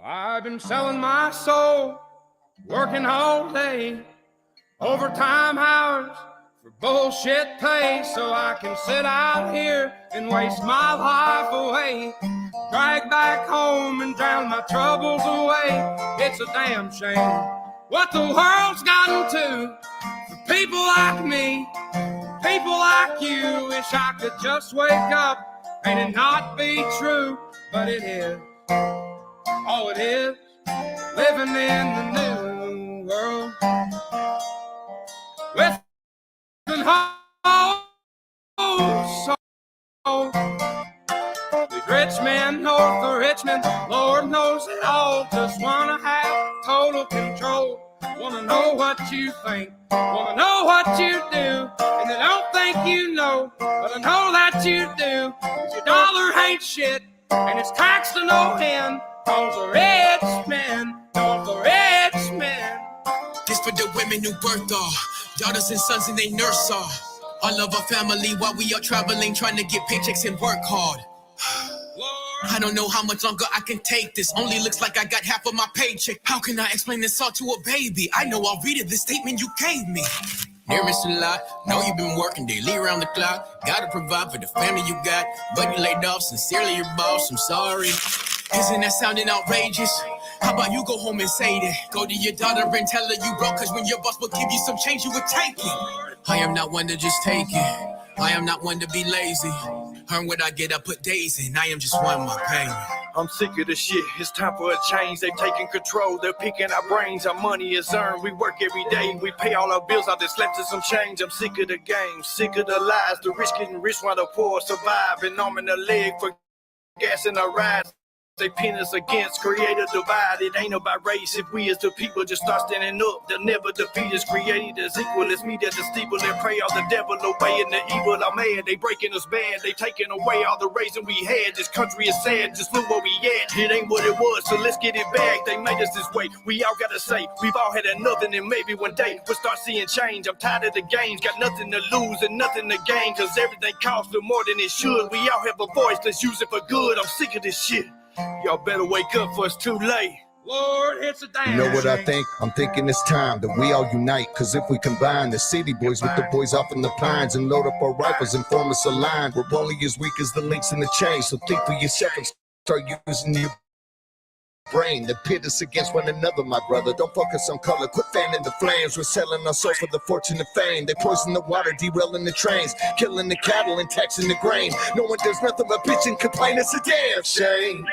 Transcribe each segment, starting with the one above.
I've been selling my soul, working all day, overtime hours for bullshit pay, so I can sit out here and waste my life away, drag back home and drown my troubles away. It's a damn shame what the world's gotten to for people like me, people like you. Wish I could just wake up and it not be true, but it is. Oh, it is living in the new world with an whole soul. The rich men north of Richmond, Lord knows it all, just wanna have total control. Wanna know what you think, wanna know what you do, and they don't think you know, but I know that you do. 'Cause your dollar ain't shit, and it's taxed to no end. Cause the rich men, don't the rich men. This for the women who birthed all daughters and sons and they nurse all of our family while we are traveling, trying to get paychecks and work hard. I don't know how much longer I can take this. Only looks like I got half of my paycheck. How can I explain this all to a baby? I know I'll read it, the statement you gave me. Nervous a lot, know you've been working daily around the clock. Gotta provide for the family you got, but you laid off. Sincerely your boss, I'm sorry. Isn't that sounding outrageous? How about you go home and say that? Go to your daughter and tell her you broke, cause when your boss will give you some change, you would take it. I am not one to just take it. I am not one to be lazy. Earn what I get, I put days in. I am just one more payment. I'm sick of the shit, it's time for a change. They're taking control, they're picking our brains. Our money is earned, we work every day. We pay all our bills, all that's left is some change. I'm sick of the game, sick of the lies. The rich getting rich while the poor survive. And arm in the leg for gas in our rides. They pin us against, create a divide. It ain't about race. If we as the people just start standing up, they'll never defeat us. Created as equal as me, that the steeple and pray all the devil away. And the evil are mad, they breaking us bad. They taking away all the raising we had. This country is sad, just look where we at. It ain't what it was, so let's get it back. They made us this way, we all gotta say we've all had enough, and then maybe one day we'll start seeing change. I'm tired of the games, got nothing to lose and nothing to gain, cause everything costs more than it should. We all have a voice, let's use it for good. I'm sick of this shit. Y'all better wake up for it's too late. Lord, it's a damn You know what I shame. think? I'm thinking it's time that we all unite. Cause if we combine the city boys with the boys off in the pines and load up our rifles and form us a line, we're only as weak as the links in the chain. So think for yourself and start using your brain. The pit us against one another, my brother. Don't focus on color, quit fanning the flames. We're selling our souls for the fortune and fame. They poison the water, derailing the trains, killing the cattle and taxing the grain. No one does nothing but bitch and complain. It's a damn shame.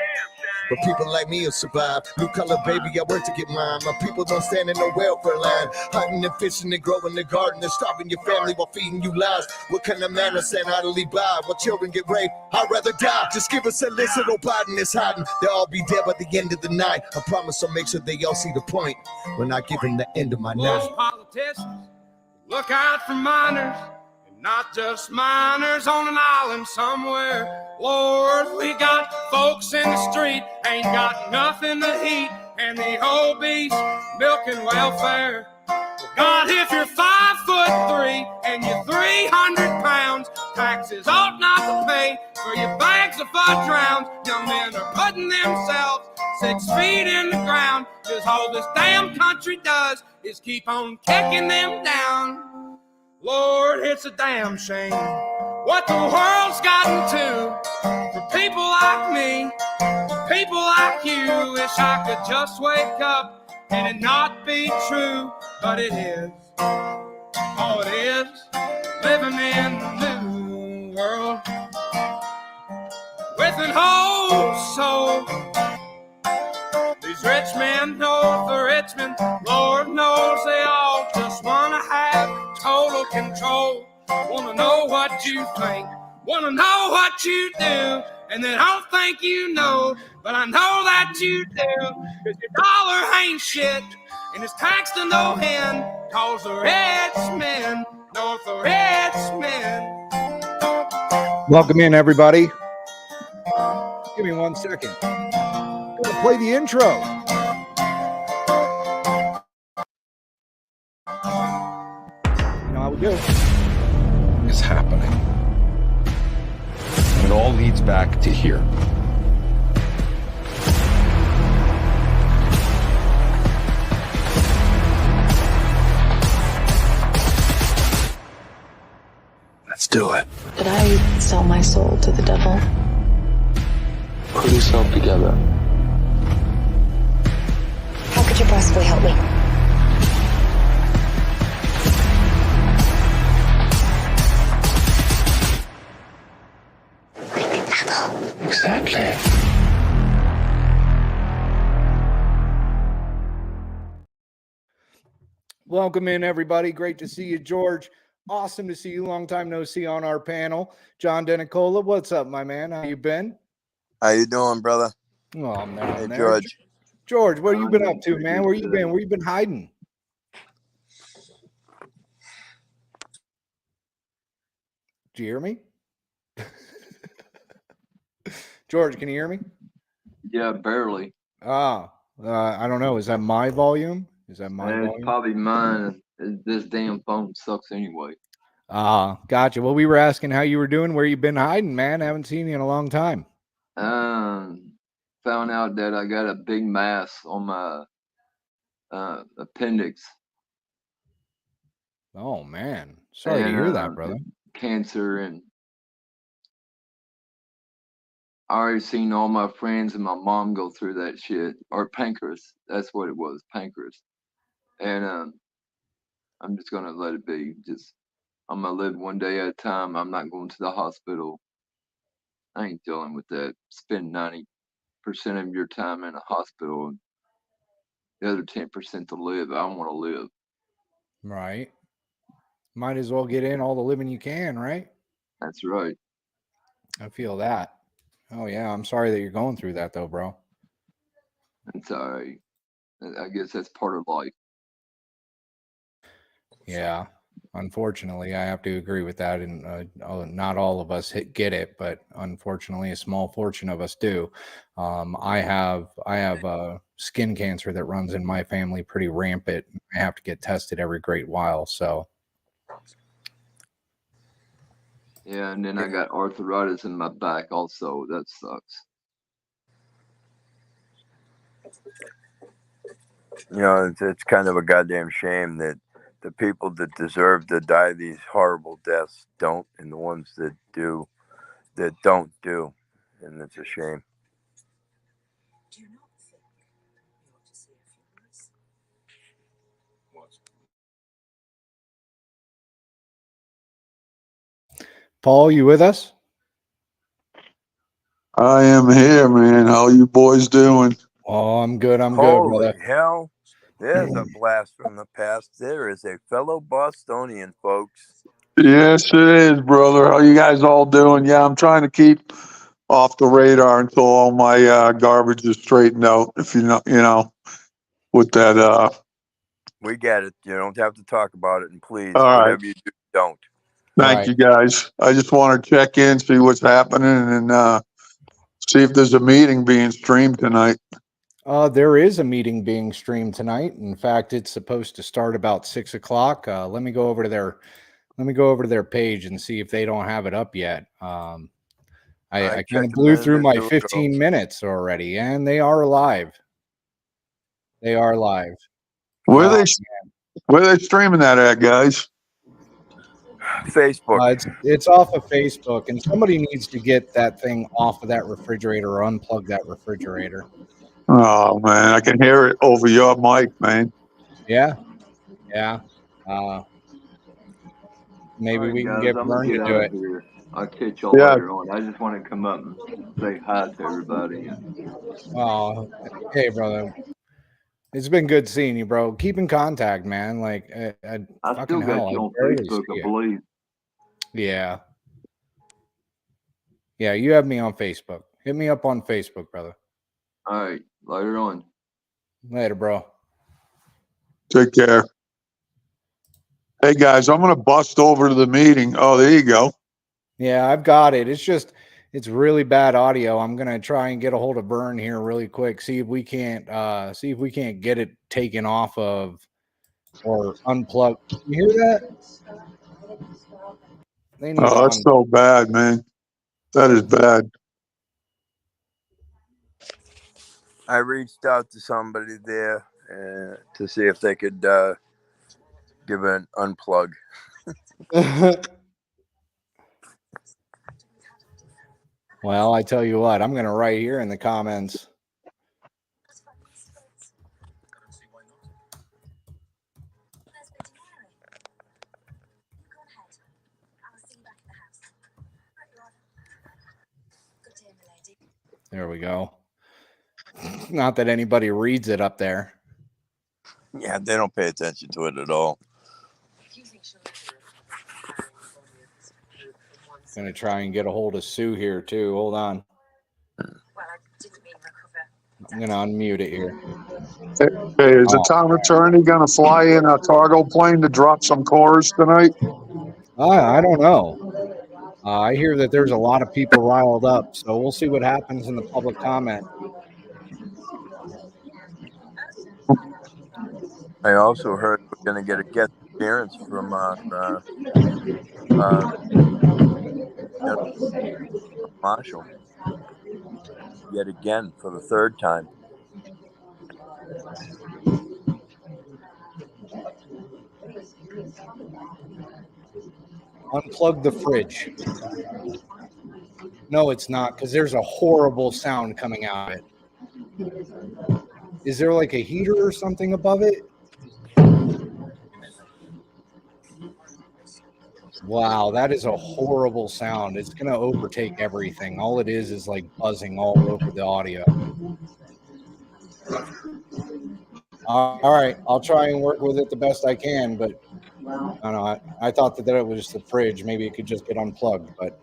But people like me will survive. Blue collar baby, I work to get mine. My people don't stand in no welfare line. Hunting and fishing and growing the garden and starving your family while feeding you lies. What kind of man is that idly by while children get raped? I'd rather die. Just give us a list of Biden is hiding. They'll all be dead by the end of the night. I promise I'll make sure they all see the point when I give them the end of my night. Most politicians look out for minors, and not just minors on an island somewhere. Lord, we got folks in the street, ain't got nothing to eat, and the obese milking welfare. God, if you're 5'3" and you're 300 pounds, taxes ought not to pay for your bags of fudge rounds. Young men are putting themselves 6 feet in the ground, 'cause all this damn country does is keep on kicking them down. Lord, it's a damn shame what the world's gotten to for people like me, people like you. Wish I could just wake up and it not be true, but it is. Oh, it is living in the new world with an whole soul. These rich men north of Richmond, Lord knows they all just wanna have total control. Wanna know what you think, wanna know what you do, and they don't think you know, but I know that you do. 'Cause your dollar ain't shit, and it's taxed to no end. 'Cause the rich men, north of rich men. Welcome in, everybody. Give me 1 second. I'm gonna play the intro. You know how we do. Is happening. And it all leads back to here. do it. Did I sell my soul to the devil? Put yourself together. How could you possibly help me? Exactly. Welcome in, everybody. Great to see you, George. Awesome to see you. Long time no see on our panel. John Denicola, what's up, my man? How you been? How you doing, brother? Oh, I'm down Hey, there. George. George, what have you been up to, man? Where you been? Where you been hiding? Do you hear me? George, can you hear me? Yeah, barely. I don't know. Is that my volume? Is that my It's volume? probably mine. This damn phone sucks anyway. Gotcha. Well, we were asking how you were doing, where you been hiding, man. I haven't seen you in a long time. Found out that I got a big mass on my appendix. Oh man, sorry to hear that, brother. Cancer, and I already seen all my friends and my mom go through that shit. Or pancreas. That's what it was, pancreas. And I'm just gonna let it be. I'm gonna live one day at a time. I'm not going to the hospital. I ain't dealing with that. Spend 90% of your time in a hospital and the other 10% to live. I want to live. Right. Might as well get in all the living you can, right? That's right. I feel that. Oh yeah, I'm sorry that you're going through that though, bro. It's all right. I guess that's part of life. Yeah. Unfortunately, I have to agree with that, and not all of us get it, but unfortunately, a small portion of us do. I have skin cancer that runs in my family pretty rampant. I have to get tested every great while. So, Yeah, and then I got arthritis in my back also. That sucks. You know, it's kind of a goddamn shame that the people that deserve to die these horrible deaths don't, and the ones that do, that don't do. And it's a shame. Paul, you with us? I am here, man. How you boys doing? Oh, I'm good. I'm good, Holy brother. hell. There's a blast from the past. There is a fellow Bostonian, folks. Yes, it is, brother. How you guys all doing? Yeah, I'm trying to keep off the radar until all my garbage is straightened out. If with that. We get it. You don't have to talk about it, and please, All right. whatever you do, don't. Thank you, guys. I just want to check in, see what's happening, and see if there's a meeting being streamed tonight. There is a meeting being streamed tonight. In fact, it's supposed to start about 6 o'clock. Let me go over to their page and see if they don't have it up yet. I kind of blew through my 15 minutes already, and they are live. They are live. Where are they streaming that at, guys? Facebook. It's off of Facebook, and somebody needs to get that thing off of that refrigerator or unplug that refrigerator. Oh man, I can hear it over your mic, man. Yeah. Maybe right, we can guys, get I'm Vern gonna to get do out it. of here. I'll catch y'all later on. I just want to come up and say hi to everybody. Oh, hey, brother. It's been good seeing you, bro. Keep in contact, man. Like, I fucking still got hell, you I on barely Facebook, see I you. believe. Yeah. Yeah, you have me on Facebook. Hit me up on Facebook, brother. All right, later on. Later, bro. Take care. Hey guys, I'm gonna bust over to the meeting. Oh, there you go. Yeah, I've got it. It's really bad audio. I'm gonna try and get a hold of Vern here really quick. See if we can't get it taken off of or unplugged. You hear that? They need Oh, that's so bad, man. That is bad. I reached out to somebody there to see if they could give an unplug. Well, I tell you what, I'm going to write here in the comments. There we go. Not that anybody reads it up there. Yeah, they don't pay attention to it at all. Going to try and get a hold of Sue here too. Hold on. I'm going to unmute it here. Hey, is the town attorney going to fly in a cargo plane to drop some cores tonight? I don't know. I hear that there's a lot of people riled up, so we'll see what happens in the public comment. I also heard we're going to get a guest appearance from Marshall yet again for the third time. Unplug the fridge. No, it's not, because there's a horrible sound coming out of it. Is there like a heater or something above it? Wow, that is a horrible sound. It's going to overtake everything. All it is like buzzing all over the audio. All right, I'll try and work with it the best I can, but I don't know. I thought that it was the fridge. Maybe it could just get unplugged, but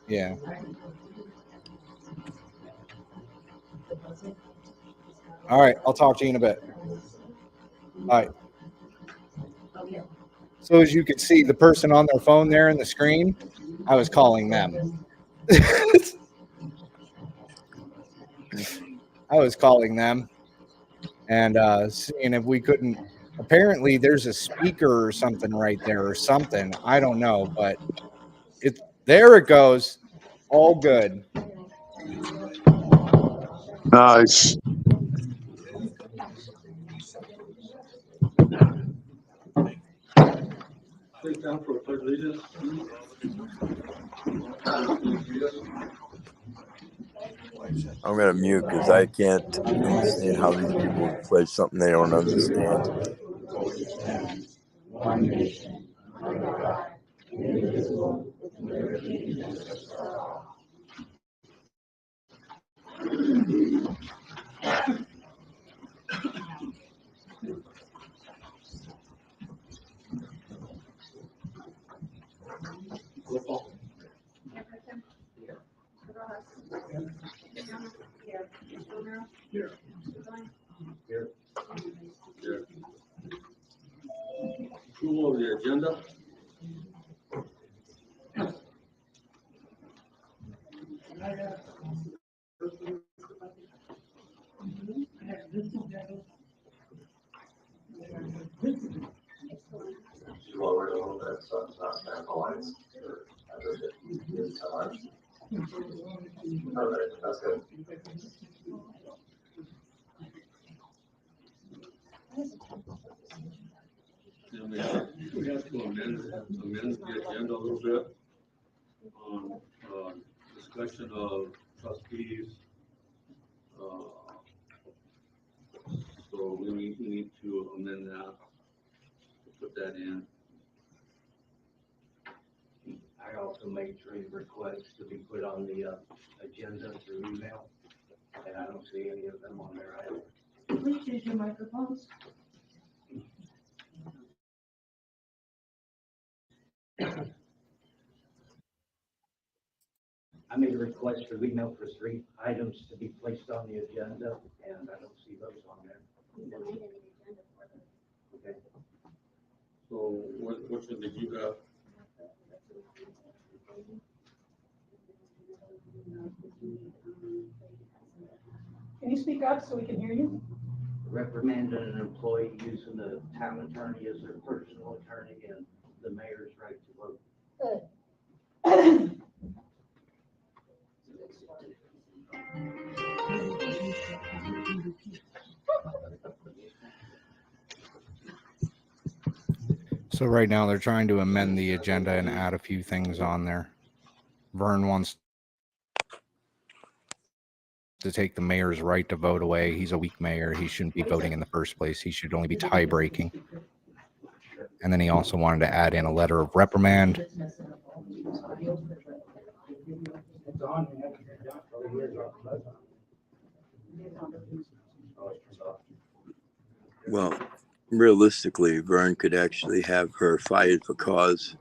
yeah. All right, I'll talk to you in a bit. All right. So as you can see, the person on their phone there in the screen, I was calling them. I was calling them and seeing if we couldn't. Apparently, there's a speaker or something right there or something. I don't know, but there it goes. All good. Nice. I'm going to mute because I can't understand how these people play something they don't understand. Approval of the agenda. That's good. We have to amend the agenda a little bit on discussion of trustees. So we need to amend that, put that in. I also made 3 requests to be put on the agenda through email, and I don't see any of them on there either. Please use your microphones. I made a request for email for 3 items to be placed on the agenda, and I don't see those on there. Okay. So which one did you have? Can you speak up so we can hear you? Reprimand an employee using the town attorney as their personal attorney and the mayor's right to vote. Good. So right now they're trying to amend the agenda and add a few things on there. Vern wants to take the mayor's right to vote away. He's a weak mayor. He shouldn't be voting in the first place. He should only be tie breaking. And then he also wanted to add in a letter of reprimand. Well, realistically, Vern could actually have her fired for cause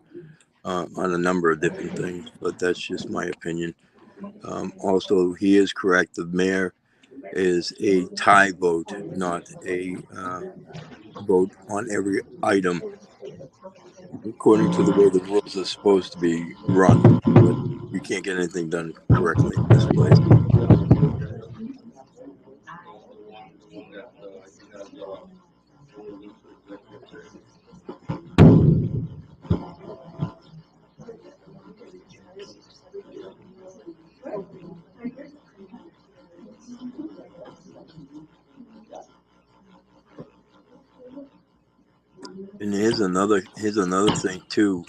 on a number of different things, but that's just my opinion. Also, he is correct. The mayor is a tie vote, not a vote on every item, according to the way the rules are supposed to be run. But you can't get anything done correctly in this place. And here's another thing too.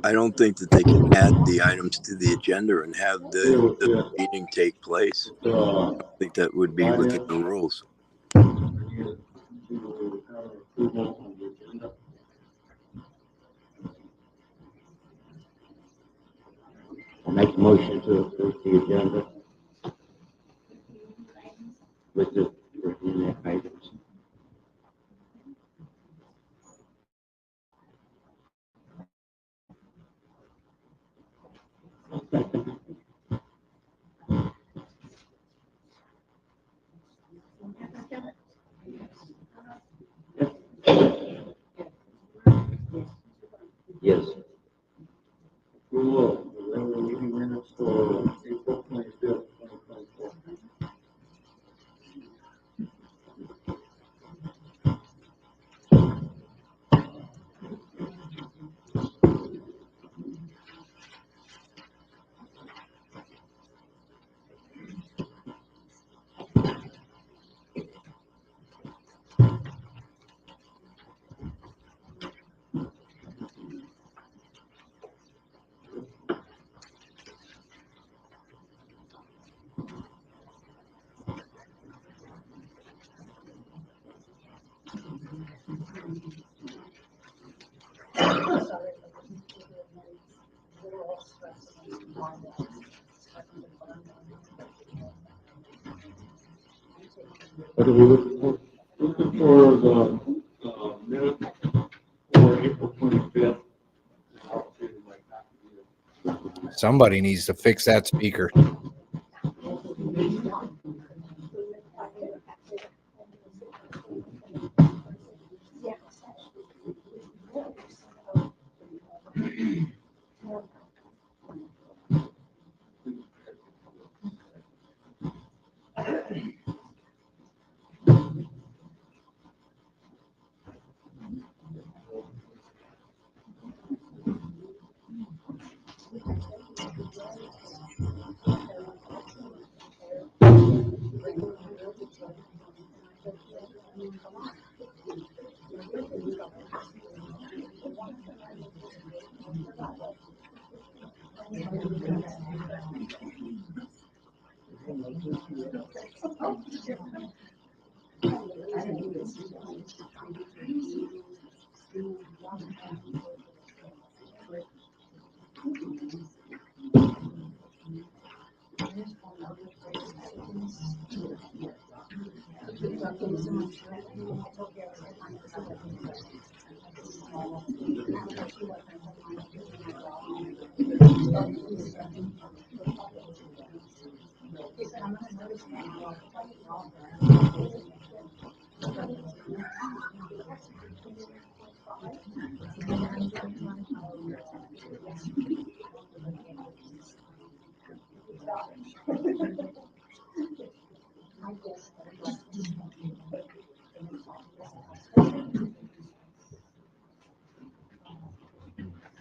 I don't think that they can add the items to the agenda and have the meeting take place. I don't think that would be within the rules. I'll make a motion to approve the agenda with the items. Yes. Approval of the regular meeting minutes for April 25th, 2024. What are we looking for? Looking for the minute for April 25th. Somebody needs to fix that speaker.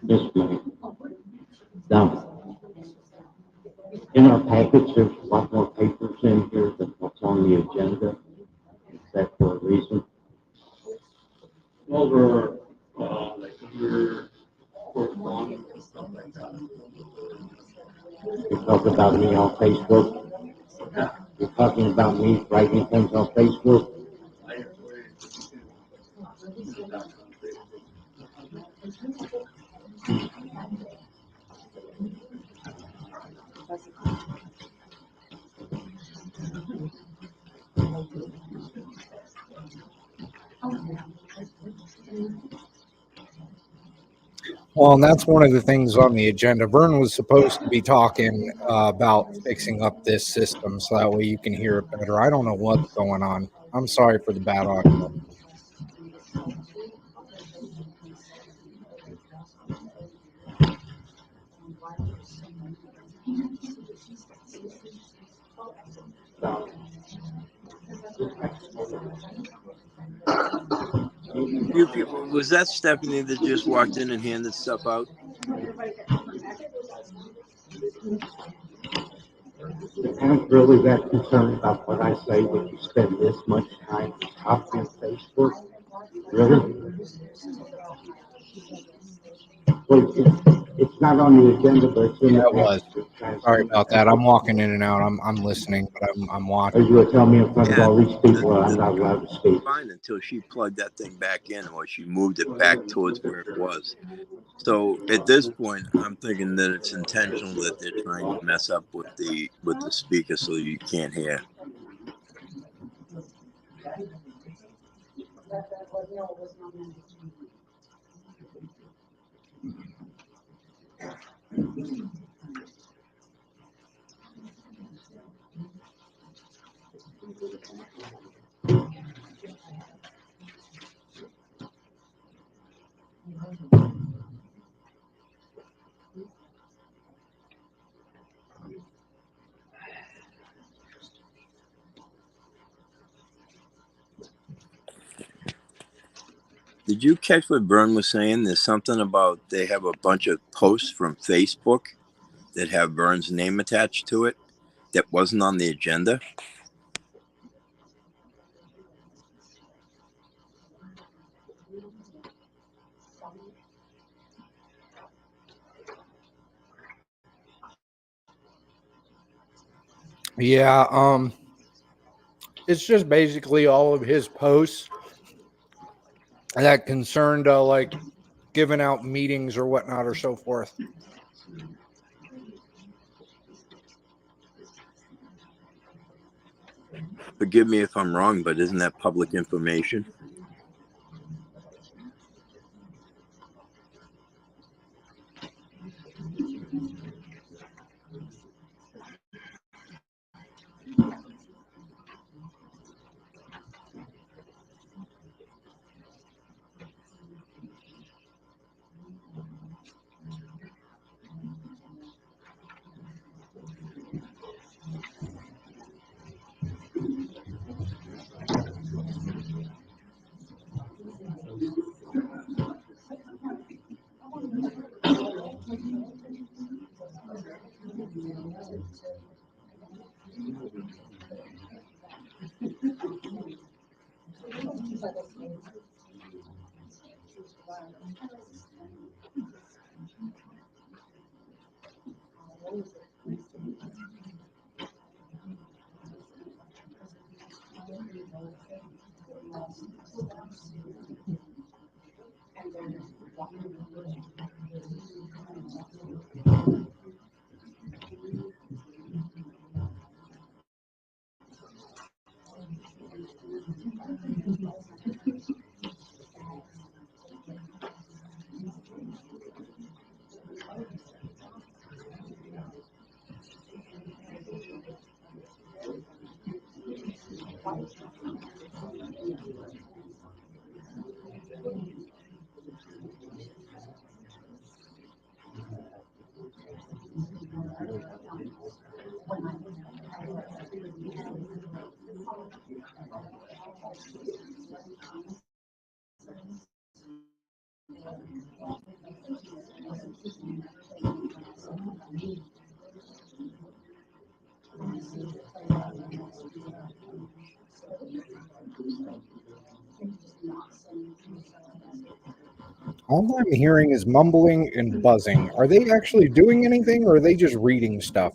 This way. Now, in our package, there's a lot more papers in here than what's on the agenda. Is that for a reason? over like your correspondence and stuff like that. You talk about me on Facebook. Yeah. You're talking about me writing things on Facebook. I agree. Well, and that's one of the things on the agenda. Vern was supposed to be talking about fixing up this system so that way you can hear it better. I don't know what's going on. I'm sorry for the bad audio. You people, was that Stephanie that just walked in and handed stuff out? I'm really that concerned about what I say when you spend this much time talking on Facebook. Really? Well, it's not on the agenda, but it's in Yeah, the it was. text. Sorry about that. I'm walking in and out. I'm listening, but I'm Are watching. you gonna tell me in front of Yeah, all these people I'm not allowed to speak? fine until she plugged that thing back in or she moved it back towards where it was. So at this point, I'm thinking that it's intentional that they're trying to mess up with the speaker so you can't hear. Did you catch what Vern was saying? There's something about they have a bunch of posts from Facebook that have Vern's name attached to it that wasn't on the agenda. Yeah, it's just basically all of his posts that concerned like giving out meetings or whatnot or so forth. Forgive me if I'm wrong, but isn't that public information? All I'm hearing is mumbling and buzzing. Are they actually doing anything, or are they just reading stuff?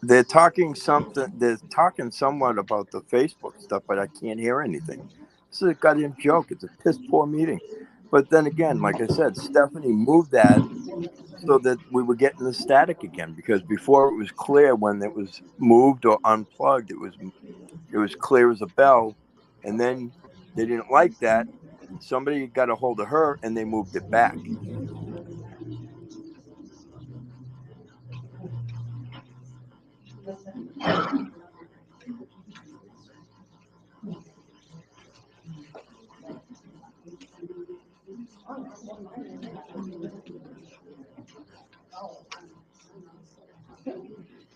They're talking something. They're talking somewhat about the Facebook stuff, but I can't hear anything. This is a goddamn joke. It's a piss poor meeting. But then again, like I said, Stephanie moved that so that we were getting the static again, because before it was clear when it was moved or unplugged, it was clear as a bell, and then they didn't like that. Somebody got a hold of her and they moved it back.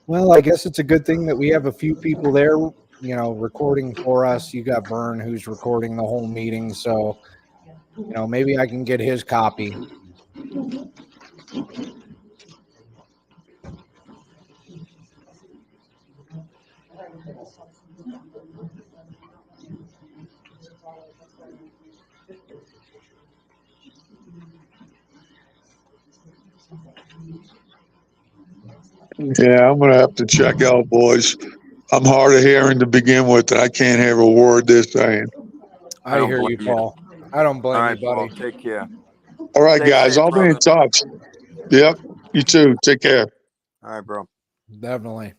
Well, I guess it's a good thing that we have a few people there, recording for us. You got Vern, who's recording the whole meeting, so maybe I can get his copy. Yeah, I'm gonna have to check out, boys. I'm hard of hearing to begin with. I can't hear a word they're saying. I don't hear you, blame you. Paul. I don't All blame right, you, buddy. Paul, take care. All right, Stay guys, safe, I'll be in brother. touch. Yep, you too. Take care. All right, bro. Definitely.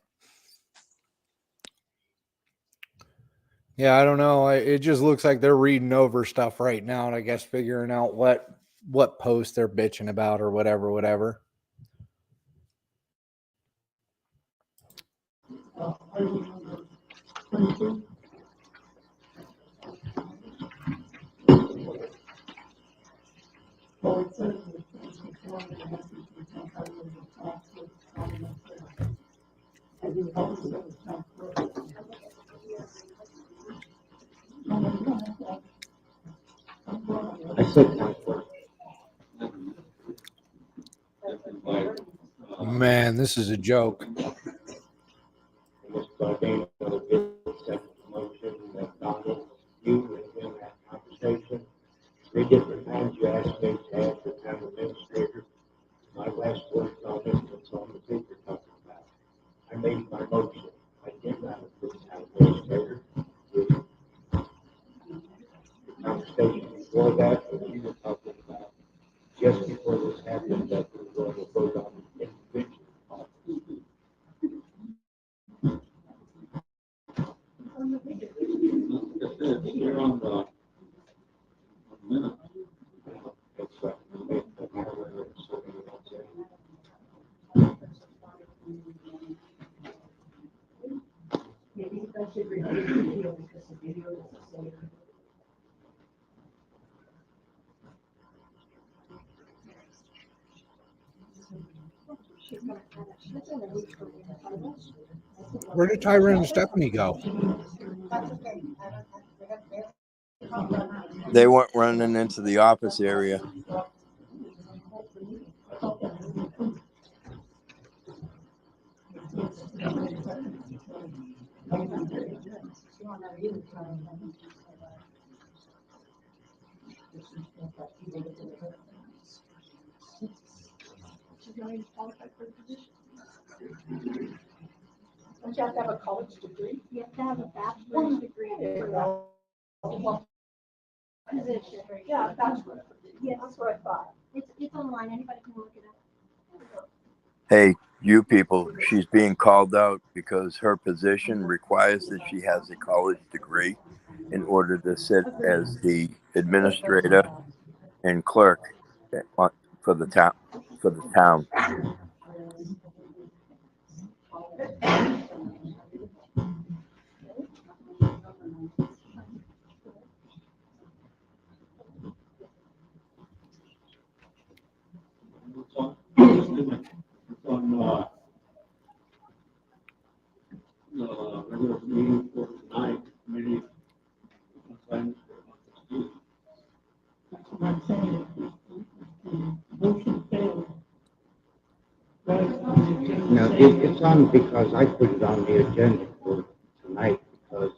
Yeah, I don't know. It just looks like they're reading over stuff right now, and I guess figuring out what post they're bitching about or whatever. Man, this is a joke. Three different times you asked me to add the town administrator. My last words on this was on the thing you're talking about. I made my motion. I did not approve town administrator. The conversation before that, when you were talking about, just before this happened, that we were going to vote on the individual. You're on the minute. That's right. Maybe I should review the video because the video doesn't say it. Where did Tyron and Stephanie go? They went running into the office area. Don't you have to have a college degree? You have to have a bachelor's degree for that position. Yeah, that's what, Yes, that's what I thought. it's online, anybody can look it up. Hey, you people, she's being called out because her position requires that she has a college degree in order to sit as the administrator and clerk for the town. Regular meeting for tonight, committee. No, it's on because I put it on the agenda for tonight because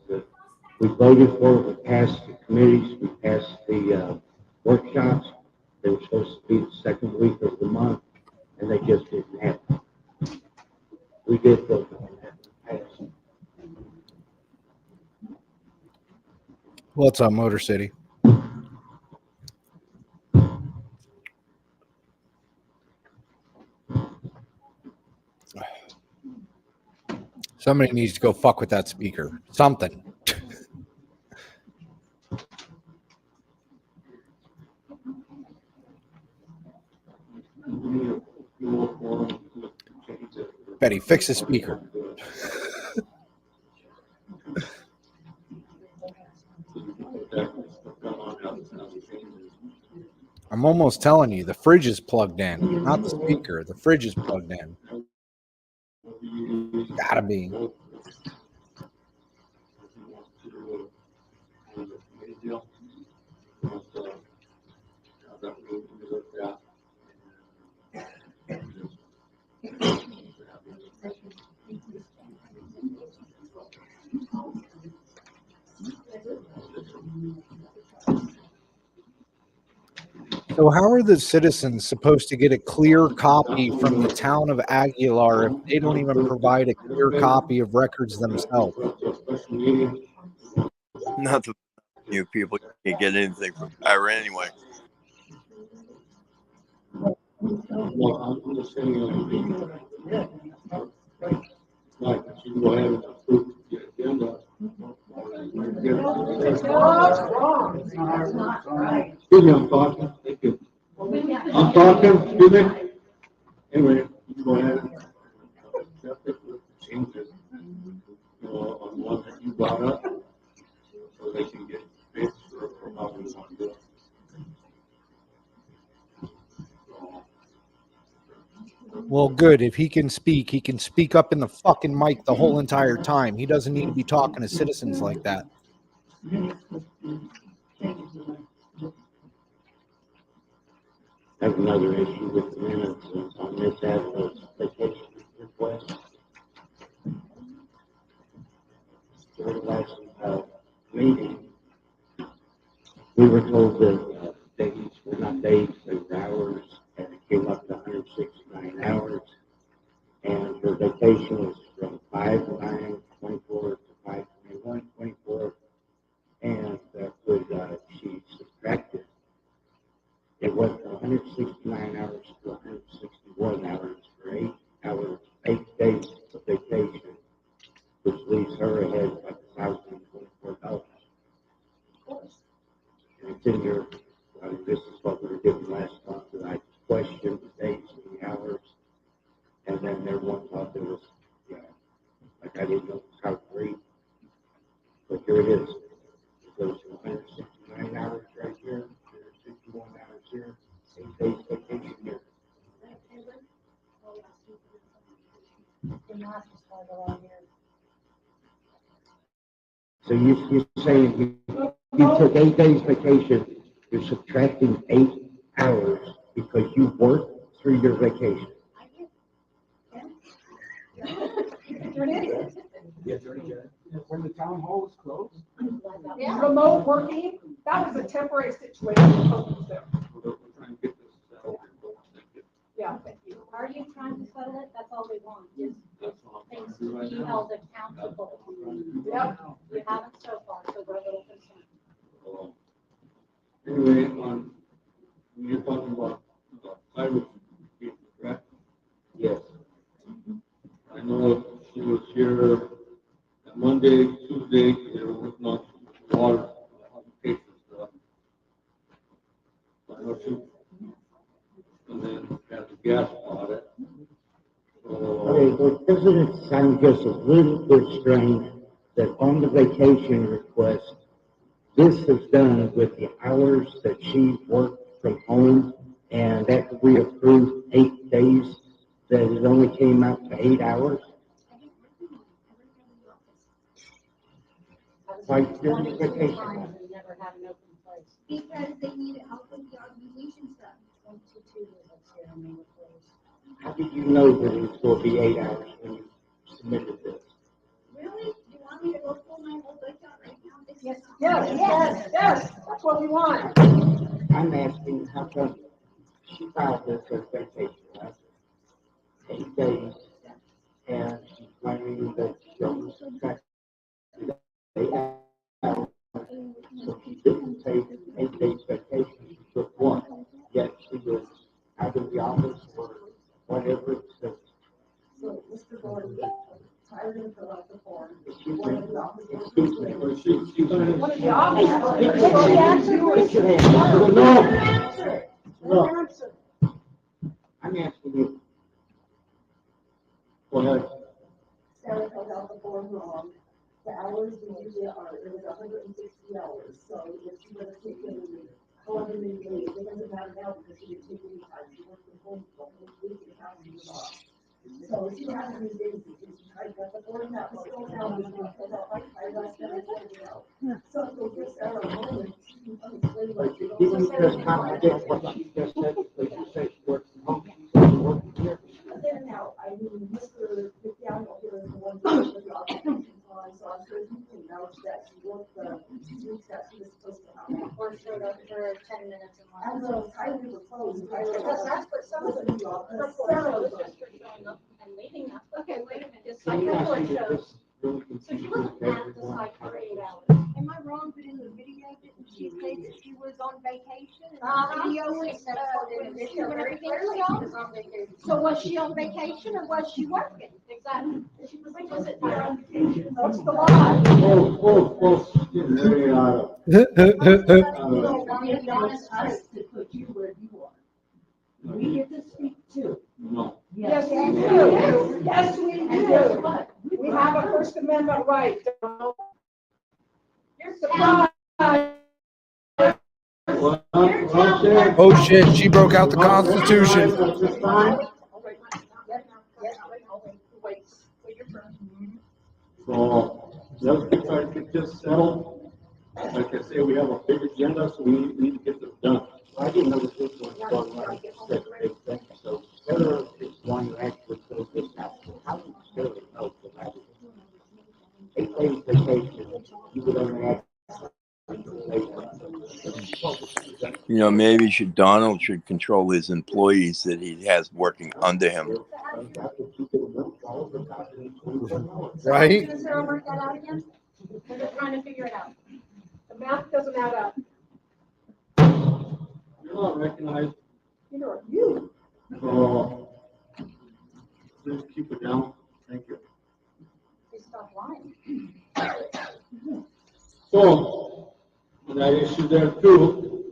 we voted for it, we passed the committees, we passed the workshops. They were supposed to be the second week of the month, and they just didn't happen. We did vote on that. What's up, Motor City? Somebody needs to go fuck with that speaker. Something. Betty, fix the speaker. I'm almost telling you, the fridge is plugged in, not the speaker. The fridge is plugged in. Gotta be. So how are the citizens supposed to get a clear copy from the town of Aguilar if they don't even provide a clear copy of records themselves? Not the you people can't get anything from Ira anyway. Well, I'm just saying, like, you go ahead and approve the agenda. That's not right. Excuse me, I'm talking. Thank you. I'm talking, excuse me. Anyway, you go ahead and accept it with the changes, on one that you brought up, so they can get fixed for how we want to do it. Well, good. If he can speak up in the fucking mic the whole entire time. He doesn't need to be talking to citizens like that. I have another issue with the minutes on this adverse vacation request. During the last meeting, we were told that days were not days, they were hours, and it came up to 169 hours. And her vacation was from 5/9/24 to 5/21/24, and that was, she subtracted. It went from 169 hours to 161 hours for 8 days of vacation, which leaves her ahead by $1,024. And it's in your, this is what we were given last month, that I questioned the days and the hours, and then everyone thought there was, like I didn't know how to read, but here it is. It goes from 169 hours right here, 161 hours here, 8 days vacation here. So you're saying you took 8 days vacation, you're subtracting 8 hours because you worked through your vacation. When the town hall is closed? Remote working, that was a temporary situation. Yeah, thank you. Are you trying to settle it? That's all we want, just things to be held accountable. Yep. You haven't so far, so we're a little concerned. Anyway, you're talking about Irish people, correct? Yes. I know she was here Monday, Tuesday, they were working on water application stuff. I know she, and then had the gas audit. Okay, well, doesn't it sound just a little bit strange that on the vacation request, this is done with the hours that she worked from home, and that we approved 8 days, that it only came out to 8 hours? Like during vacation. Never had an open place. Because they needed help with the augmentation stuff. 22 units here and they were closed. How did you know that it was going to be 8 hours when you submitted this? Really? You want me to go pull my whole book out right now? Yes, yes, that's what we want. I'm asking how come she filed this as vacation, right? 8 days, and she's claiming that she only subtracted 8 hours, so she didn't take 8 days vacation, she took 1. Yet she was out of the office or whatever it says. So, Mr. Gordon, Tyler didn't fill out the form. Excuse One me? of the officers. Excuse me. One of the officers. No. I'm asking you. Go ahead. Sarah filled out the form wrong. The hours we usually are, it was 160 hours, so if she would have taken however many days, it doesn't matter now because she didn't take any time, she worked from home for a whole week and a half, she was off. So she had to be busy, and she tried to get the form that was still down, and filled out like I left everything out. So if they give Sarah a moment, she can explain what she Didn't you just contradict what she just said, because you said she works from home, she said she works here. Then now, I mean, Mr. McDaniel here is the one who did the occupation on, so I'm sure he can vouch that she worked the weeks that she was supposed to have. Or showed up for 10 minutes and As left. of Tyler was closed, Tyler. Because that's what some of the report shows, just for showing up and leaving us. Okay, wait a minute, just like the report shows. So she wasn't at the site for 8 hours. Am I wrong, but in the video, didn't she say that she was on vacation? And Uh-huh. the video was, She said so in the video very everything clearly, was she on? was on vacation. So was she on vacation or was she working? Exactly. She was implicit in her What's the lie? Very You know, why you asked us to put you where you are? We get to speak too. No. Yes, we do. Yes, we do. We have a First Amendment right. You're surprised. Oh shit, she broke out the Constitution. So let's try to get this settled. Like I say, we have a big agenda, so we need to get this done. I didn't know this was going on. So whether it's one who actually fills this out, how do you still know that? 8 days vacation, you would only have. You know, maybe Donald should control his employees that he has working under him. Right? Does Sarah work that out again? We're just trying to figure it out. The math doesn't add up. You don't recognize, You know, you. please keep it down. Thank you. She stopped lying. So, that issue there too,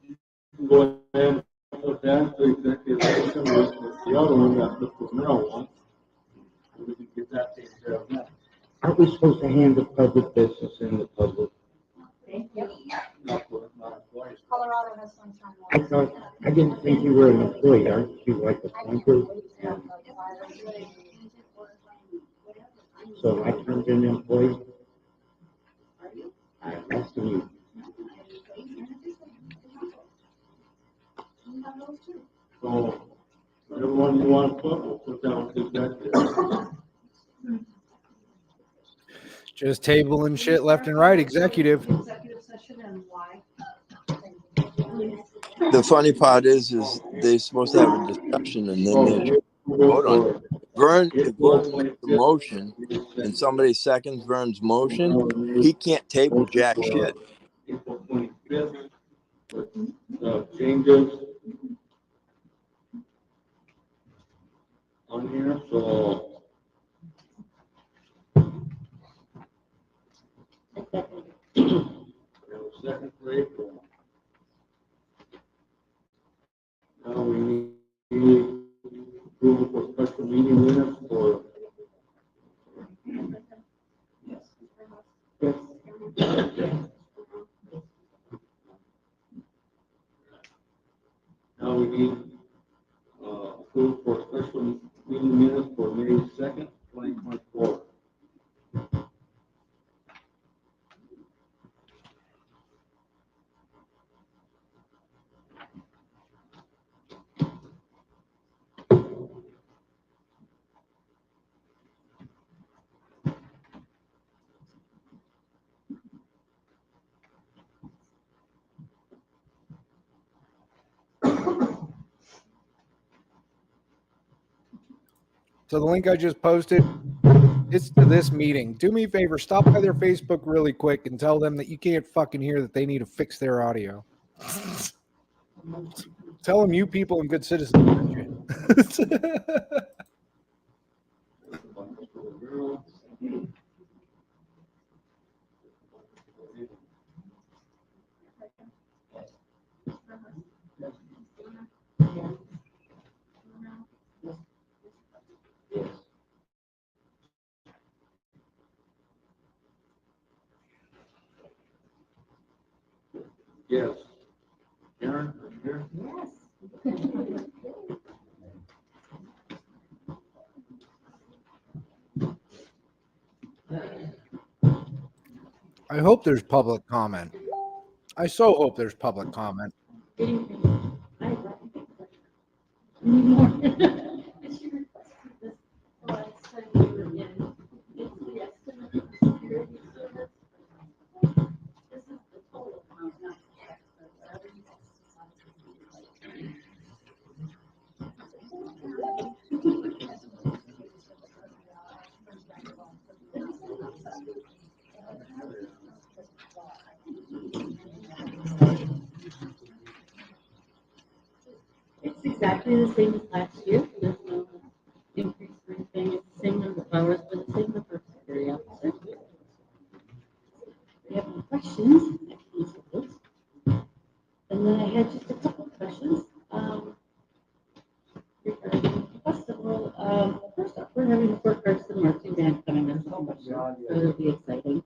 you can go ahead and put that to executive session with the other one, that's the marijuana. And we can get that taken care of now. Aren't we supposed to handle public business in the public? Colorado has sunshine I laws. thought, I didn't think you were an employee, aren't you like a planter? So I turned in an employee? I'm asking you. So, whatever one you want to put, we'll put down to executive. Just tabling shit left and right, executive. Executive session and why? The funny part is they're supposed to have a discussion and then they should vote on it. If Vern makes the motion and somebody seconds Vern's motion, he can't table jack shit. April 25th, with changes on here, so. Second for April. Now we need approval for special meeting minutes for. Now we need approval for special meeting minutes for May 2nd, 2024. So the link I just posted, it's to this meeting. Do me a favor, stop by their Facebook really quick and tell them that you can't fucking hear that they need to fix their audio. Tell them you people and good citizens sent you. Yes. Aaron, are you here? I hope there's public comment. I so hope there's public comment. It's exactly the same as last year. There's no increase or anything. It's the same number of hours, but the same number of security officers. If you have any questions, I can answer those. And then I had just a couple of questions regarding the festival. First off, we're having the Fort Carson marching band coming in so much, so it'll be exciting.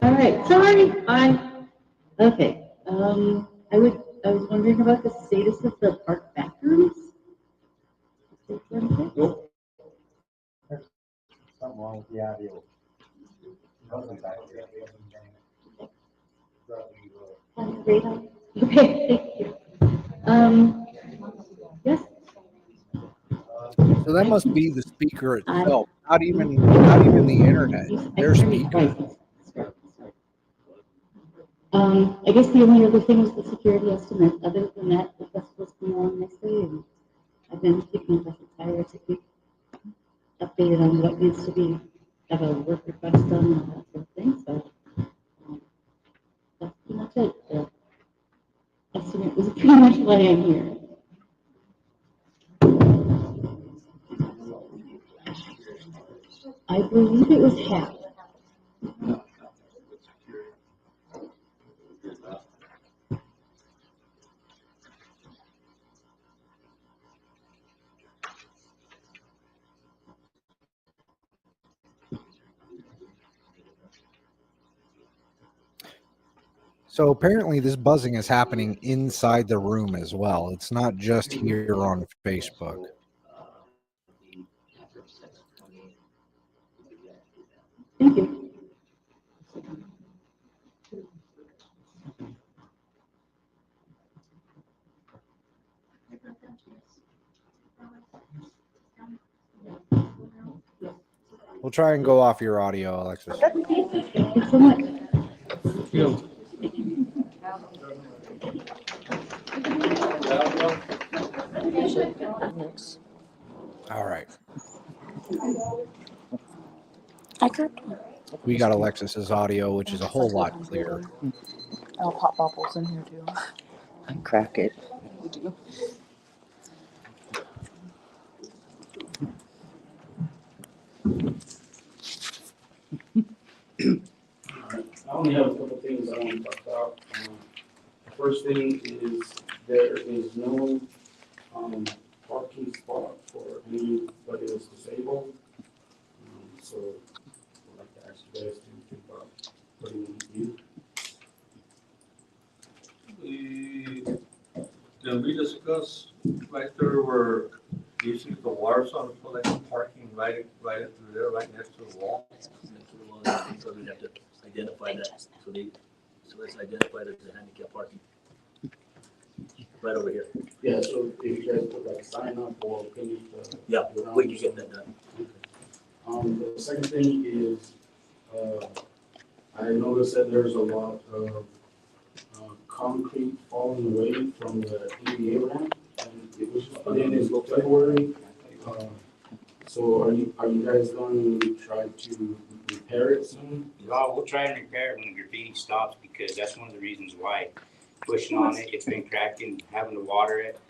All right, sorry. Okay. I was wondering about the status of the park bathrooms. Nope. Something wrong with the audio. Okay, thank you. Yes. So that must be the speaker itself, not even the internet. Their speaker. I guess the only other thing was the security estimate. Other than that, the festival's going on nicely, and I've been keeping in touch with Tyler to keep updated on what needs to be, have a work request done and that sort of thing. So that's pretty much it. The estimate was pretty much what I'm here. I believe it was half. So apparently this buzzing is happening inside the room as well. It's not just here on Facebook. Thank you. We'll try and go off your audio, Alexis. Thank you so much. All right. We We got Alexis's audio, which is a whole lot clearer. I'll pop bubbles in here too. And crack it. We do. I only have a couple things I want to talk about. The first thing is there is no parking spot for anybody that's disabled. So I'd like to ask you guys to think about putting in. Can we discuss right there where you see the water source for like parking right through there, right next to the wall? So we have to identify that, so it's identified as a handicap parking. Right over here. Yeah, so if you guys put like a sign up or pin it. Yeah, we can get that done. The second thing is, I noticed that there's a lot of concrete falling away from the ADA ramp. And it was put in February. So are you guys going to try to repair it soon? Well, we'll try and repair it when the graffiti stops, because that's one of the reasons why. Pushing on it, it's been cracking, having to water it,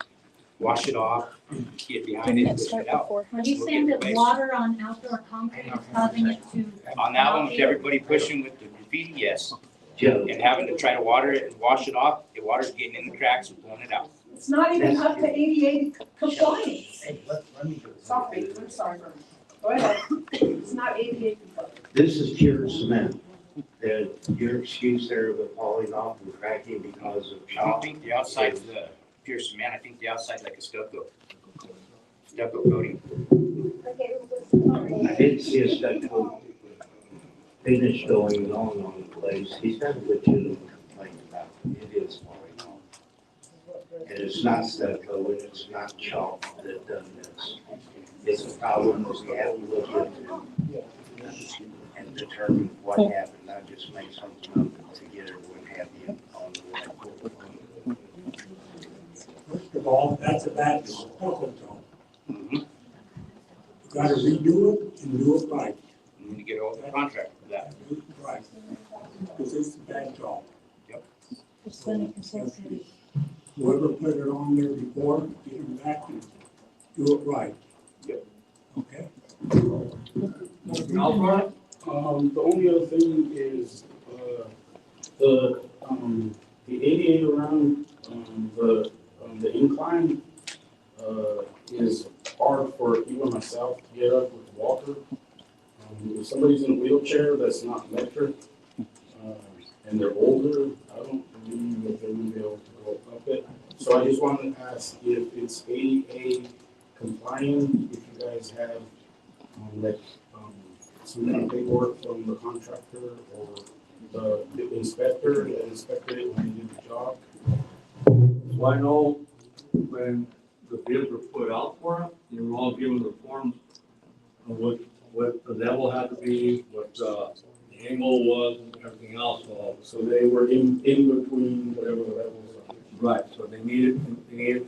wash it off, get behind it, push it out. Are you saying that water on outdoor concrete is causing it to? On that one, with everybody pushing with the graffiti, yes. And having to try to water it and wash it off, the water's getting in the cracks and pulling it out. It's not even up to ADA compliance. Hey, let me go. Sorry, I'm sorry. Go ahead. It's not ADA compliant. This is pure cement. Your excuse there with falling off and cracking because of I don't think the outside's pure cement. I think the outside's like a stucco coating. I didn't see a stucco finish going on the place. He's got a legitimate complaint about it. It is falling off. And it's not stucco and it's not chalk that done this. It's a problem that we have to look into and determine what happened, not just make something up to get everyone happy on the way. First of all, that's a bad disposal zone. You gotta redo it and do it right. You need to get a contract for that. Do it right. Because it's a bad job. Yep. Whoever put it on there before, get them back and do it right. Yep. Okay? The only other thing is, the ADA around, the incline, is hard for even myself to get up with a walker. If somebody's in a wheelchair that's not electric, and they're older, I don't believe that they're gonna be able to go up it. So I just wanted to ask if it's ADA compliant, if you guys have, some kind of paperwork from the contractor or the inspector that inspected it when he did the job. So I know when the bids were put out for it, you were all given the forms of what the level had to be, what the angle was, and everything else. So they were in between whatever the levels are. Right, so they needed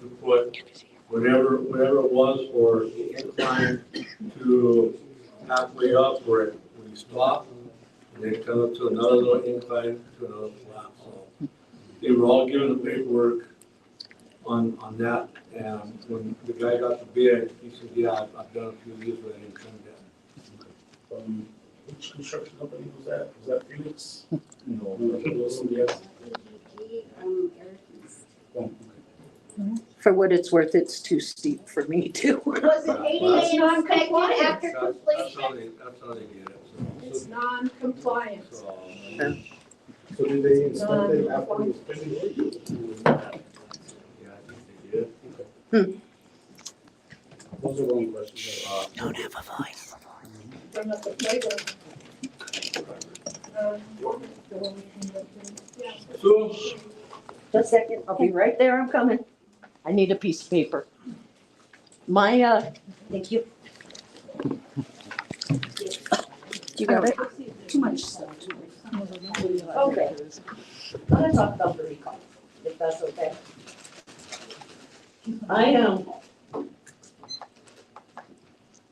to put whatever it was for the incline to halfway up where it would stop, and then come up to another little incline to another flat. So they were all given the paperwork on that, and when the guy got the bid, he said, yeah, I've done a few of these, but I didn't come down. Which construction company was that? Was that Phoenix? No, it was somebody else. For what it's worth, it's too steep for me too. Was it ADA non-compliant after That's completion? how they did it. It's non-compliant. So So did they inspect it after it was finished? yeah, I think they did. Those are the only questions. Don't have a voice. Bring up the playground. So, Just a second, I'll be right there, I'm coming. I need a piece of paper. My, thank you. You got it? Too much stuff. Okay. I'm gonna talk about the recall, if that's okay.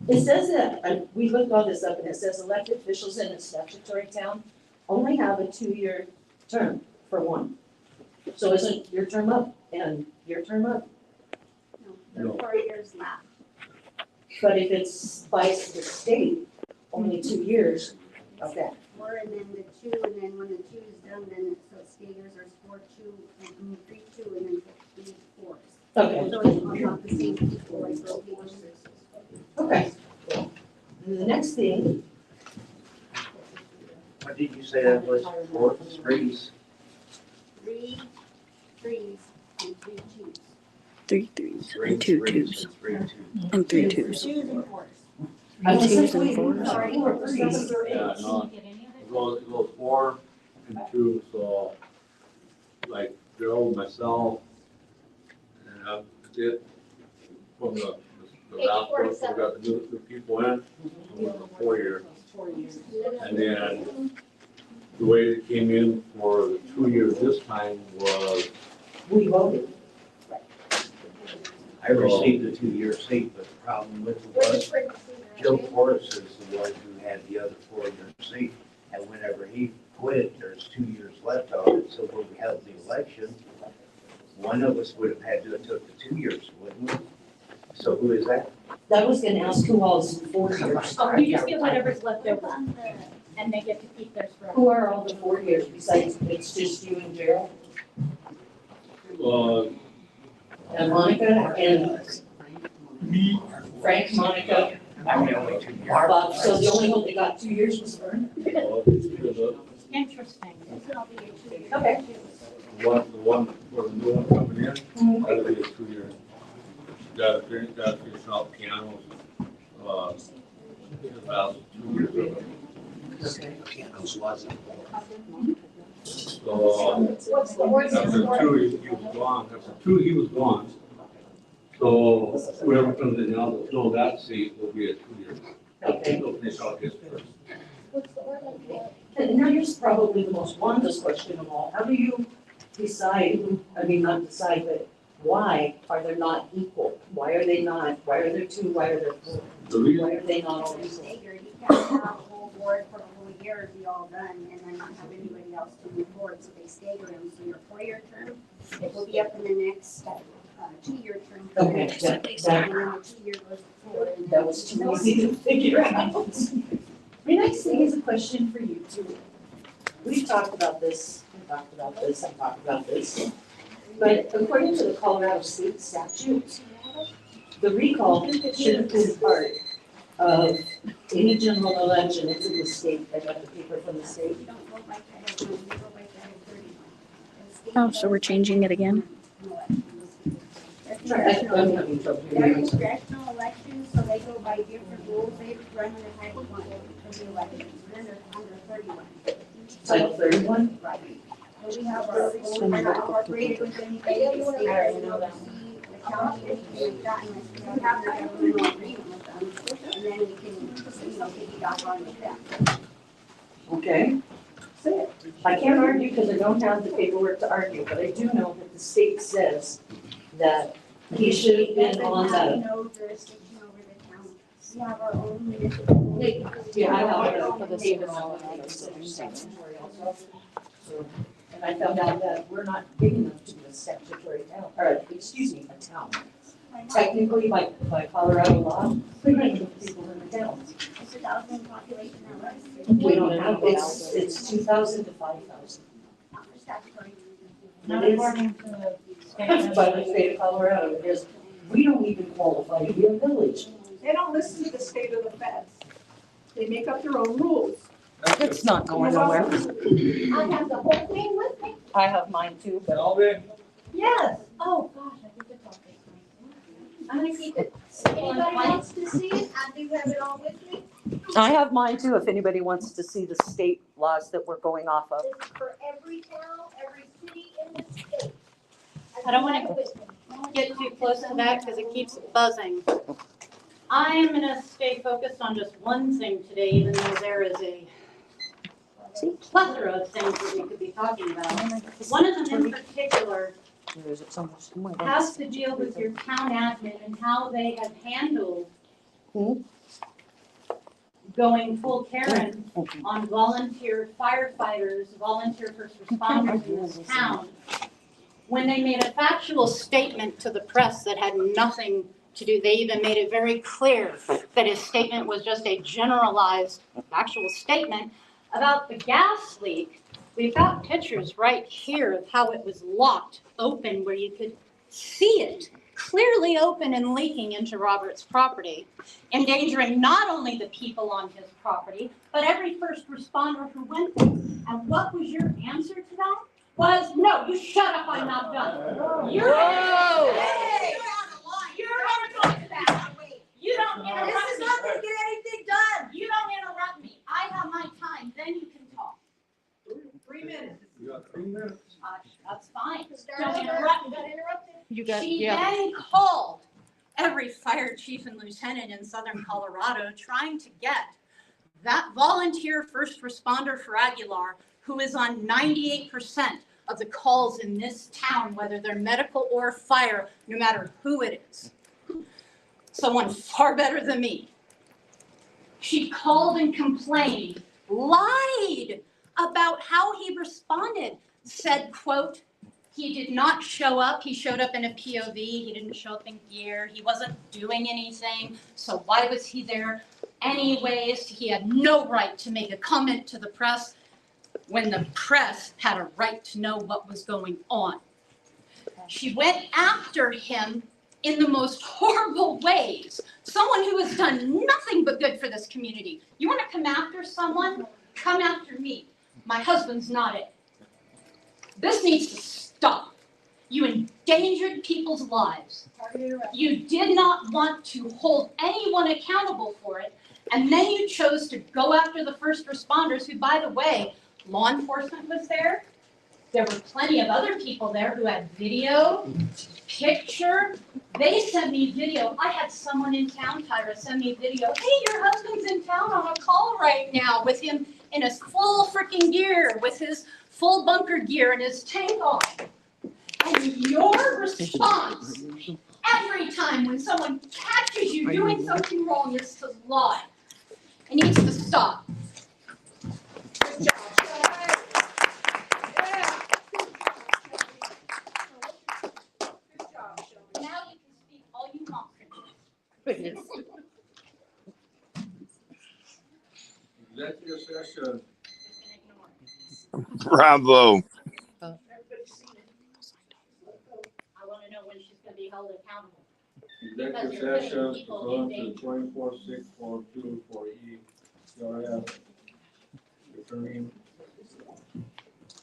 It says that, we looked all this up, and it says elected officials in a statutory town only have a 2-year term for one. So isn't your term up and your term up? No. 4 years left. But if it's by the state, only 2 years, okay. 4 and then the 2, and then when the 2 is done, then so it staggers, there's 4, 2, and 3, 2, and then 3, 4. Okay. So it's not the same people, like rotations. Okay. And the next thing, What did you say that was? 4 threes? 3 threes and 3 twos. 3 threes Three and 2 threes twos and 3 twos. and 3 twos. 2s and 4s. I was Twos thinking and 4s. Sorry, or threes. yeah, no, it goes 4 and 2, so like Joe, myself, and I did from the last one, we got the new people in, so it was a 4 year. And then the way it came in for the 2 years this time was. We voted. I received the 2-year seat, but the problem with it was Joe Forrest is the one who had the other 4-year seat. And whenever he quit, there's 2 years left on it. So when we held the election, one of us would have had to have took the 2 years, wouldn't we? So who is that? I was gonna ask who all is 4 years. Oh, you just get whatever's left over, and they get to keep theirs forever. Who are all the 4 years besides, it's just you and Gerald? And Monica and Frank, Monica, I'm the only 2 years. Bob, so the only one that got 2 years was Vern? Interesting. Okay. The one, for the new one coming in, that'll be a 2 year. Got to finish out pianos, about 2 years ago. Pianos wasn't. So, after 2, he was gone, after 2, he was gone. So, whoever comes in now to fill that seat will be a 2 year. Okay. He'll finish out his first. And now here's probably the most wondrous question of all. How do you decide, not decide, but why are they not equal? Why are they not? Why are there 2? Why are there 4? Why are they not all equal? Staggered. You can't have a whole board for a whole year be all done and then not have anybody else to move forward, so they stagger them. So your 4-year term, it will be up in the next 2-year term. Okay, And then the 2 year goes forward. That was too easy to figure out. My next thing is a question for you too. We've talked about this, and talked about this, and talked about this. But according to the Colorado state statute, the recall should have been part of any general election. It's in the state. I got the paper from the state. Oh, so we're changing it again? They're congressional elections, so they go by different rules. They run under Title 1 of the elections. Then they're under 31. Title 31? Right. So we have our, we're not incorporated with anybody. They stay there and oversee the county, anything like that, unless we don't have their governmental agreement with them. And then we can, piggyback on with them. Okay. I can't argue because I don't have the paperwork to argue, but I do know that the state says that he should have been on that. No jurisdiction over the county. We have our own municipal. Yeah, I have for the paper on that. And I found out that we're not big enough to be a statutory town, or excuse me, a town. Technically, by Colorado law, we don't have enough people in the town. It's 1,000 population at least. We don't have, it's 2,000 to 5,000. Not for statutory. It is by the state of Colorado, because we don't even qualify to be a village. They don't listen to the state of the feds. They make up their own rules. It's not going nowhere. I have the whole thing with me. I have mine too, but. Yes. Oh, gosh, I think it's all this. I'm gonna keep it. Anybody wants to see it? I do have it all with me. I have mine too, if anybody wants to see the state laws that we're going off of. This is for every town, every city in the state. I don't want to get too close to that because it keeps buzzing. I am going to stay focused on just one thing today, even though there is a plethora of things that we could be talking about. One of them in particular has to deal with your town admin and how they have handled going full Karen on volunteer firefighters, volunteer first responders in this town. When they made a factual statement to the press that had nothing to do, they even made it very clear that his statement was just a generalized factual statement about the gas leak. We've got pictures right here of how it was locked open where you could see it clearly open and leaking into Robert's property, endangering not only the people on his property, but every first responder who went there. And what was your answer to that? Was, no, you shut up, I'm not done. You're going to that. You don't interrupt me. This is not gonna get anything done. You don't interrupt me. I have my time, then you can talk. 3 minutes. You got 3 minutes. That's fine. Start Don't over. interrupt me. Got interrupted. She then called every fire chief and lieutenant in southern Colorado trying to get that volunteer first responder for Aguilar who is on 98% of the calls in this town, whether they're medical or fire, no matter who it is. Someone far better than me. She called and complained, lied about how he responded, said, quote, he did not show up. He showed up in a POV. He didn't show up in gear. He wasn't doing anything. So why was he there anyways? He had no right to make a comment to the press when the press had a right to know what was going on. She went after him in the most horrible ways. Someone who has done nothing but good for this community. You want to come after someone? Come after me. My husband's not it. This needs to stop. You endangered people's lives. You did not want to hold anyone accountable for it, and then you chose to go after the first responders who, by the way, law enforcement was there. There were plenty of other people there who had video, picture. They sent me video. I had someone in town, Tyra, send me video. Hey, your husband's in town on a call right now with him in his full freaking gear, with his full bunker gear and his tank on. And your response every time when someone catches you doing something wrong is to lie. It needs to stop. Good job. Now you can speak all you want. Executive session. Bravo. I want to know when she's going to be held accountable. Executive session pursuant to 24-642 for CRS. Returning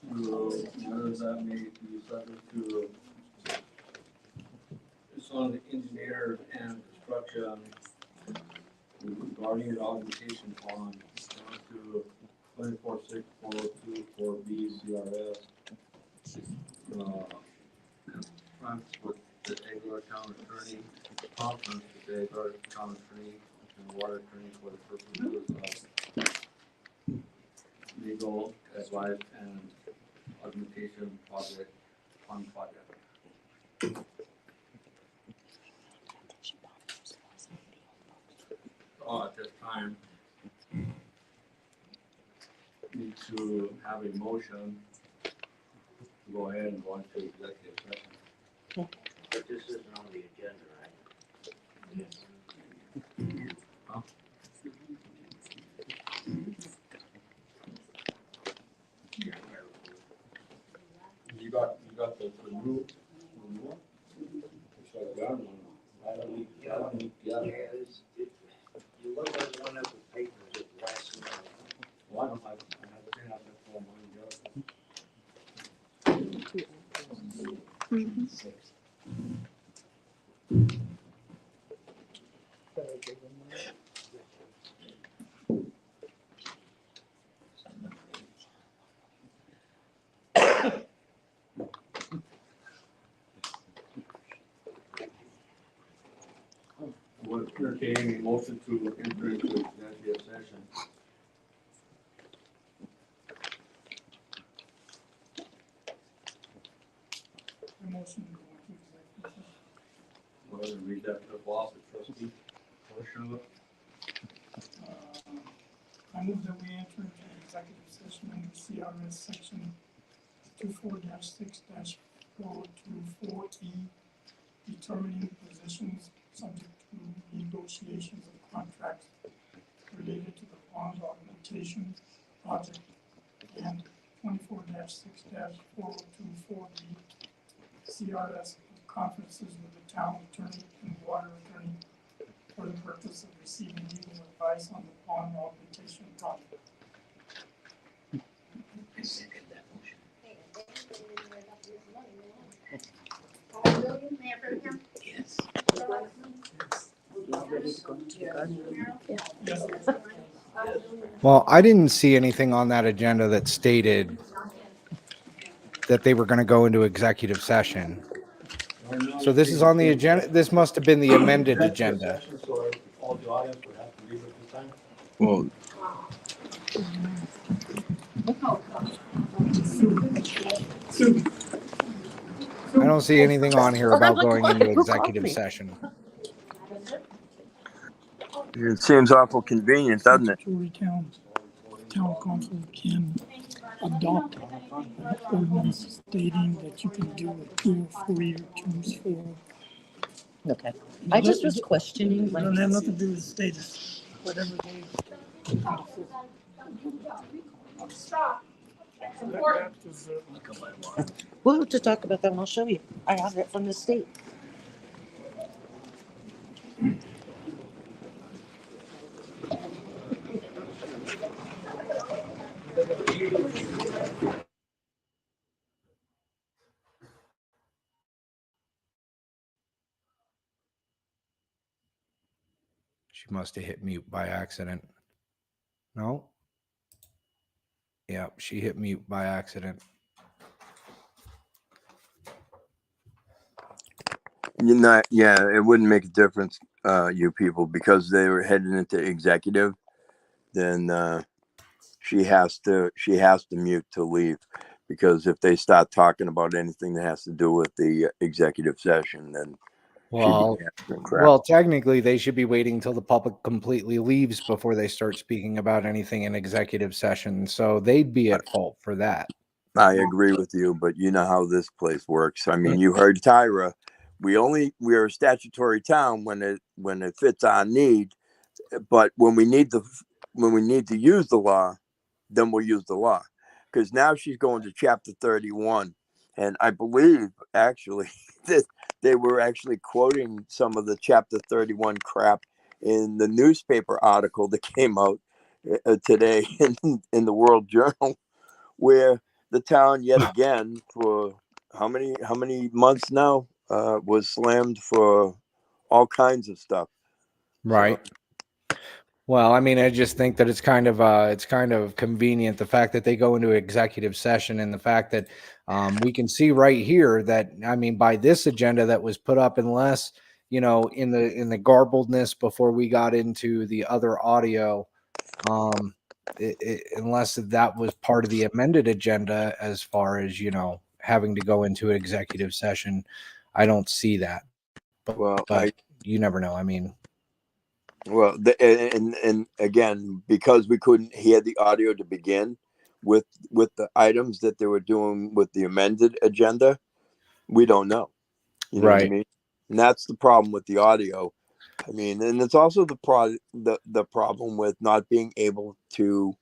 to matters that may be subject to on the engineer and construction regarding the augmentation bond to 24-642 for BCRS. Conference with the Aguilar Town Attorney, conference with the Aguilar Town Attorney and Water Attorney for the purposes of legal advice and augmentation project on project. At this time, need to have a motion to go ahead and go into executive session. But this isn't on the agenda, right? Yes. Huh? You got the new one? It's like that one. I don't need, You look at one of the papers at the last minute. well, I don't have that for mine, Would entertain a motion to enter into executive session. Go ahead and read that to the boss, the trustee portion of it. I move that we enter into executive session under CRS section 24-6-424E, determining positions subject to negotiations of contracts related to the pond augmentation project, and 24-6-4024D, CRS conferences with the town attorney and water attorney for the purpose of receiving legal advice on the pond augmentation project. I second that motion. Mayor Pro Tem? Yes. Well, I didn't see anything on that agenda that stated that they were going to go into executive session. So this is on the agenda. This must have been the amended agenda. So all the audience would have to leave at this time. Well, don't see anything on here about going into Who called executive me? session. It seems awful convenient, doesn't it? Town council can adopt an ordinance stating that you can do a 2 or 4 year terms for. Okay. I just was questioning. It don't have nothing to do with the status, whatever they. We'll have to talk about that and I'll show you. I have it from the state. She must have hit mute by accident. No? Yeah, she hit mute by accident. It wouldn't make a difference, you people, because they were heading into executive. Then she has to mute to leave, because if they start talking about anything that has to do with the executive session, then Well, crap. well, technically, they should be waiting until the public completely leaves before they start speaking about anything in executive session. So they'd be at fault for that. I agree with you, but you know how this place works. I mean, you heard Tyra. We are a statutory town when it fits our need, but when we need to use the law, then we'll use the law. Because now she's going to chapter 31, and I believe actually that they were actually quoting some of the chapter 31 crap in the newspaper article that came out today in the World Journal, where the town yet again for how many months now was slammed for all kinds of stuff. Right. Well, I mean, I just think that it's kind of convenient, the fact that they go into executive session, and the fact that we can see right here that, I mean, by this agenda that was put up, unless, in the garbledness before we got into the other audio, unless that was part of the amended agenda, as far as, having to go into an executive session, I don't see that. But you never know. I mean, well, and again, because we couldn't hear the audio to begin with the items that they were doing with the amended agenda, we don't know. You know what I mean? And that's the problem with the audio. I mean, and it's also the problem with not being able to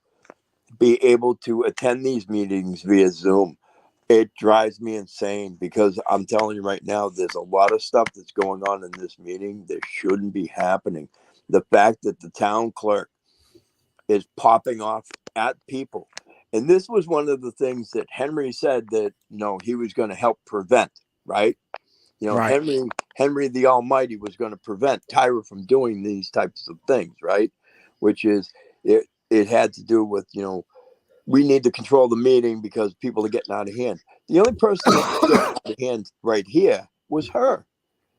attend these meetings via Zoom. It drives me insane, because I'm telling you right now, there's a lot of stuff that's going on in this meeting that shouldn't be happening. The fact that the town clerk is popping off at people. And this was one of the things that Henry said that, he was going to help prevent, right? Right. Henry the Almighty was going to prevent Tyra from doing these types of things, right? Which is, it had to do with, we need to control the meeting because people are getting out of hand. The only person that was getting out of hand right here was her,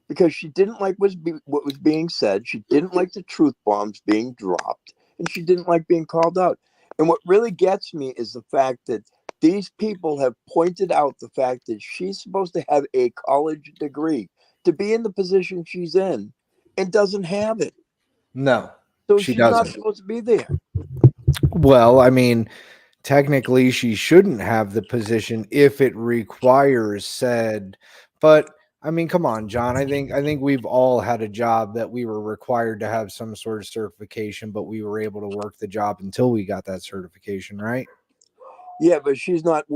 because she didn't like what was being said. She didn't like the truth bombs being dropped, and she didn't like being called out. And what really gets me is the fact that these people have pointed out the fact that she's supposed to have a college degree to be in the position she's in, and doesn't have it. No, So she she's not doesn't. supposed to be there. Well, I mean, technically she shouldn't have the position if it requires said, but I mean, come on, John. I think we've all had a job that we were required to have some sort of certification, but we were able to work the job until we got that certification, right? Yeah, but she's not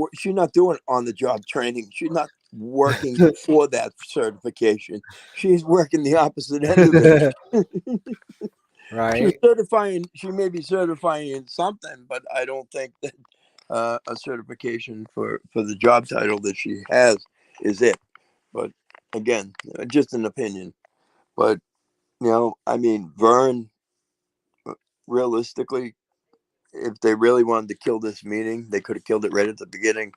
doing on the job training. She's not working for that certification. She's working the opposite end of it. Right. She may be certifying in something, but I don't think that a certification for the job title that she has is it. But again, just an opinion. But I mean, Vern, realistically, if they really wanted to kill this meeting, they could have killed it right at the beginning,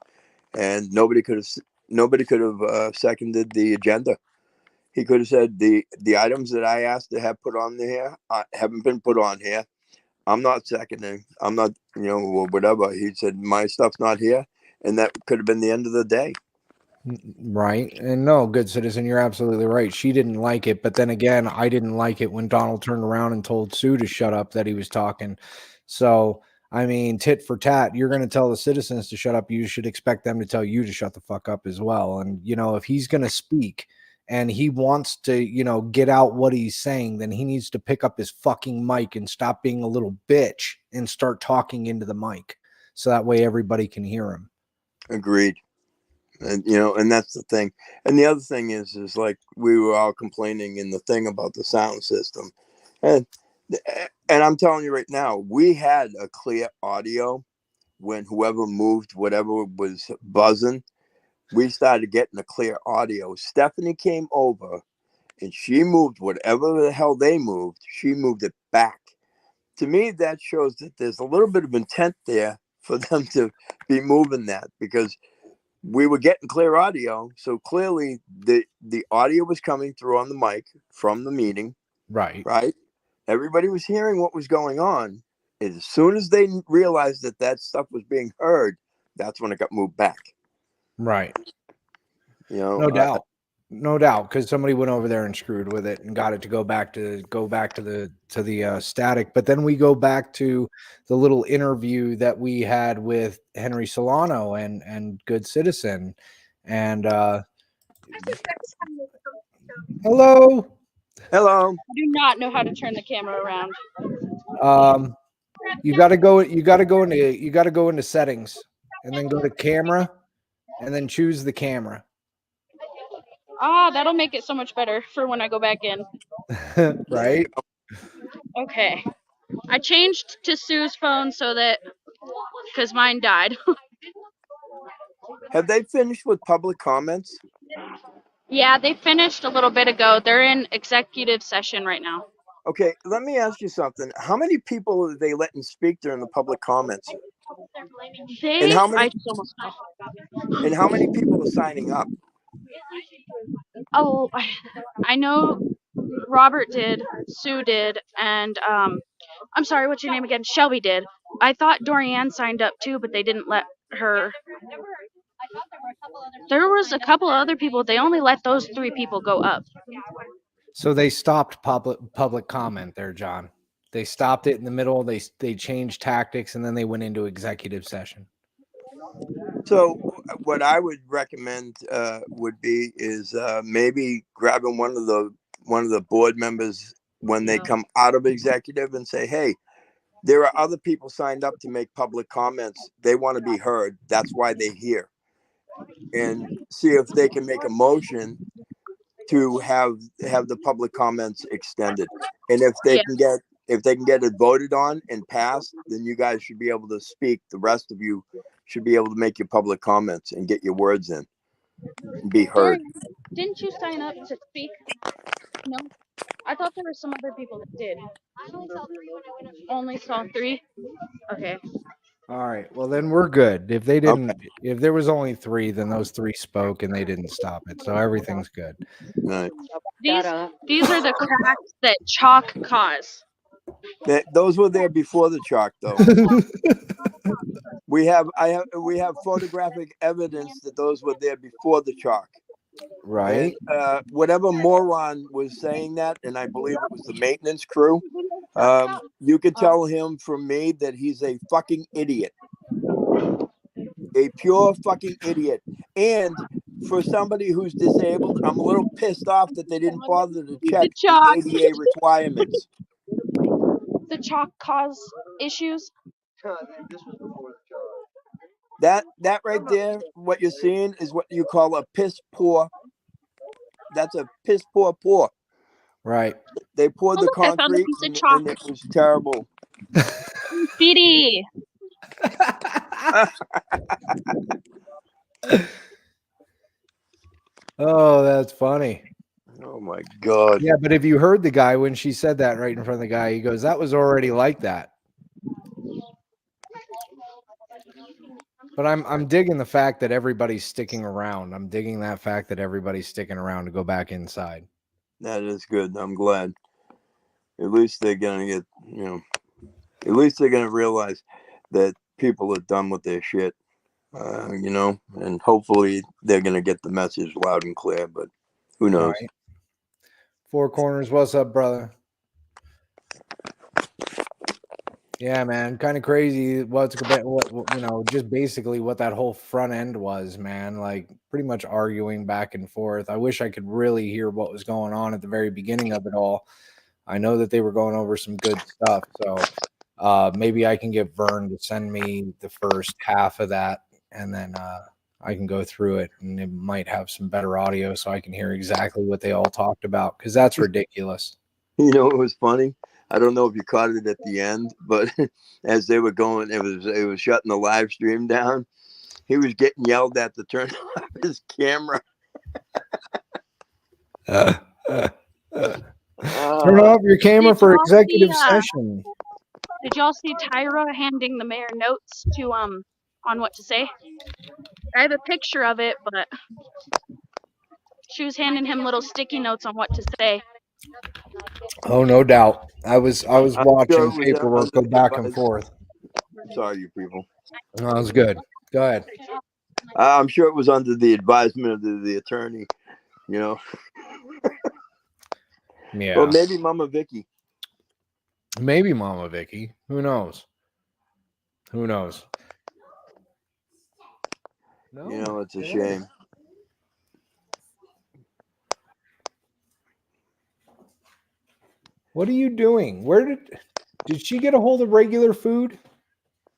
and nobody could have seconded the agenda. He could have said the items that I asked to have put on there haven't been put on here. I'm not seconding. I'm not, whatever. He said my stuff's not here, and that could have been the end of the day. Right. And no, good citizen, you're absolutely right. She didn't like it. But then again, I didn't like it when Donald turned around and told Sue to shut up that he was talking. So, I mean, tit for tat, you're going to tell the citizens to shut up. You should expect them to tell you to shut the fuck up as well. And, you know, if he's going to speak and he wants to, you know, get out what he's saying, then he needs to pick up his fucking mic and stop being a little bitch and start talking into the mic. So that way everybody can hear him. Agreed. And you know, and that's the thing. And the other thing is like we were all complaining in the thing about the sound system, and I'm telling you right now, we had a clear audio when whoever moved whatever was buzzing. We started getting a clear audio. Stephanie came over and she moved whatever the hell they moved. She moved it back. To me, that shows that there's a little bit of intent there for them to be moving that, because we were getting clear audio. So clearly the audio was coming through on the mic from the meeting. Right. Right. Everybody was hearing what was going on. And as soon as they realized that that stuff was being heard, that's when it got moved back. Right. You know, No doubt. No doubt, because somebody went over there and screwed with it and got it to go back to the static. But then we go back to the little interview that we had with Henry Solano and Good Citizen. And hello. Hello. I do not know how to turn the camera around. You gotta go into settings and then go to camera and then choose the camera. Ah, that'll make it so much better for when I go back in. Right? Okay. I changed to Sue's phone so that, because mine died. Have they finished with public comments? Yeah, they finished a little bit ago. They're in executive session right now. Okay, let me ask you something. How many people are they letting speak during the public comments? And how many people are signing up? Oh, I know Robert did, Sue did, and I'm sorry, what's your name again? Shelby did. I thought Dorianne signed up too, but they didn't let her. There was a couple of other people. They only let those 3 people go up. So they stopped public comment there, John. They stopped it in the middle. They changed tactics and then they went into executive session. So what I would recommend would be is maybe grabbing one of the board members when they come out of executive and say, hey, there are other people signed up to make public comments. They want to be heard. That's why they're here. And see if they can make a motion to have the public comments extended. And if they can get it voted on and passed, then you guys should be able to speak. The rest of you should be able to make your public comments and get your words in and be heard. Didn't you sign up to speak? No, I thought there were some other people that did. Only saw 3. Okay. All right. Well, then we're good. If they didn't, if there was only 3, then those 3 spoke and they didn't stop it. So everything's good. Right. These are the cracks that chalk cause. Those were there before the chalk, though. we have photographic evidence that those were there before the chalk. Right. And whatever moron was saying that, and I believe it was the maintenance crew, you could tell him from me that he's a fucking idiot. A pure fucking idiot. And for somebody who's disabled, I'm a little pissed off that they didn't bother to check the ADA requirements. The chalk cause issues. That right there, what you're seeing is what you call a piss poor. That's a piss poor pour. Right. They poured the look, I found a concrete piece of and chalk. it was terrible. Speedy. Oh, that's funny. Oh my God. Yeah, but if you heard the guy when she said that right in front of the guy, he goes, that was already like that. But I'm digging the fact that everybody's sticking around. I'm digging that fact that everybody's sticking around to go back inside. That is good. I'm glad. At least they're gonna get, at least they're gonna realize that people are done with their shit. You know, and hopefully they're going to get the message loud and clear, but who knows? Right. Four Corners, what's up, brother? Yeah, man, kind of crazy. What you know, just basically what that whole front end was, man. Like pretty much arguing back and forth. I wish I could really hear what was going on at the very beginning of it all. I know that they were going over some good stuff, so maybe I can get Vern to send me the first half of that, and then I can go through it, and it might have some better audio, so I can hear exactly what they all talked about. Because that's ridiculous. You know, it was funny. I don't know if you caught it at the end, but as they were going, it was shutting the live stream down. He was getting yelled at to turn off his camera. Turn off your camera for executive see, session. Did y'all see Tyra handing the mayor notes to on what to say? I have a picture of it, but she was handing him little sticky notes on what to say. Oh, no doubt. I was I'm watching sure it was paperwork go under the back and forth. Sorry, you people. No, that was good. Go ahead. I'm sure it was under the advisement of the attorney. You know. Yeah. Or maybe Mama Vicky. Maybe Mama Vicky. Who knows? Who knows? No, You know, it's a shame. What are you doing? Where did she get a hold of regular food?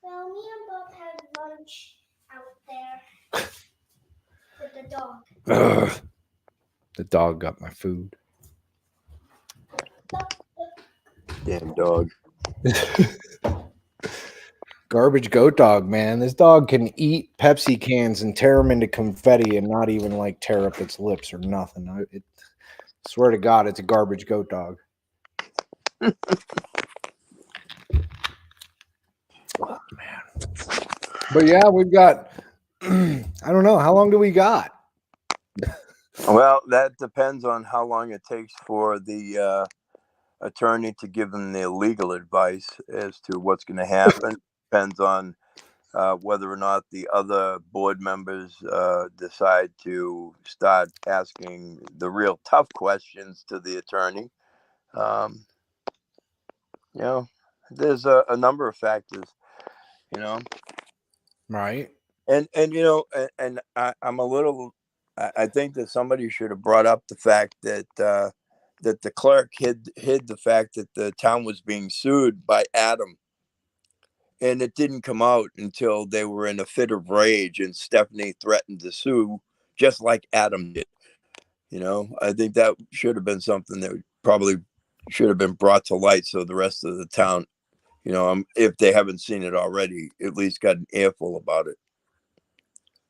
Well, me and Bob had lunch out there with the dog. Ugh. The dog got my food. Damn dog. Garbage goat dog, man. This dog can eat Pepsi cans and tear them into confetti and not even like tear up its lips or nothing. I swear to God, it's a garbage goat dog. Oh, man. But yeah, we've got, I don't know. How long do we got? Well, that depends on how long it takes for the attorney to give them the legal advice as to what's going to happen. Depends on whether or not the other board members decide to start asking the real tough questions to the attorney. You know, there's a number of factors, you know. Right. And you know, and I'm a little. I think that somebody should have brought up the fact that that the clerk hid the fact that the town was being sued by Adam, and it didn't come out until they were in a fit of rage, and Stephanie threatened to sue, just like Adam did. You know, I think that should have been something that probably should have been brought to light, so the rest of the town, you know, if they haven't seen it already, at least got an earful about it.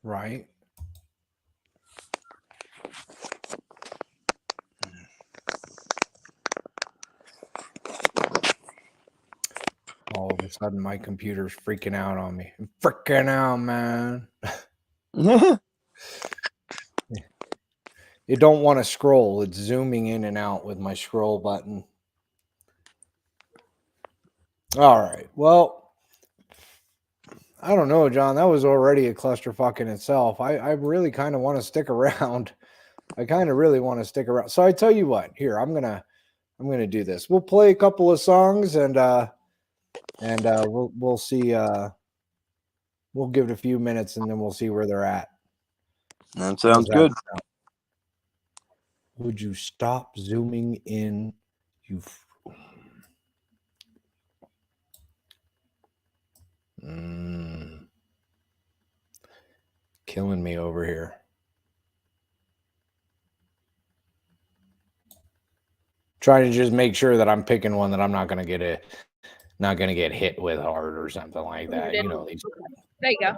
Right. All of a sudden, my computer's freaking out on me. I'm freaking out, man. It don't want to scroll. It's zooming in and out with my scroll button. All right. Well, I don't know, John. That was already a clusterfuck in itself. I really kind of want to stick around. I kind of really want to stick around. So I tell you what. Here, I'm gonna do this. We'll play a couple of songs and we'll see. We'll give it a few minutes and then we'll see where they're at. That sounds good. Would you stop zooming in? Killing me over here. Trying to just make sure that I'm picking one that I'm not gonna get hit with hard or something like that. You know, these There you go.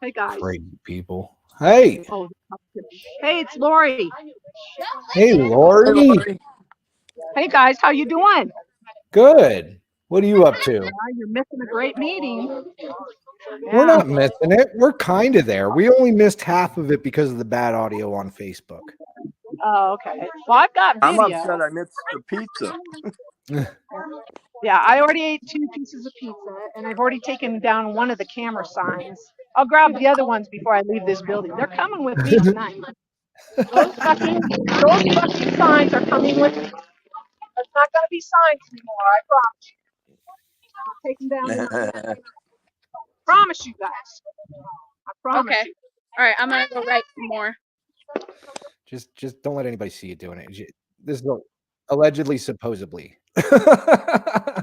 Hey guys. crazy people. Hey. Oh, hey, it's Lori. Hey, Lori. Hey guys, how you doing? Good. What are you up to? You're missing a great meeting. We're not missing it. We're kind of there. We only missed half of it because of the bad audio on Facebook. Oh, okay. Well, I've got video. I'm upset I missed the pizza. Yeah, I already ate 2 pieces of pizza, and I've already taken down one of the camera signs. I'll grab the other ones before I leave this building. They're coming with me tonight. Those fucking signs are coming with me. There's not gonna be signs anymore, I promise you. I'll take them down tonight. Promise you guys. I promise Okay. you. All right, I'm gonna go write some more. Just don't let anybody see you doing it. This is allegedly, supposedly.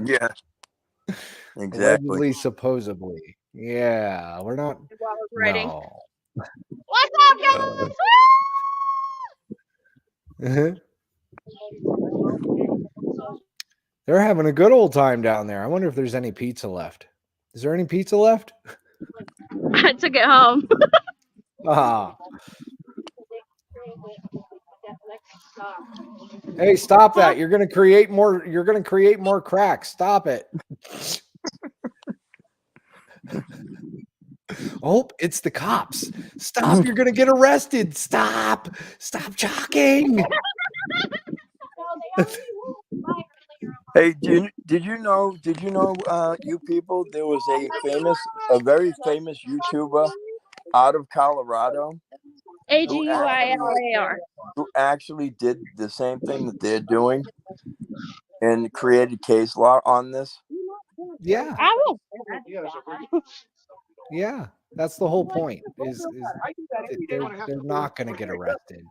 Yeah, exactly. Allegedly, supposedly. Yeah, we're not. While I was writing. No. What's up, guys? They're having a good old time down there. I wonder if there's any pizza left. Is there any pizza left? I took it home. Ah. Hey, stop that. You're going to create more cracks. Stop it. Oh, it's the cops. Stop. You're going to get arrested. Stop. Stop talking. Hey, did you know, you people, there was a very famous YouTuber out of Colorado Aguilar. who actually did the same thing that they're doing and created case law on this? Yeah. I will. Yeah. That's the whole point. Is they're not going to get arrested.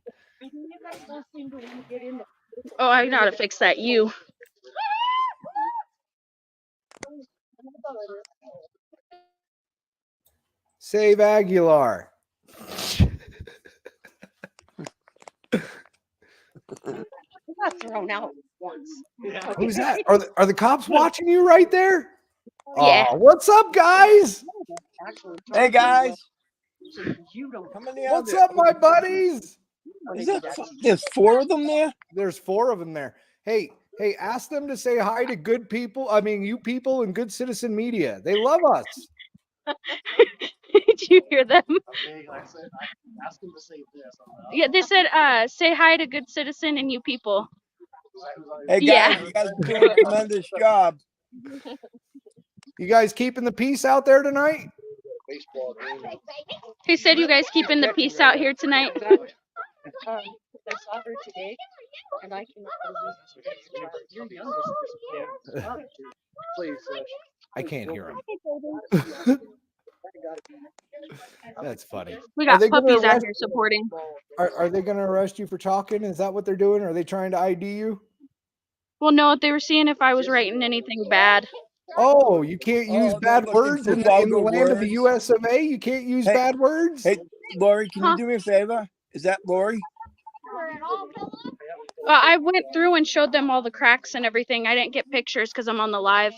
Oh, I gotta fix that U. Save Aguilar. Got thrown out once. Yeah. Who's that? Are the cops watching you right there? Yeah. Oh, what's up, guys? Hey, guys. What's up, my buddies? There's 4 of them there? There's 4 of them there. Hey, ask them to say hi to good people. I mean, you people in Good Citizen Media. They love us. Did you hear them? Yeah, they said, say hi to Good Citizen and you people. Hey, guys, you guys are doing a tremendous job. You guys keeping the peace out there tonight? He said you guys keeping the peace out here tonight. I saw her today, and I cannot believe your youngest is please. I can't hear him. That's funny. We got puppies out here supporting. Are they going to arrest you for talking? Is that what they're doing? Are they trying to ID you? Well, no, they were seeing if I was writing anything bad. Oh, you can't use bad words in the land words. of the US of A? You can't use bad words? Hey, Lori, can you do me a favor? Is that Lori? I went through and showed them all the cracks and everything. I didn't get pictures because I'm on the live.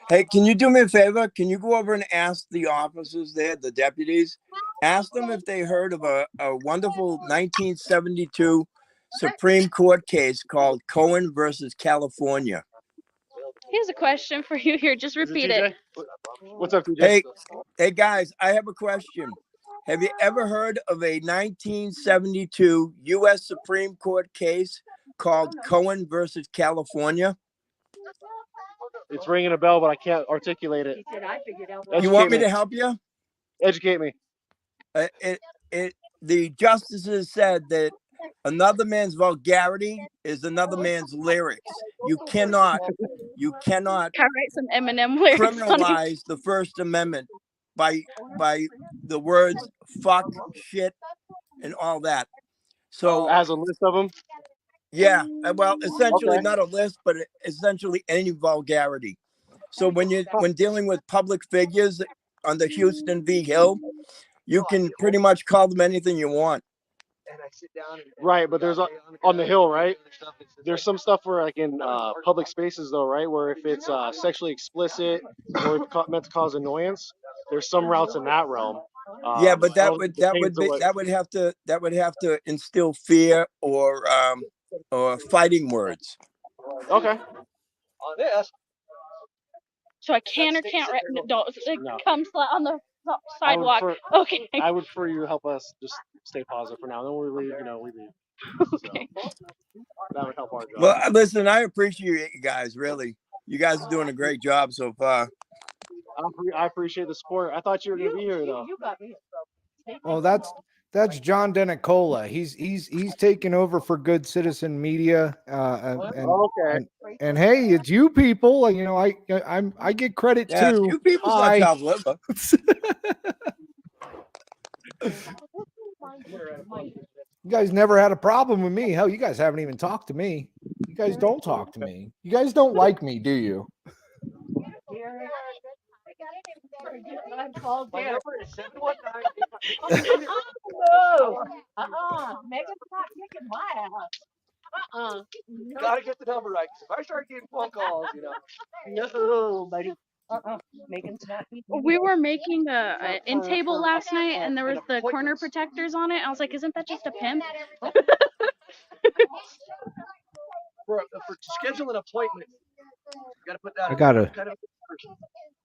Hey, can you do me a favor? Can you go over and ask the officers there, the deputies, ask them if they heard of a wonderful 1972 Supreme Court case called Cohen versus California? Here's a question for you here. Just repeat it. What's up, TJ? Hey guys, I have a question. Have you ever heard of a 1972 U.S. Supreme Court case called Cohen versus California? It's ringing a bell, but I can't articulate it. You want me to help you? Educate me. The justices said that another man's vulgarity is another man's lyrics. You cannot Can I write some Eminem lyrics on it? criminalize the First Amendment by the words fuck, shit, and all that. So as a list of them? Yeah, well, essentially Okay. not a list, but essentially any vulgarity. So when dealing with public figures under Houston v. Hill, you can pretty much call them anything you want. Right, but there's on the Hill, right? There's some stuff where, like in public spaces, though, right? Where if it's sexually explicit or if meant to cause annoyance, there's some routes in that realm. Yeah, but that would have to instill fear or fighting words. Okay. On this. So I can or can't write. Don't come on the sidewalk. Okay. I would prefer you to help us just stay positive for now. Then when we leave, we leave. Okay. So, that would help our job. Well, listen, I appreciate you guys. Really, you guys are doing a great job so far. I appreciate the support. I thought you were going to be here though. You got me. Oh, that's John Denicola. He's taking over for Good Citizen Media. Okay. And hey, it's you people. You know, I get credit Yeah, too. you people's not Hi. child labor. You guys never had a problem with me. Hell, you guys haven't even talked to me. You guys don't talk to me. You guys don't like me, do you? My number is 719. No. Megan's not kicking my ass. You gotta get the number right. 'Cause if I start getting phone calls, you know. No, buddy. Megan's not. We were making a end table last night, and there was the corner protectors on it. I was like, "Isn't that just a pimp?" For schedule an appointment, you gotta put down. I gotta.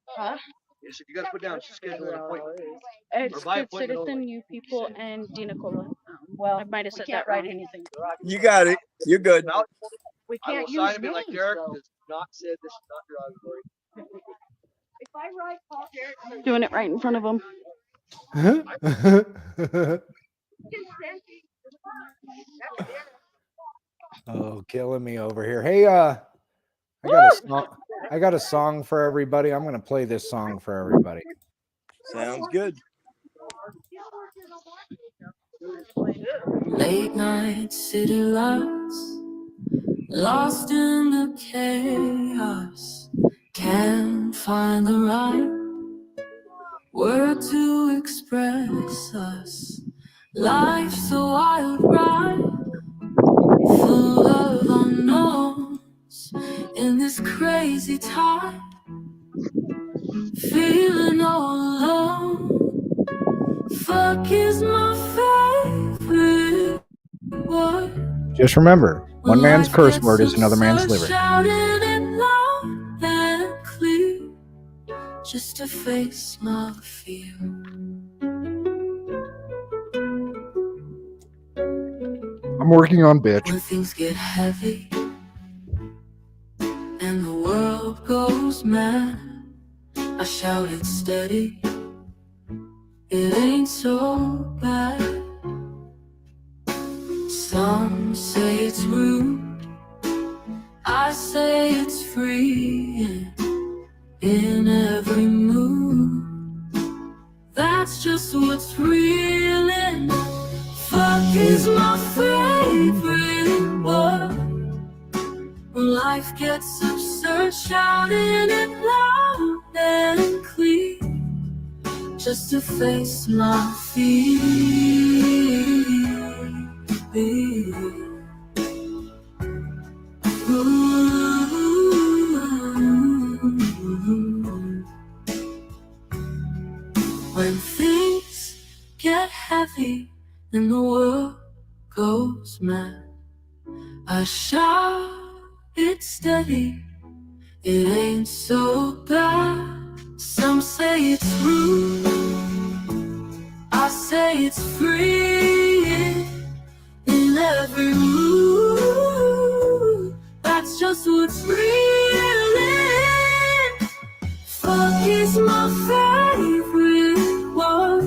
Huh? Yes, you gotta put down schedule an appointment. It's Or by Good appointment Citizen, only. you people, and Dina Cola. Well, I might have we said can't that wrong. write anything. You got it. You're good. We I can't will use sign and be like, names, Derek though. does not said this is not derogatory. If I write Paul Derek, Doing it right in front of them. Oh, killing me over here. Hey, I got a song for everybody. I'm gonna play this song for everybody. Sounds good. Late night city lights, lost in the chaos, can't find the right word to express us. Life's a wild ride, full of unknowns, in this crazy time, feeling all alone. Fuck is my favorite word. Just remember, one man's Life curse gets word is another man's absurd, liberty. shouting it loud and clear, just to face my fear. I'm working on bitch. When things get heavy and the world goes mad, I shout it steady, it ain't so bad. Some say it's rude, I say it's free. In every mood, that's just what's real. And fuck is my favorite word. When life gets absurd, shouting it loud and clear, just to face my fear. When things get heavy and the world goes mad, I shout it steady, it ain't so bad. Some say it's rude, I say it's free. In every mood, that's just what's real. Fuck is my favorite word.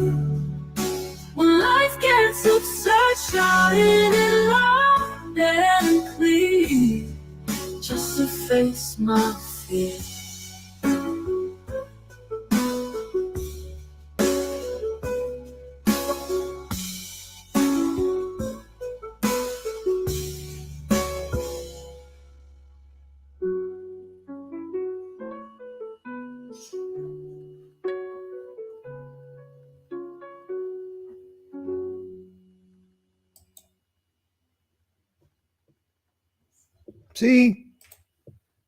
When life gets absurd, shouting it loud and clear, just to face my fear.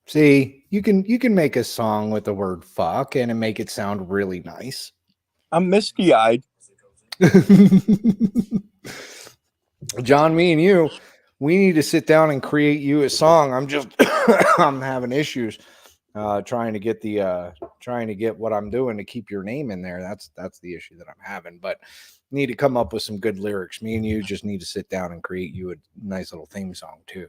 See, you can make a song with the word fuck and make it sound really nice. I'm misty-eyed. John, me and you, we need to sit down and create you a song. I'm having issues trying to get what I'm doing to keep your name in there. That's the issue that I'm having. But need to come up with some good lyrics. Me and you just need to sit down and create you a nice little theme song too.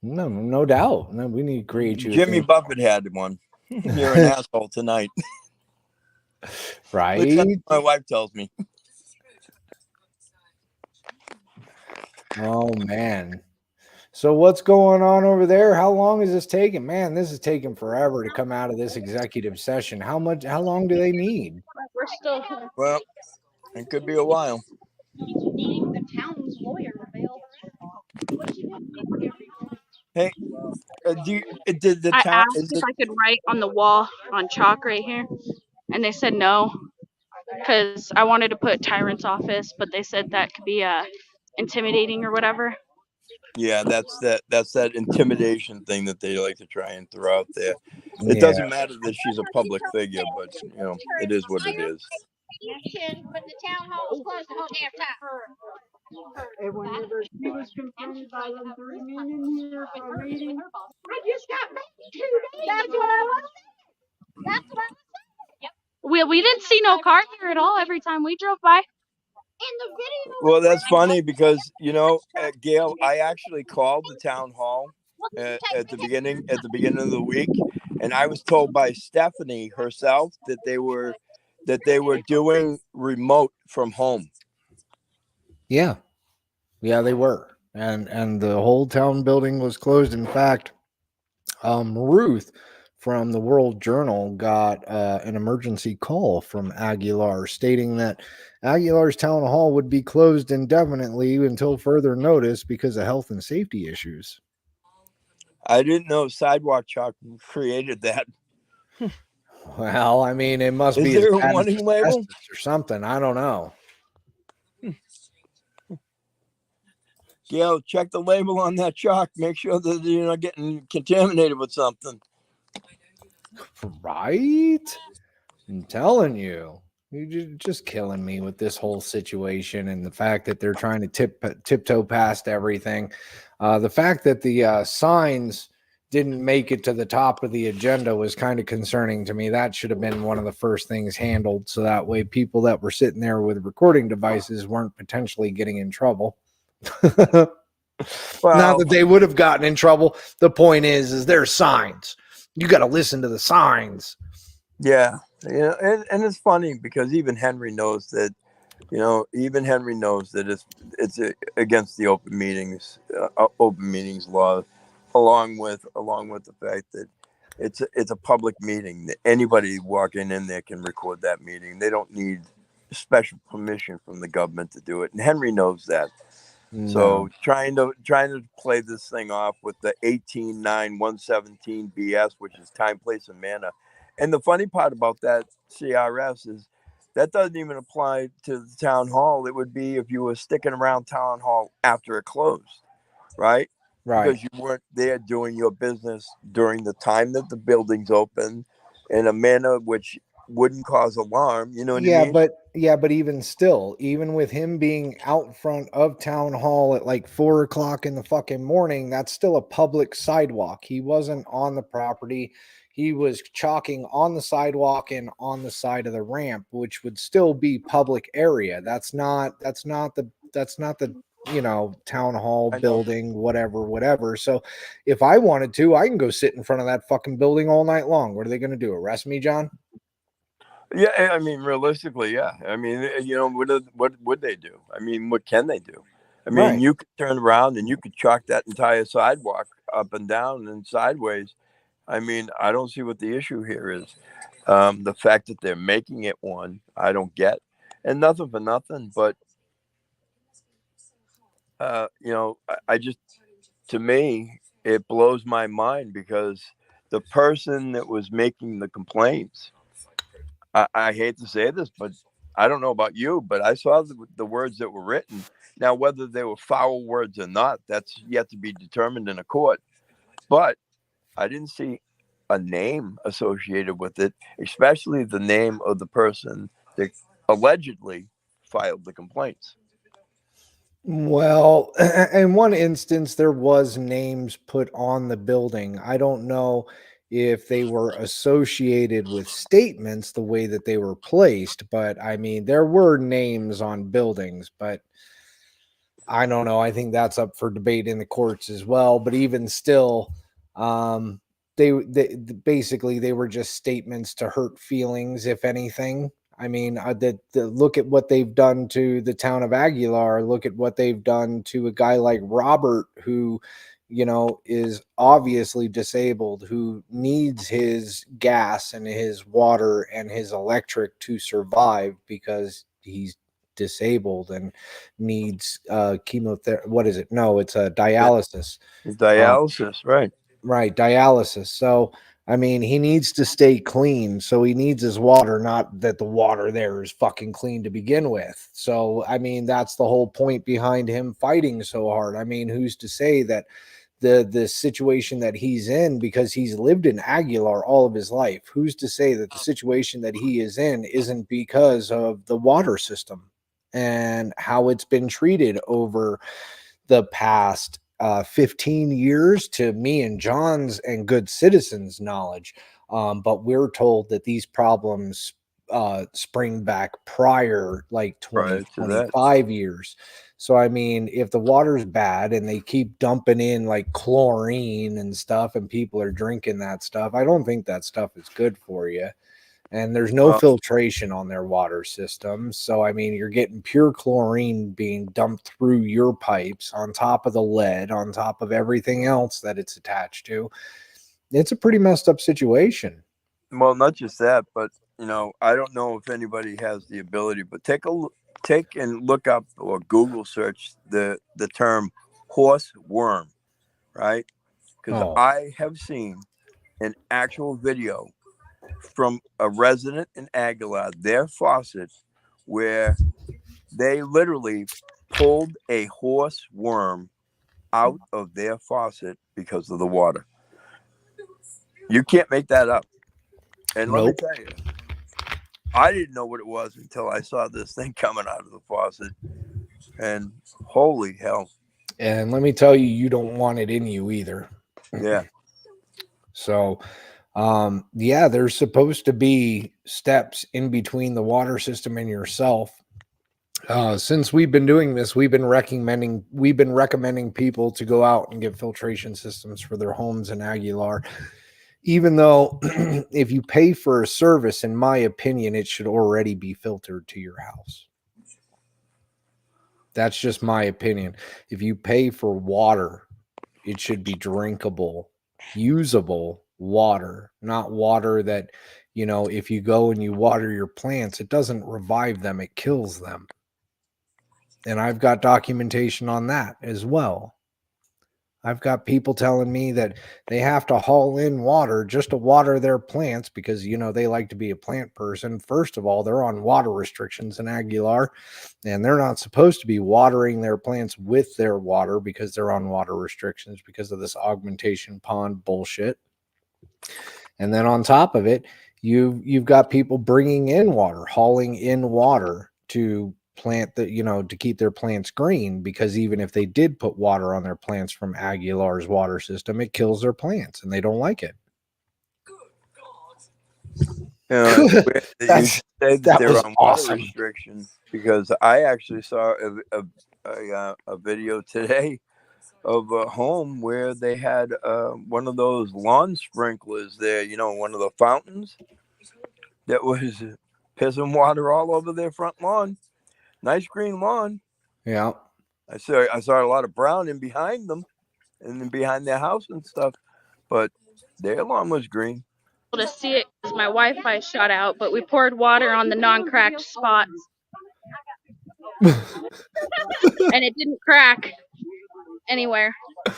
No doubt. No, we need to create you a Jimmy thing. Buffett had one. You're an asshole tonight. At least that's Right? what my wife tells me. Oh man. So what's going on over there? How long is this taking? Man, this is taking forever to come out of this executive session. How long do they need? We're still Well, it could be a while. needing the town's lawyer available. Hey, did the I town asked is if it? I could write on the wall on chalk right here, and they said no, because I wanted to put tyrant's office, but they said that could be intimidating or whatever. Yeah, that's that intimidation thing that they like to try and throw out there. It Yeah. doesn't matter that she's a public figure, but it is what it is. When the town hall was closed the whole damn time. And whenever she was confronted by them 3 men in here for a meeting, I just got back 2 days. That's what I was saying. That's what I was saying. We didn't see no car here at all every time we drove by. In the video. Well, that's funny because Gail, I actually called the town hall at the beginning of the week, and I was told by Stephanie herself that they were doing remote from home. Yeah. Yeah, they were. And the whole town building was closed. In fact, Ruth from the World Journal got an emergency call from Aguilar stating that Aguilar's town hall would be closed indefinitely until further notice because of health and safety issues. I didn't know sidewalk chalk created that. Well, I mean, it must Is be there as a bad as warning label asbestos or something. I don't know. Gail, check the label on that chalk. Make sure that you're not getting contaminated with something. Right? I'm telling you. You're just killing me with this whole situation and the fact that they're trying to tiptoe past everything. The fact that the signs didn't make it to the top of the agenda was kind of concerning to me. That should have been one of the first things handled, so that way people that were sitting there with recording devices weren't potentially getting in trouble. Not that they would have gotten in trouble. The point is there's signs. You got to listen to the signs. Yeah, and it's funny because even Henry knows that. Even Henry knows that it's against the open meetings law, along with the fact that it's a public meeting. That anybody walking in there can record that meeting. They don't need special permission from the government to do it, and Henry knows that. No. So trying to play this thing off with the 18-9-117 BS, which is time, place, and manner. And the funny part about that CRS is that doesn't even apply to the town hall. It would be if you were sticking around town hall after it closed, right? Right. Because you weren't there doing your business during the time that the building's open in a manner which wouldn't cause alarm. You know what I mean? But even still, even with him being out front of town hall at like 4 o'clock in the fucking morning, that's still a public sidewalk. He wasn't on the property. He was chalking on the sidewalk and on the side of the ramp, which would still be public area. That's not the town hall building, whatever. So if I wanted to, I can go sit in front of that fucking building all night long. What are they going to do? Arrest me, John? Yeah, I mean, realistically, yeah. I mean, what would they do? I mean, what can they do? I mean, Right. you could turn around and you could chalk that entire sidewalk up and down and sideways. I mean, I don't see what the issue here is. The fact that they're making it one, I don't get. And nothing for nothing, but I just, to me, it blows my mind because the person that was making the complaints, I hate to say this, but I don't know about you, but I saw the words that were written. Now, whether they were foul words or not, that's yet to be determined in a court. But I didn't see a name associated with it, especially the name of the person that allegedly filed the complaints. Well, in one instance, there was names put on the building. I don't know if they were associated with statements the way that they were placed, but I mean, there were names on buildings, but I don't know. I think that's up for debate in the courts as well. But even still, they basically they were just statements to hurt feelings, if anything. I mean, look at what they've done to the town of Aguilar. Look at what they've done to a guy like Robert, who, is obviously disabled, who needs his gas and his water and his electric to survive because he's disabled and needs chemotherapy. What is it? No, it's a dialysis. Dialysis, right? Right, dialysis. So I mean, he needs to stay clean, so he needs his water. Not that the water there is fucking clean to begin with. So I mean, that's the whole point behind him fighting so hard. I mean, who's to say that the situation that he's in, because he's lived in Aguilar all of his life, who's to say that the situation that he is in isn't because of the water system and how it's been treated over the past 15 years, to me and John's and good citizens' knowledge. But we're told that these problems spring back prior, like Prior 20, to that. 25 years. So, I mean, if the water's bad and they keep dumping in like chlorine and stuff and people are drinking that stuff, I don't think that stuff is good for you. And there's no Well, filtration on their water system. So, I mean, you're getting pure chlorine being dumped through your pipes on top of the lead, on top of everything else that it's attached to. It's a pretty messed up situation. well, not just that, but I don't know if anybody has the ability, but take and look up or Google search the term horse worm, right? Because Oh, I have seen an actual video from a resident in Aguilar, their faucet, where they literally pulled a horse worm out of their faucet because of the water. You can't make that up. And let me nope. tell you, I didn't know what it was until I saw this thing coming out of the faucet. And holy hell. And let me tell you, you don't want it in you either. Yeah. So, yeah, there's supposed to be steps in between the water system and yourself. Since we've been doing this, we've been recommending people to go out and get filtration systems for their homes in Aguilar. Even though if you pay for a service, in my opinion, it should already be filtered to your house. That's just my opinion. If you pay for water, it should be drinkable, usable water, not water that, if you go and you water your plants, it doesn't revive them, it kills them. And I've got documentation on that as well. I've got people telling me that they have to haul in water just to water their plants because, they like to be a plant person. First of all, they're on water restrictions in Aguilar, and they're not supposed to be watering their plants with their water because they're on water restrictions because of this augmentation pond bullshit. And then on top of it, you've got people bringing in water, hauling in water to plant to keep their plants green, because even if they did put water on their plants from Aguilar's water system, it kills their plants and they don't like it. It's weird that you should say that they're was on awesome. water restriction, because I actually saw a video today of a home where they had one of those lawn sprinklers there, one of the fountains that was pissing water all over their front lawn. Nice green lawn. Yeah. I saw a lot of brown in behind them and then behind their house and stuff, but their lawn was green. To see it because my Wi-Fi shot out, but we poured water on the non-cracked spots. And it didn't crack anywhere. I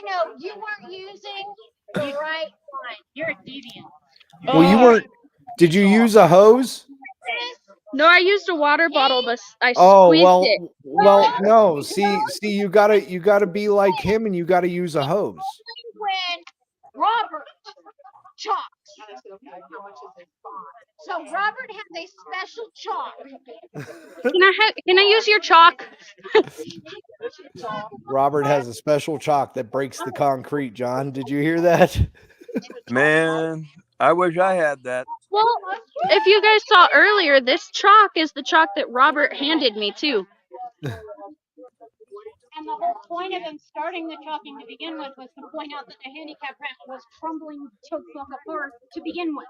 know, you weren't using the right line. You're a deviant. Well, you weren't. Did you use a hose? No, I used a water bottle, but I Oh, squeezed it. well, no. See, you gotta be like him, and you gotta use a hose. When Robert chalks. So Robert has a special chalk. Can I use your chalk? Robert has a special chalk that breaks the concrete. John, did you hear that? Man, I wish I had that. Well, if you guys saw earlier, this chalk is the chalk that Robert handed me too. And the whole point of them starting the chalking to begin with was to point out that the handicap ramp was crumbling to fuck apart to begin with.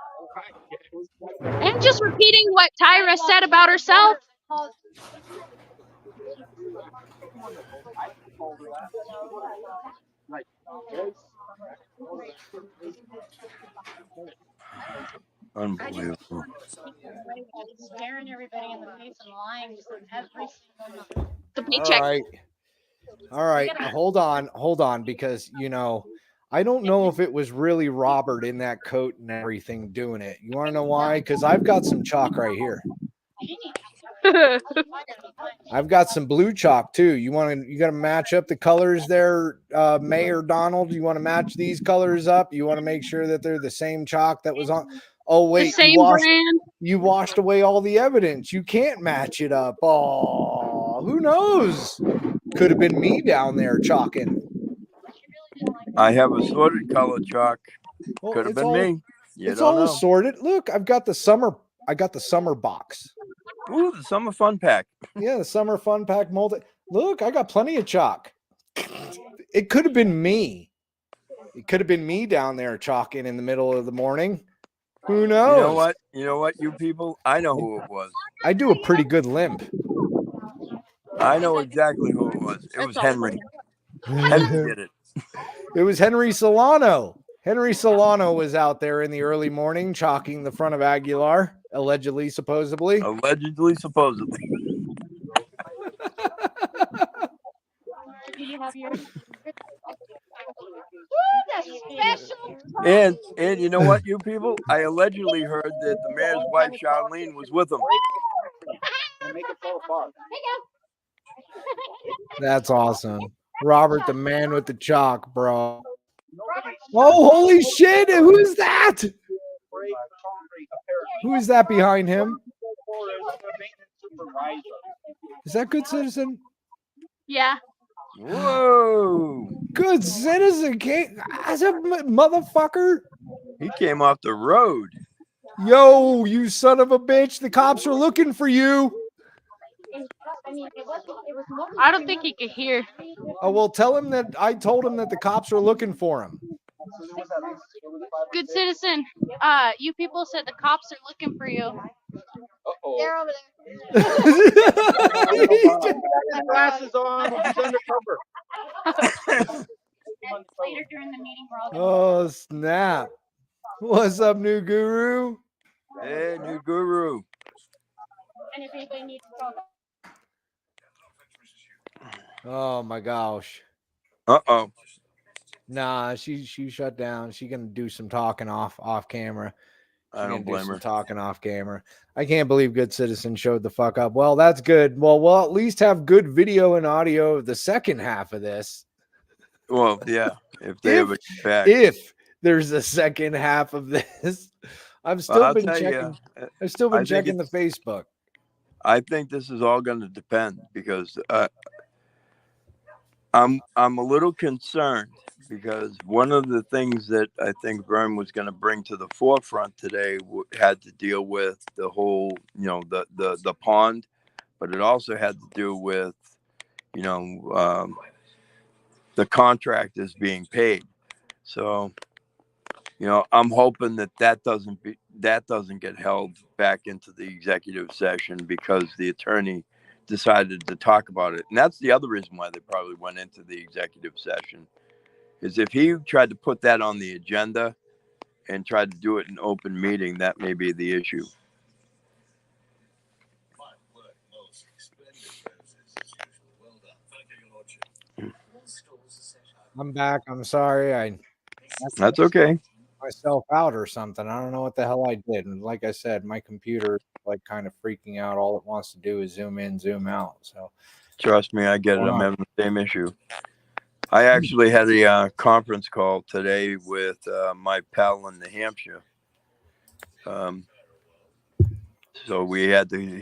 And just repeating what Tyra said about herself. Unbelievable. Staring everybody in the face and lying to them every single night. The All paycheck. right. All right. Hold on, because I don't know if it was really Robert in that coat and everything doing it. You want to know why? Because I've got some chalk right here. I've got some blue chalk too. You got to match up the colors there, Mayor Donald. You want to match these colors up. You want to make sure that they're the same chalk that was on. Oh wait, the same brand. You washed away all the evidence. You can't match it up. Oh, who knows? Could have been me down there chalking. I have assorted color chalk. Well, Could have been me. You It's don't all know. assorted. Look, I got the summer box. Ooh, the summer fun pack. Yeah, the summer fun pack molded. Look, I got plenty of chalk. It could have been me. It could have been me down there chalking in the middle of the morning. Who knows? You know what, you people? I know who it was. I do a pretty good limp. I know exactly who it was. It was Henry. Henry did it. It was Henry Solano. Henry Solano was out there in the early morning chalking the front of Aguilar, allegedly, supposedly. Allegedly, supposedly. Do you have yours? And you know what, you people? I allegedly heard that the mayor's wife, Charlene, was with him. That's awesome. Robert, the man with the chalk, bro. Oh, holy shit. Who's that? Who is that behind him? Is that Good Citizen? Yeah. Whoa. Good Citizen came as a motherfucker. He came off the road. Yo, you son of a bitch. The cops are looking for you. I don't think he could hear. Oh, well, tell him that I told him that the cops are looking for him. Good Citizen, you people said the cops are looking for you. They're over there. Glasses on. He's undercover. Later during the meeting, we're all gonna Oh, snap. What's up, new guru? Hey, new guru. and if anybody needs to talk. Oh, my gosh. Uh-oh. Nah, she shut down. She gonna do some talking off camera. I don't blame her. Talking off camera. I can't believe Good Citizen showed the fuck up. Well, that's good. Well, we'll at least have good video and audio of the second half of this. Well, yeah. If they have it back. If there's a second half of this, I've still been checking. I've still been checking the Facebook. I think this is all going to depend because I'm a little concerned because one of the things that I think Vern was going to bring to the forefront today had to deal with the whole, the pond, but it also had to do with, the contractors being paid. So, I'm hoping that doesn't get held back into the executive session because the attorney decided to talk about it. And that's the other reason why they probably went into the executive session. Is if he tried to put that on the agenda and tried to do it in open meeting, that may be the issue. I'm back. I'm sorry. That's okay. Myself out or something. I don't know what the hell I did. And like I said, my computer like kind of freaking out. All it wants to do is zoom in, zoom out. So trust me, I get it. I'm having the same issue. I actually had a conference call today with my pal in New Hampshire. So we had to,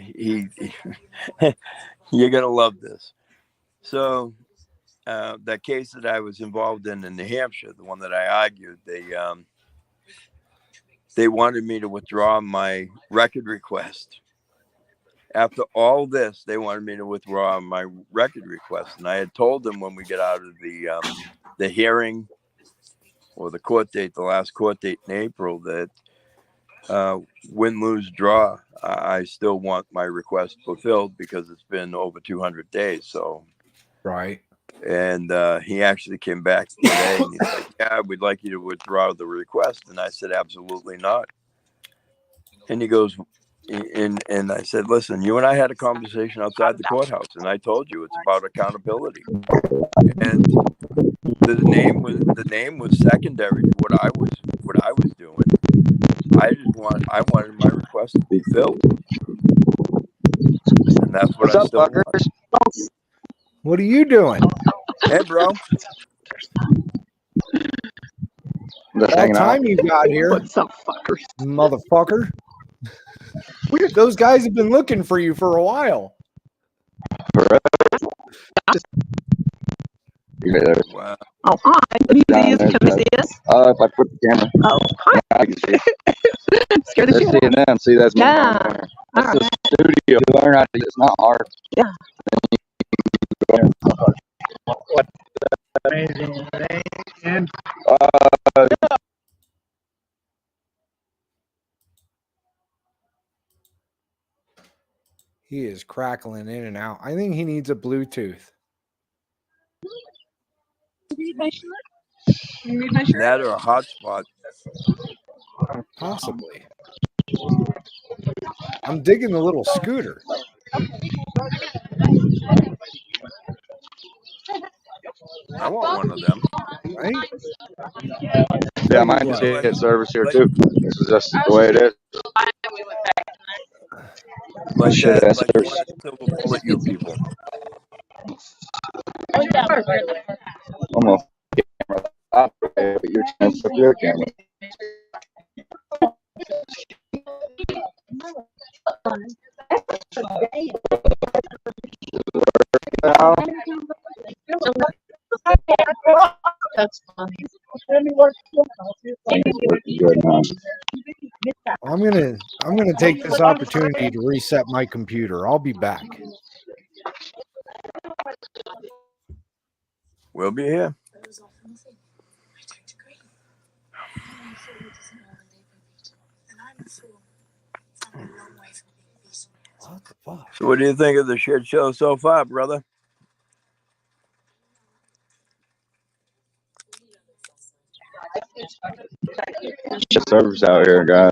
you're going to love this. So that case that I was involved in New Hampshire, the one that I argued, they wanted me to withdraw my record request. After all this, they wanted me to withdraw my record request, and I had told them when we get out of the hearing or the court date, the last court date in April, that win, lose, draw, I still want my request fulfilled because it's been over 200 days. So, right. And he actually came back today and he's like, "Yeah, we'd like you to withdraw the request." And I said, "Absolutely not." And he goes, and I said, "Listen, you and I had a conversation outside the courthouse, and I told you it's about accountability." And the name was secondary to what I was doing. I wanted my request to be filled, and that's what What's I up, still fuckers? want. What are you doing? Hey, bro. Just All hanging out. time you got here. What's up, fuckers? Motherfucker. Those guys have been looking for you for a while. Wow. Oh, hi. What do you see? Can we see us? If I put the camera. Oh, hi. I can see. Scared the They're shit seeing out of them. See, that's me. Yeah. That's the studio. You learn how to. It's not hard. Yeah. What amazing thing. And He is crackling in and out. I think he needs a Bluetooth. That or a hotspot. Possibly. I'm digging the little scooter. I want one of them. Right? yeah, mine just hit service here too. This is just the way it is. Like Shit, that, that's like one of the silver bullet you people. I'm gonna camera operate, but you're trying to flip your camera. That's funny. Good, huh? I'm gonna take this opportunity to reset my computer. I'll be back. We'll be here. What the fuck? So what do you think of the shit show so far, brother? Shit service out here, guys.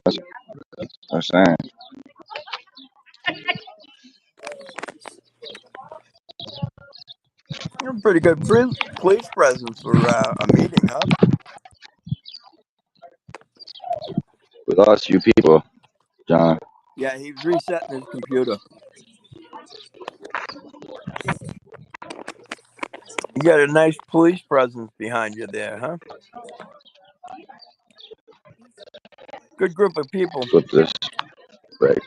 I'm saying. You're a pretty good police presence for a meeting, huh? With us, you people, John. Yeah, he was resetting his computer. You got a nice police presence behind you there, huh? Good group of people. Flip this break.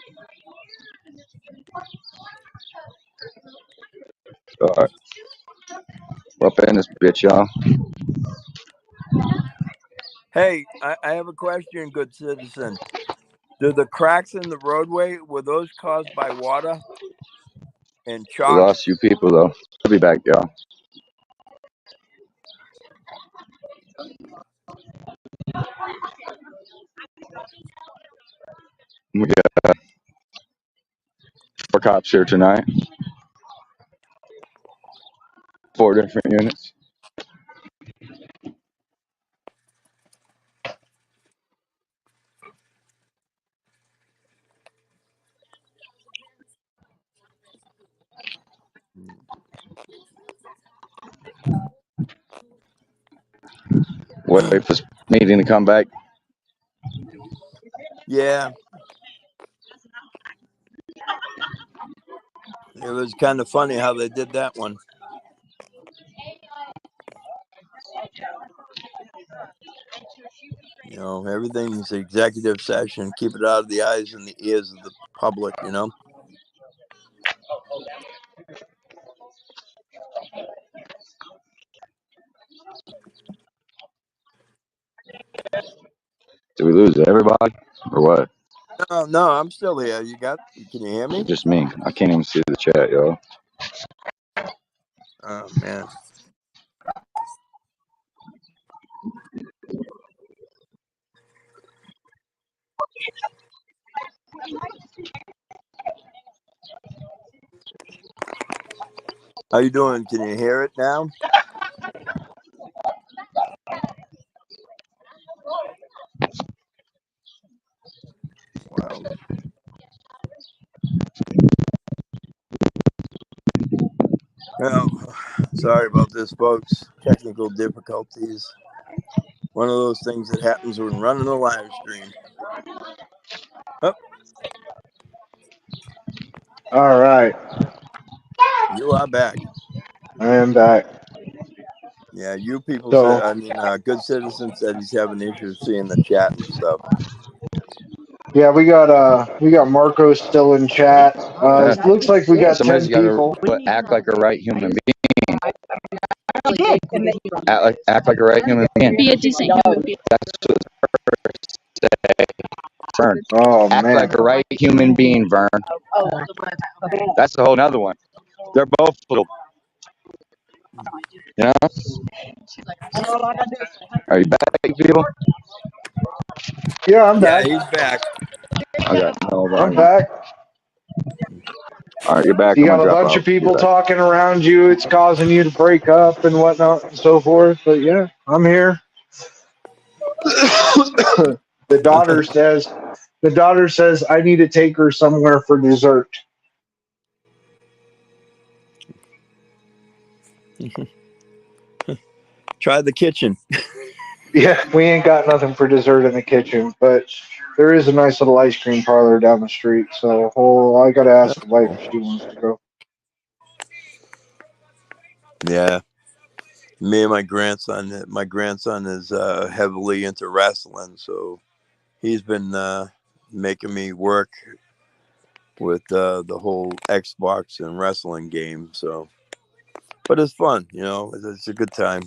All right. We're up in this bitch, y'all. Hey, I have a question, good citizen. Do the cracks in the roadway, were those caused by water and We chalk? lost you people, though. I'll be back, y'all. We got 4 cops here tonight. 4 different units. Wait for this meeting to come back. Yeah. It was kind of funny how they did that one. You know, everything's executive session. Keep it out of the eyes and the ears of the public, you know? Did we lose everybody? Or what? No, I'm still here. Can you hear me? Just me. I can't even see the chat, yo. Oh man. How you doing? Can you hear it now? Wow. Well, sorry about this, folks. Technical difficulties. One of those things that happens when running a live stream. Oh, All right, you are back. I am back. Yeah, you people said. So I mean, Good Citizen said he's having issues seeing the chat and stuff. yeah, we got Marco still in chat. It looks like we got Somebody's 10 got to people. act like a right human being. I did. Act like a right human being. Be a decent human being. That's what Vern. Oh Act man. like a right human being, Vern. That's a whole nother one. They're both little. You know? Are you back, people? Yeah, I'm Yeah, back. he's back. I got no I'm volume. back. All right, you're back. You I'm got gonna a drop bunch out. of Be people back. talking around you. It's causing you to break up and whatnot and so forth. But yeah, I'm here. the daughter says I need to take her somewhere for dessert. Try the kitchen. Yeah, we ain't got nothing for dessert in the kitchen, but there is a nice little ice cream parlor down the street. So I gotta ask the wife if she wants to go. Yeah, me and my grandson. My grandson is heavily into wrestling, so he's been making me work with the whole Xbox and wrestling game. So, but it's fun, It's a good time.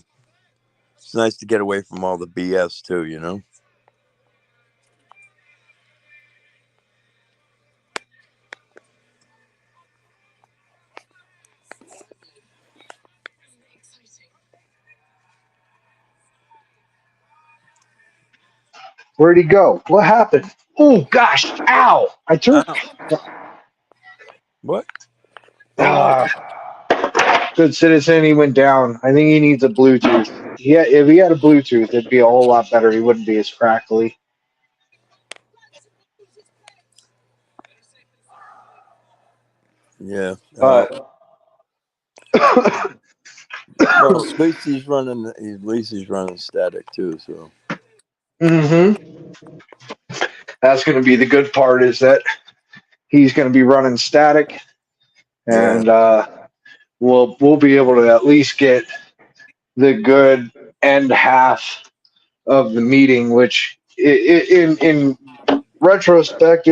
It's nice to get away from all the BS too. Where'd he go? What happened? Oh gosh! Ow! I turned. Ow. What? Good Citizen. He went down. I think he needs a Bluetooth. Yeah, if he had a Bluetooth, it'd be a whole lot better. He wouldn't be as crackly. Yeah. But Well, at least he's running. At least he's running static too. So. That's going to be the good part. Is that he's going to be running static, Yeah. and we'll be able to at least get the good end half of the meeting, which in retrospect,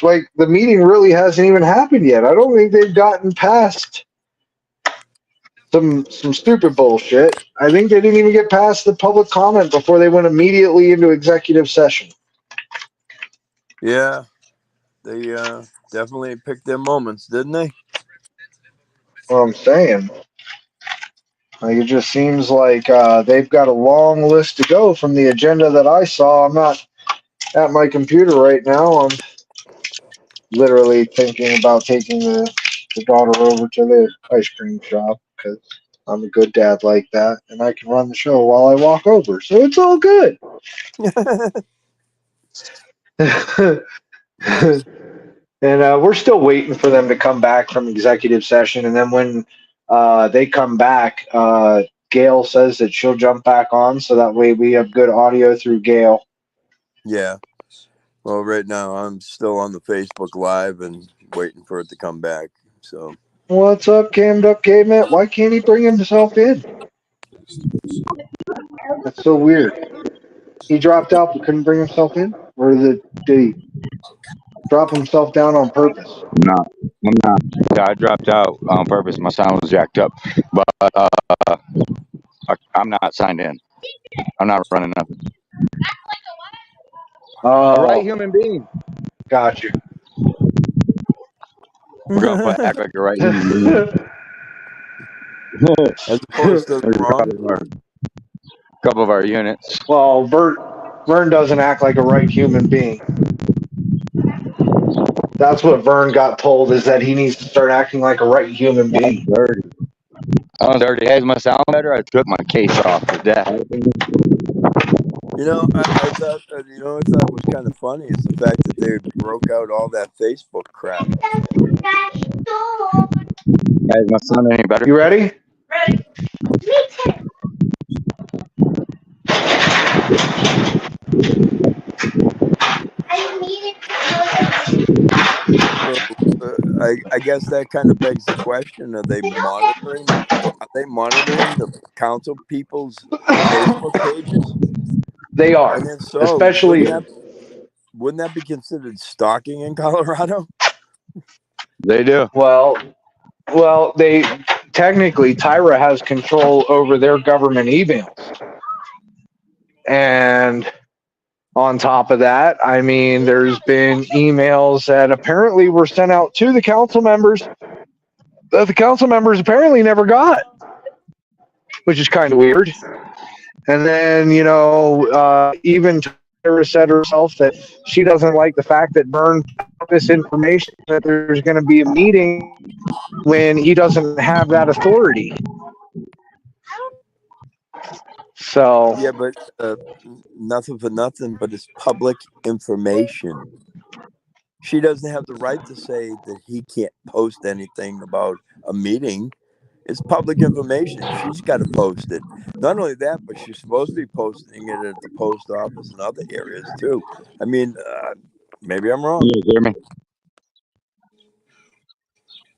like the meeting really hasn't even happened yet. I don't think they've gotten past some stupid bullshit. I think they didn't even get past the public comment before they went immediately into executive session. Yeah. They definitely picked their moments, didn't they? What I'm saying. Like, it just seems like they've got a long list to go from the agenda that I saw. I'm not at my computer right now. I'm literally thinking about taking the daughter over to the ice cream shop because I'm a good dad like that, and I can run the show while I walk over. So it's all good. Nice. And we're still waiting for them to come back from executive session. And then when they come back, Gail says that she'll jump back on, so that way we have good audio through Gail. Yeah. Well, right now I'm still on the Facebook Live and waiting for it to come back. So. What's up, Cammed Up Caveman? Why can't he bring himself in? That's so weird. He dropped out but couldn't bring himself in? Or did he drop himself down on purpose? No, I'm not. Yeah, I dropped out on purpose. My sound was jacked up, but I'm not signed in. I'm not running nothing. A right Oh, human being. got you. We're gonna act like a right human being. As opposed to the There's wrong. a couple of our units. Well, Vern doesn't act like a right human being. That's what Vern got told, is that he needs to start acting like a right human being. I was dirty. Hey, is my sound better? I took my case off. Is that You know, I thought, I thought was kind of funny is the fact that they broke out all that Facebook crap. Hey, is my sound any better? You ready? So I guess that kind of begs the question: Are they monitoring? Are they monitoring the council people's Facebook pages? They are, And if so, especially. wouldn't that be considered stalking in Colorado? They do. Well, they technically Tyra has control over their government emails, and on top of that, I mean, there's been emails that apparently were sent out to the council members that the council members apparently never got, which is kind of weird. And then, even Tyra said herself that she doesn't like the fact that Vern put this information that there's going to be a meeting when he doesn't have that authority. So, Yeah, but nothing for nothing, but it's public information. She doesn't have the right to say that he can't post anything about a meeting. It's public information. She's got to post it. Not only that, but she's supposed to be posting it at the post office and other areas too. I mean, maybe I'm wrong. You hear me?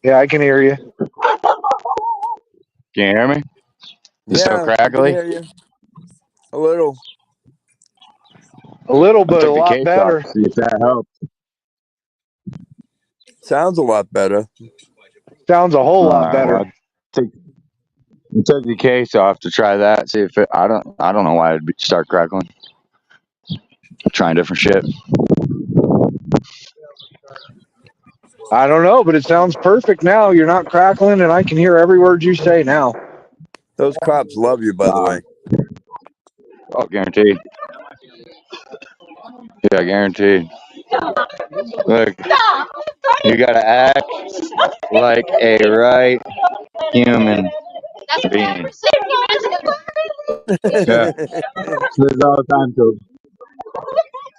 yeah, I can hear you. Can you hear me? Is it so Yeah, I can crackly? hear you a little. A little, I but a took the lot case off better. to see if that helped. Sounds a lot better. Sounds a whole lot Well, better. I took the case off to try that. See if it. I don't know why it'd start crackling. Trying different shit. I don't know, but it sounds perfect now. You're not crackling, and I can hear every word you say now. Those cops love you, by the way. Oh, guaranteed. Yeah, guaranteed. Look, you gotta act like a right human being. Yeah, this is all the time, too.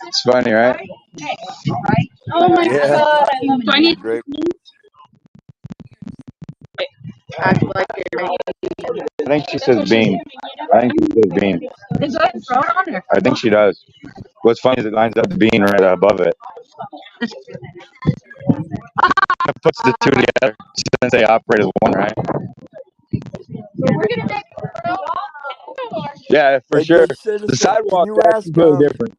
It's funny, right? Oh my Yeah, god, do I need great. I think she says bean. I think she says bean. Is that thrown on there? I think she does. What's funny is it lines up the bean right above it. It puts the two together since they operate as one, right? Yeah, for sure. Hey, The citizen, sidewalk's actually completely different.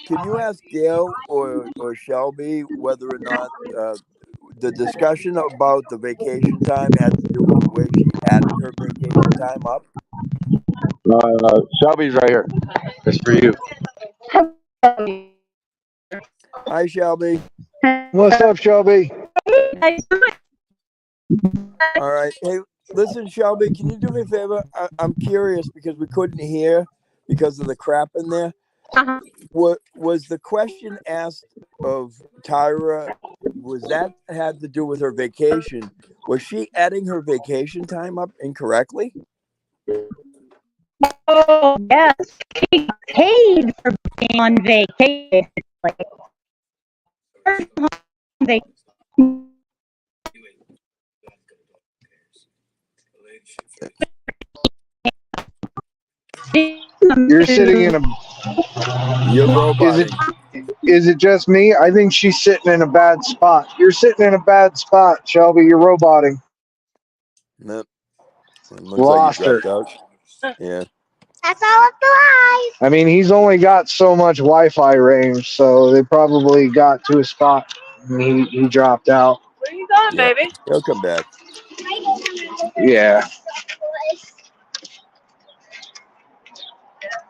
can you ask Gail or Shelby whether or not the discussion about the vacation time had to do with the way she added her vacation time up? Shelby's right here. It's for you. Hi, Shelby. What's up, Shelby? All right. Hey, listen, Shelby, can you do me a favor? I'm curious because we couldn't hear because of the crap in there. What was the question asked of Tyra? Was that had to do with her vacation? Was she adding her vacation time up incorrectly? Oh, yes. She got paid for being on vacation. They You're sitting in a. You're roboting. Is it just me? I think she's sitting in a bad spot. You're sitting in a bad spot, Shelby. You're roboting. Nope. It looks like you Lost her. dropped out. Yeah. That's all of the lies. I mean, he's only got so much Wi-Fi range, so they probably got to a spot and he dropped out. Where you going, Yeah. baby? He'll come back. Yeah.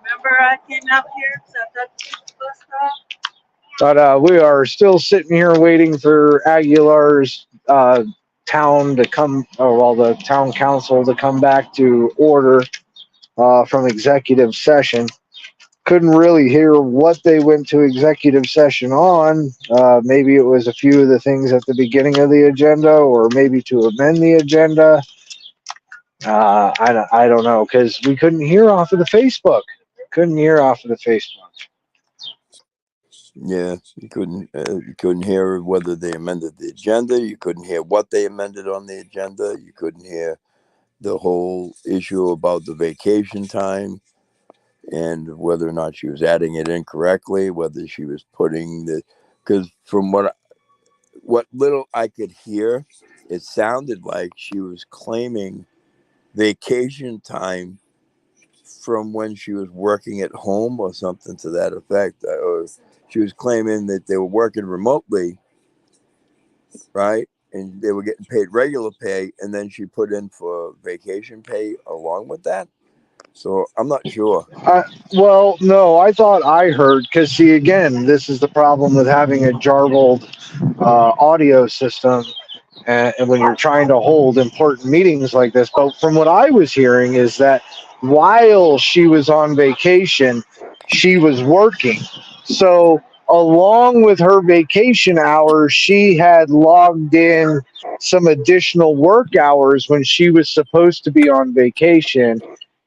Remember I came out here, sat that bus But we are still sitting here waiting for Aguilar's town to come, or well, the town council to come back to order from executive session. Couldn't really hear what they went to executive session on. Maybe it was a few of the things at the beginning of the agenda, or maybe to amend the agenda. I don't know, because we couldn't hear off of the Facebook. Couldn't hear off of the Facebook. Yeah, you couldn't hear whether they amended the agenda. You couldn't hear what they amended on the agenda. You couldn't hear the whole issue about the vacation time and whether or not she was adding it incorrectly, whether she was putting the, because from what little I could hear, it sounded like she was claiming vacation time from when she was working at home or something to that effect. Or she was claiming that they were working remotely, right? And they were getting paid regular pay, and then she put in for vacation pay along with that. So I'm not sure. Well, no, I thought I heard, because see, again, this is the problem with having a jarbled audio system, and when you're trying to hold important meetings like this. But from what I was hearing is that while she was on vacation, she was working. So along with her vacation hours, she had logged in some additional work hours when she was supposed to be on vacation.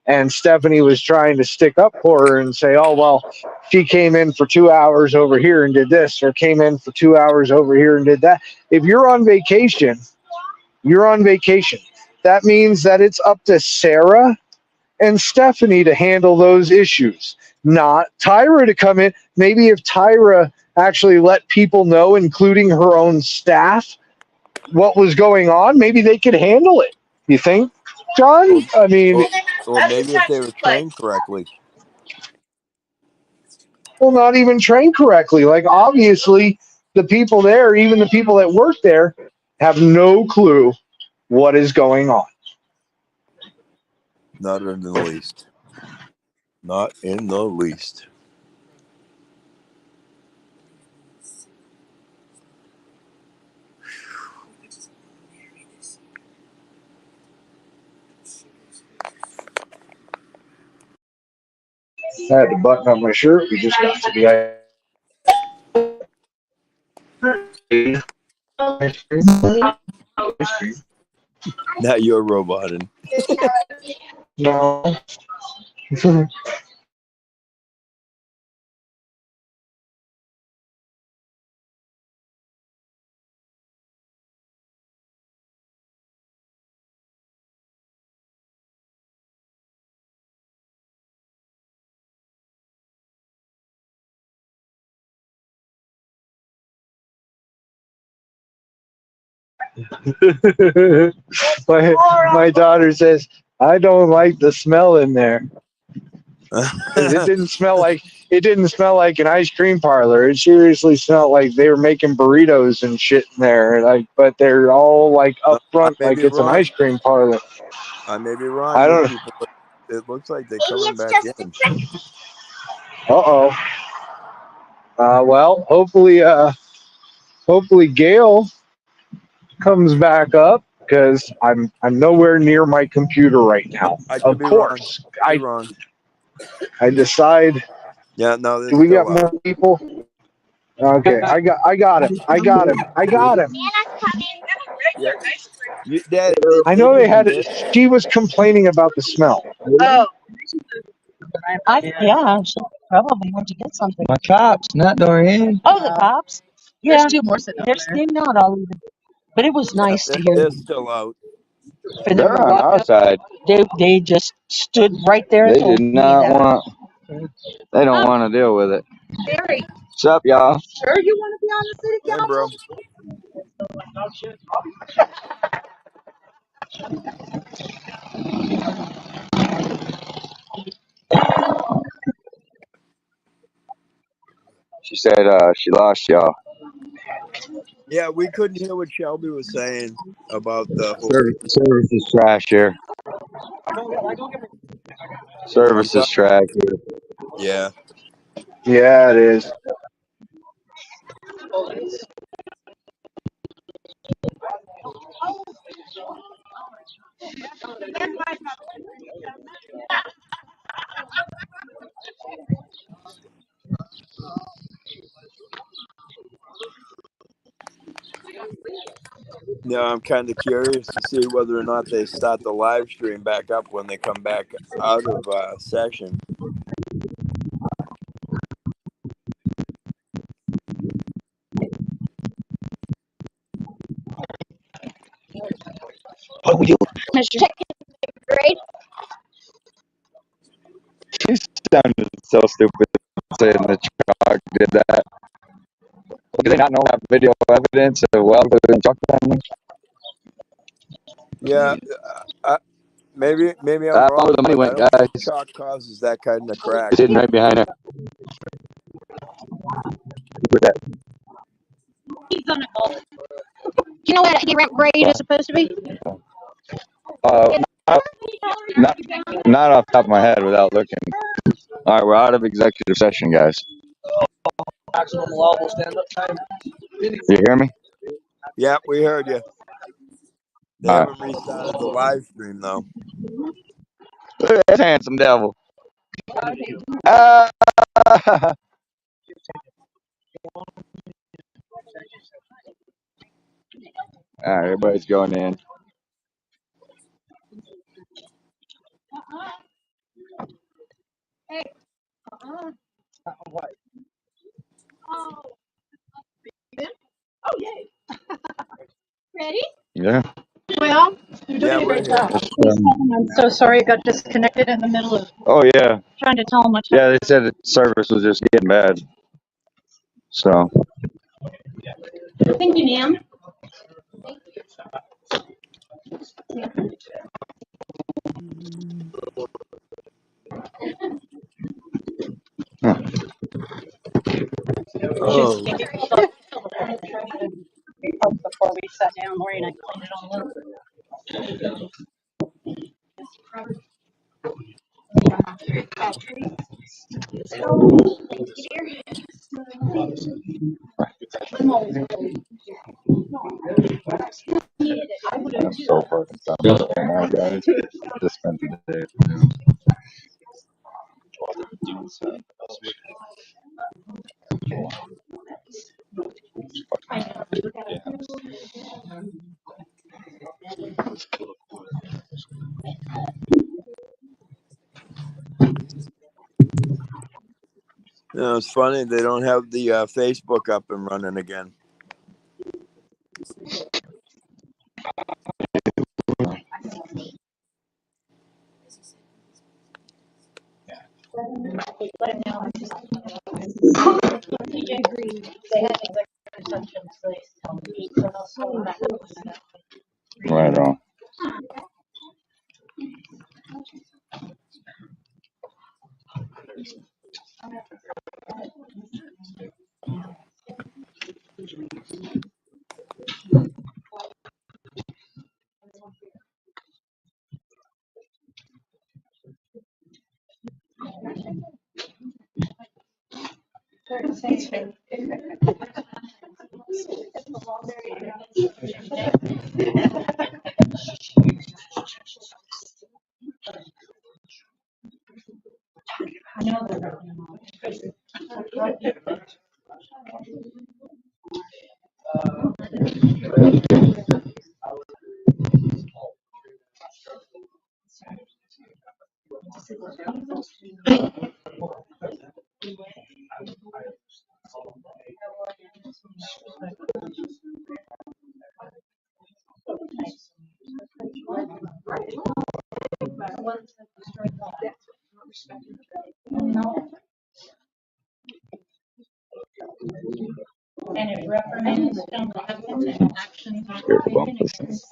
And Stephanie was trying to stick up for her and say, oh, well, she came in for 2 hours over here and did this, or came in for 2 hours over here and did that. If you're on vacation, you're on vacation. That means that it's up to Sarah and Stephanie to handle those issues, not Tyra to come in. Maybe if Tyra actually let people know, including her own staff, what was going on, maybe they could handle it. You think, John? I mean, Or maybe if they were trained correctly. well, not even trained correctly. Like, obviously, the people there, even the people that work there, have no clue what is going on. Not in the least. Not in the least. I had to button up my shirt. We just got to the Now you're roboting. No. my daughter says, I don't like the smell in there. Because it didn't smell like an ice cream parlor. It seriously smelled like they were making burritos and shit in there. Like, but they're all like up I front, may like be it's an wrong. ice cream parlor. I may be wrong. I These don't. people, it looks like they're coming back in. Uh-oh. Well, hopefully Gail comes back up, because I'm nowhere near my computer right now. I could Of be wrong. course, Be wrong. I decide. Yeah, no, they're Do we got still out. more people? Okay, I got him. Yeah, Dad, I they know they had didn't miss. it. She was complaining about the smell. Oh. Yeah, she probably went to get something. My cops, not Dorian. Oh, the cops? Yeah. There's two more sitting up there. They're not all even. But it was Yeah, nice to hear they're them. still out. For them They're to on walk our up. side. They just stood right there and They told did me not that. want. They don't want to deal with it. Barry, What's up, y'all? sure you want to be on the city Hey, council? bro. She said she lost y'all. Yeah, we couldn't hear what Shelby was saying about the whole. Service is trash here. I'm Service is sorry. trash here. Yeah. Yeah, it is. No, I'm kind of curious to see whether or not they start the live stream back up when they come back out of session. Mr. Grade? You sounded so stupid saying the truck did that. Do they not know that video evidence of well the truck family? Yeah, maybe I'm Where wrong, the money but I went, don't think guys. chalk causes that kind of crack. It's hidden right behind it. With that. He's on a golf. Do you know what a ramp grade is supposed to be? Not off the top of my head without looking. All right, we're out of executive session, guys. Maximum allowable stand-up time. You hear me? Yeah, we heard you. They All haven't right. restarted the live stream though. Look at this handsome devil. Ah! All right, everybody's going in. Hey. Oh, yay. Ready? Yeah. Well, you're Yeah, doing a we're great here. job. I'm so sorry it got disconnected in the middle of Oh yeah. trying to tell them what Yeah, time. they said the service was just getting bad. So. Thank you, ma'am. Oh, Before we sat down, Lori and I cleaned it all up. I'm so fucking sorry right now, guys. Just spent the day. no, it's funny they don't have the Facebook up and running again. Right on. And it reprimands them and actions on taken against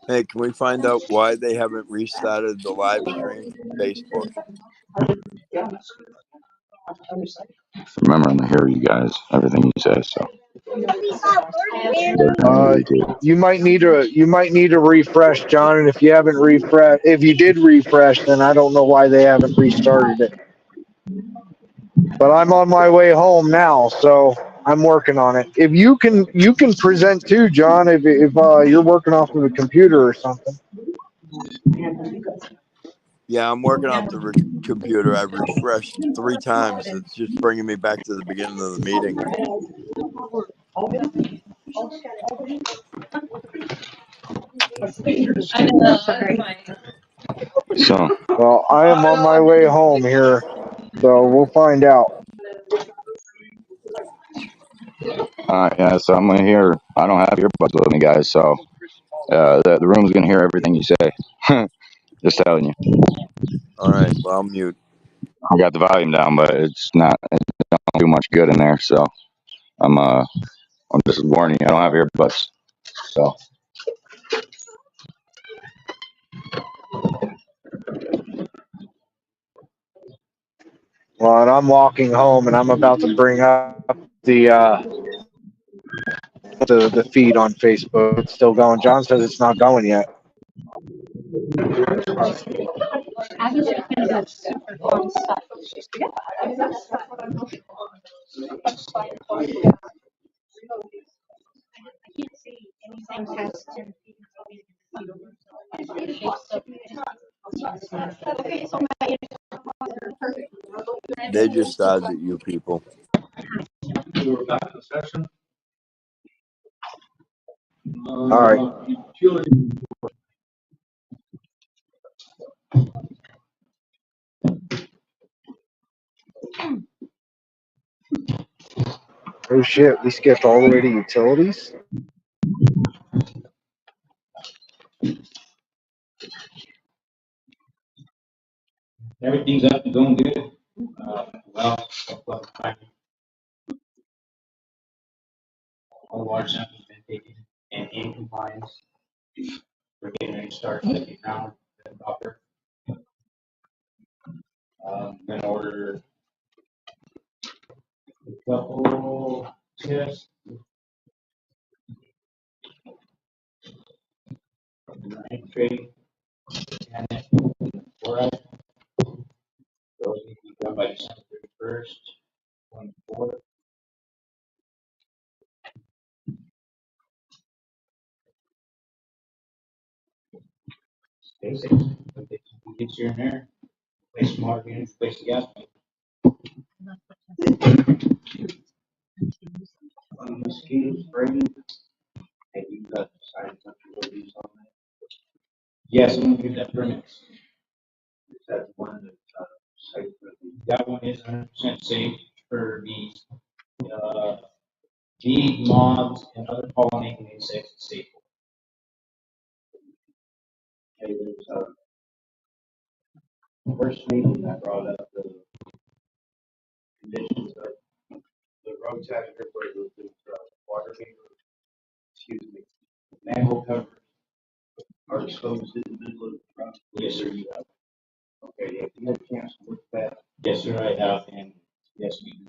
Hey, can we find out why they haven't restarted the live stream? Facebook. Remembering to hear you guys, everything you say. So You might need to refresh, John. And if you haven't refreshed, if you did refresh, then I don't know why they haven't restarted it. But I'm on my way home now, so I'm working on it. If you can present too, John. If you're working off of a computer or something. Yeah, I'm working off the computer. I've refreshed 3 times. It's just bringing me back to the beginning of the meeting. So, Well, I am on my way home here, so we'll find out. yeah, so I'm gonna hear. I don't have earbuds with me, guys. So, the room's gonna hear everything you say. Just telling you. All right, well, I'll mute. I got the volume down, but it don't do much good in there. So, I'm just warning you. I don't have earbuds. So, Well, and I'm walking home, and I'm about to bring up the feed on Facebook. It's still going. John says it's not going yet. They just dodged at you people. We're back in session. All right. Oh shit, we skipped all the way to utilities? Everything's up and going good. Well, all the water samples been taken and in compliance. We're getting ready to start looking now at the upper. Gonna order a couple tests. Trading and then fluoride. Those need to be done by December 31st, 24th. Basically, gets here and there. Place some water in, place the gas. Mosquito spray. Have you got decided what you will use on that? Yes, I'm gonna give that permit. Is that one that safe for the? That one is 100% safe for bees. Bee, moths, and other pollinating insects. It's safe. Okay, there's first meeting I brought up the conditions of the road tax everywhere with the water main, excuse me, manhole covers are exposed in the middle of the road. Yes, sir, you have. Okay, if you had a chance to look at that. Yes, sir, I have, and yes, we do.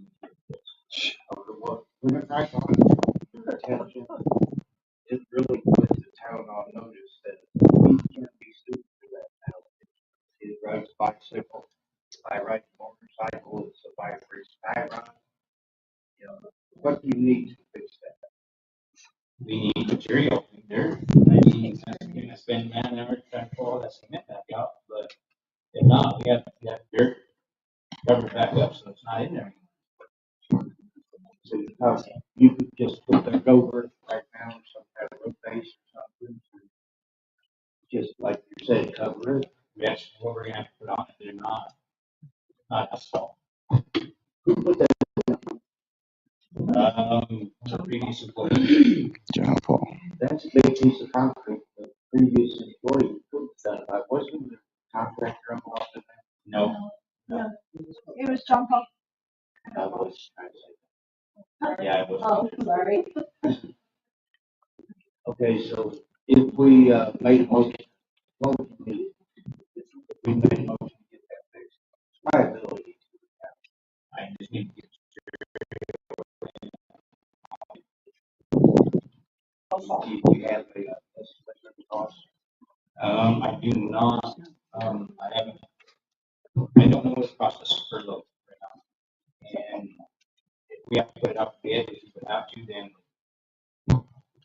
Okay, well, we're gonna try to your attention. It really puts the town on notice that we can't be sued for that now. He rides a bicycle, I ride a motorcycle, it's a bike race, I run. You know, what do you need to fix that? We need material in there. I mean, you're gonna spend man hours trying to pull all that cement back out, but if not, we have dirt covered back up, so it's not in there. So you could just put that over right now, some kind of road base or something. Just like you said, cover it. That's what we're gonna have to put on it. They're not asphalt. Who put that? The previous employee. John Paul. That's a big piece of concrete. The previous employee put that. I wasn't the contractor involved in that. No. No, it was John Paul. I was. Yeah, I was. Oh, sorry. Okay, so if we made a motion, what would you need? If we made a motion to get Do you have a estimate cost? I do not. I haven't. I don't know what the process per load right now. And if we have to put it up to bid, if we would have to, then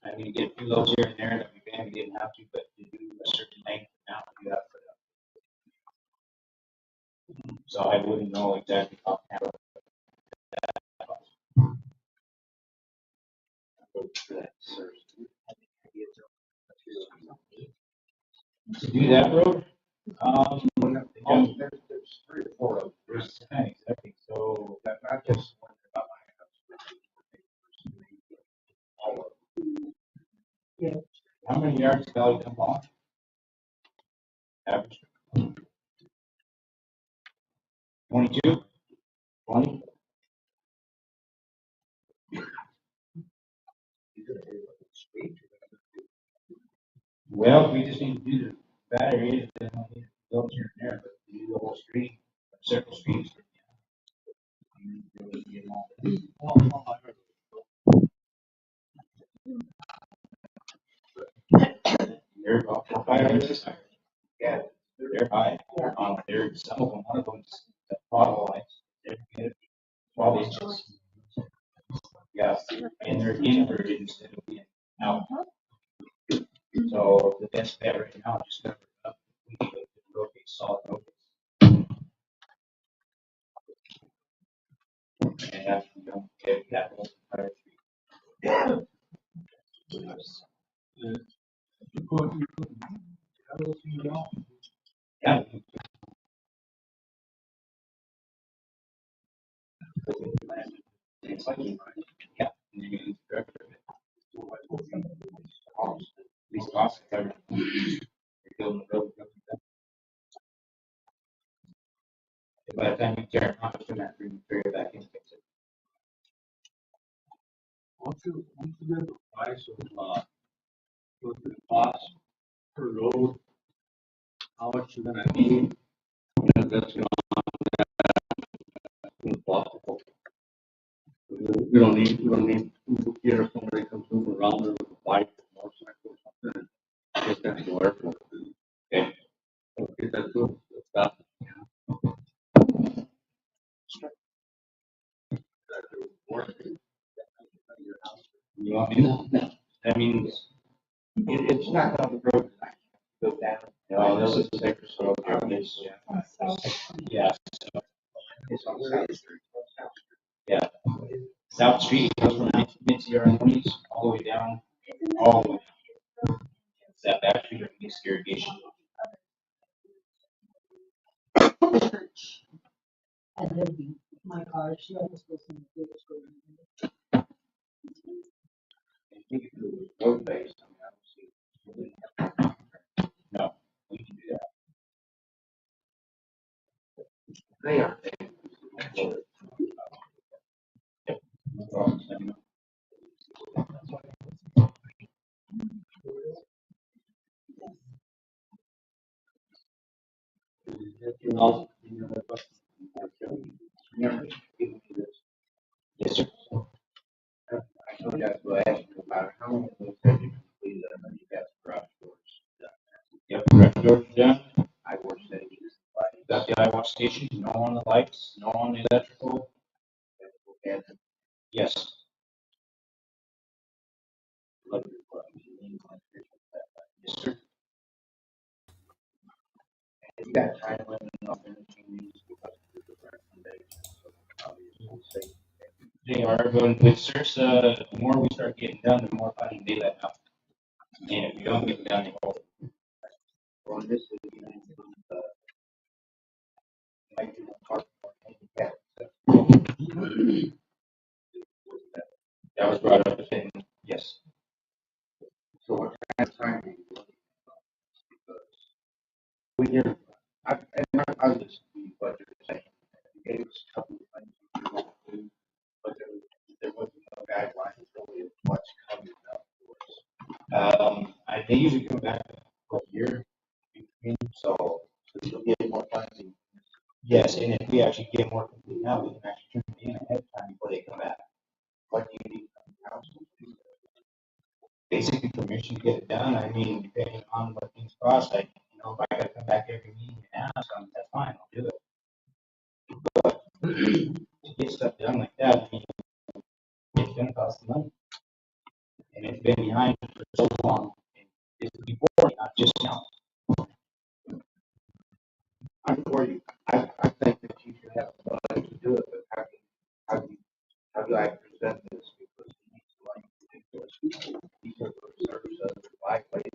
I mean, get a few loads here and there, and if we can, we didn't have to, but to do a certain length now, we have to put it up. So I wouldn't know exactly how to handle that. To do that road, there's 3 or 4 of them. Exactly. So that not just one about my house. Yeah. How many yards of valley dump on? Average. 22? 20? Well, we just need to do the batteries, then we need to go here and there, but to do the whole street, several streets. They're about 5 years. Yeah, they're high. They're some of them, one of them's the bottle lights. They're 12 inches. Yeah, and they're inverted instead of being out. So the best bet right now is just cover it up. We need to rotate solid rotates. And that's, you know, get that whole entire street. Yeah. It's like, yeah, and you can direct it. These costs covered. Building the road. By the time you tear it off, it's gonna bring it back and fix it. Once you get the price of, what the cost per load, how much you're gonna need, and that's gonna be possible. We don't need to hear somebody comes moving around there with a bike or motorcycle or something. Just have to go airport. Okay. So get that to them, stop. You want me to? No. That means it's not on the road. Go down. No, this is the bigger soil. Yeah. It's on South Street. Yeah. South Street goes from mid-Sierra all the way down, all the way. It's that back street of mixed irrigation. And then my car, she almost goes in the biggest road. I think if it was road based, I mean, I don't see. No, we can do that. They are. No problem. Let me know. Anything else? Any other questions? Remember, people do this. Yes, sir. I know that's what I asked you about. How many of those have you completed? I know you got garage doors done. Yep, garage doors done. I watched that. Got the eye wash station, no on the lights, no on the electrical. And yes. Yes, sir. And you got time limit on finishing these because of the recommendations. So obviously, they are going with search. The more we start getting done, the more funding they let out. And if you don't get them done, they hold it. Well, this is like handicap. That was brought up in yes. So what kind of time do you look because when you're I was just the budget saying you gave us a couple of things we want to do, but there wasn't no guidelines really of what's coming up for us. They usually come back for a year between, so you'll get more funding. Yes, Yes, and if we actually get more complete now, we can actually turn it in ahead of time before they come back. What do you need from the council? Basically permission to get it done. I mean, depending on what things cost, like, you know, if I gotta come back every meeting and ask them, that's fine, I'll do it. But to get stuff done like that, I mean, it's gonna cost money. And it's been behind for so long. It's before, not just now. I'm for you. I think that you should have the money to do it, but how do I present this? Because you need to like ridiculous people. These are the service of the black lady.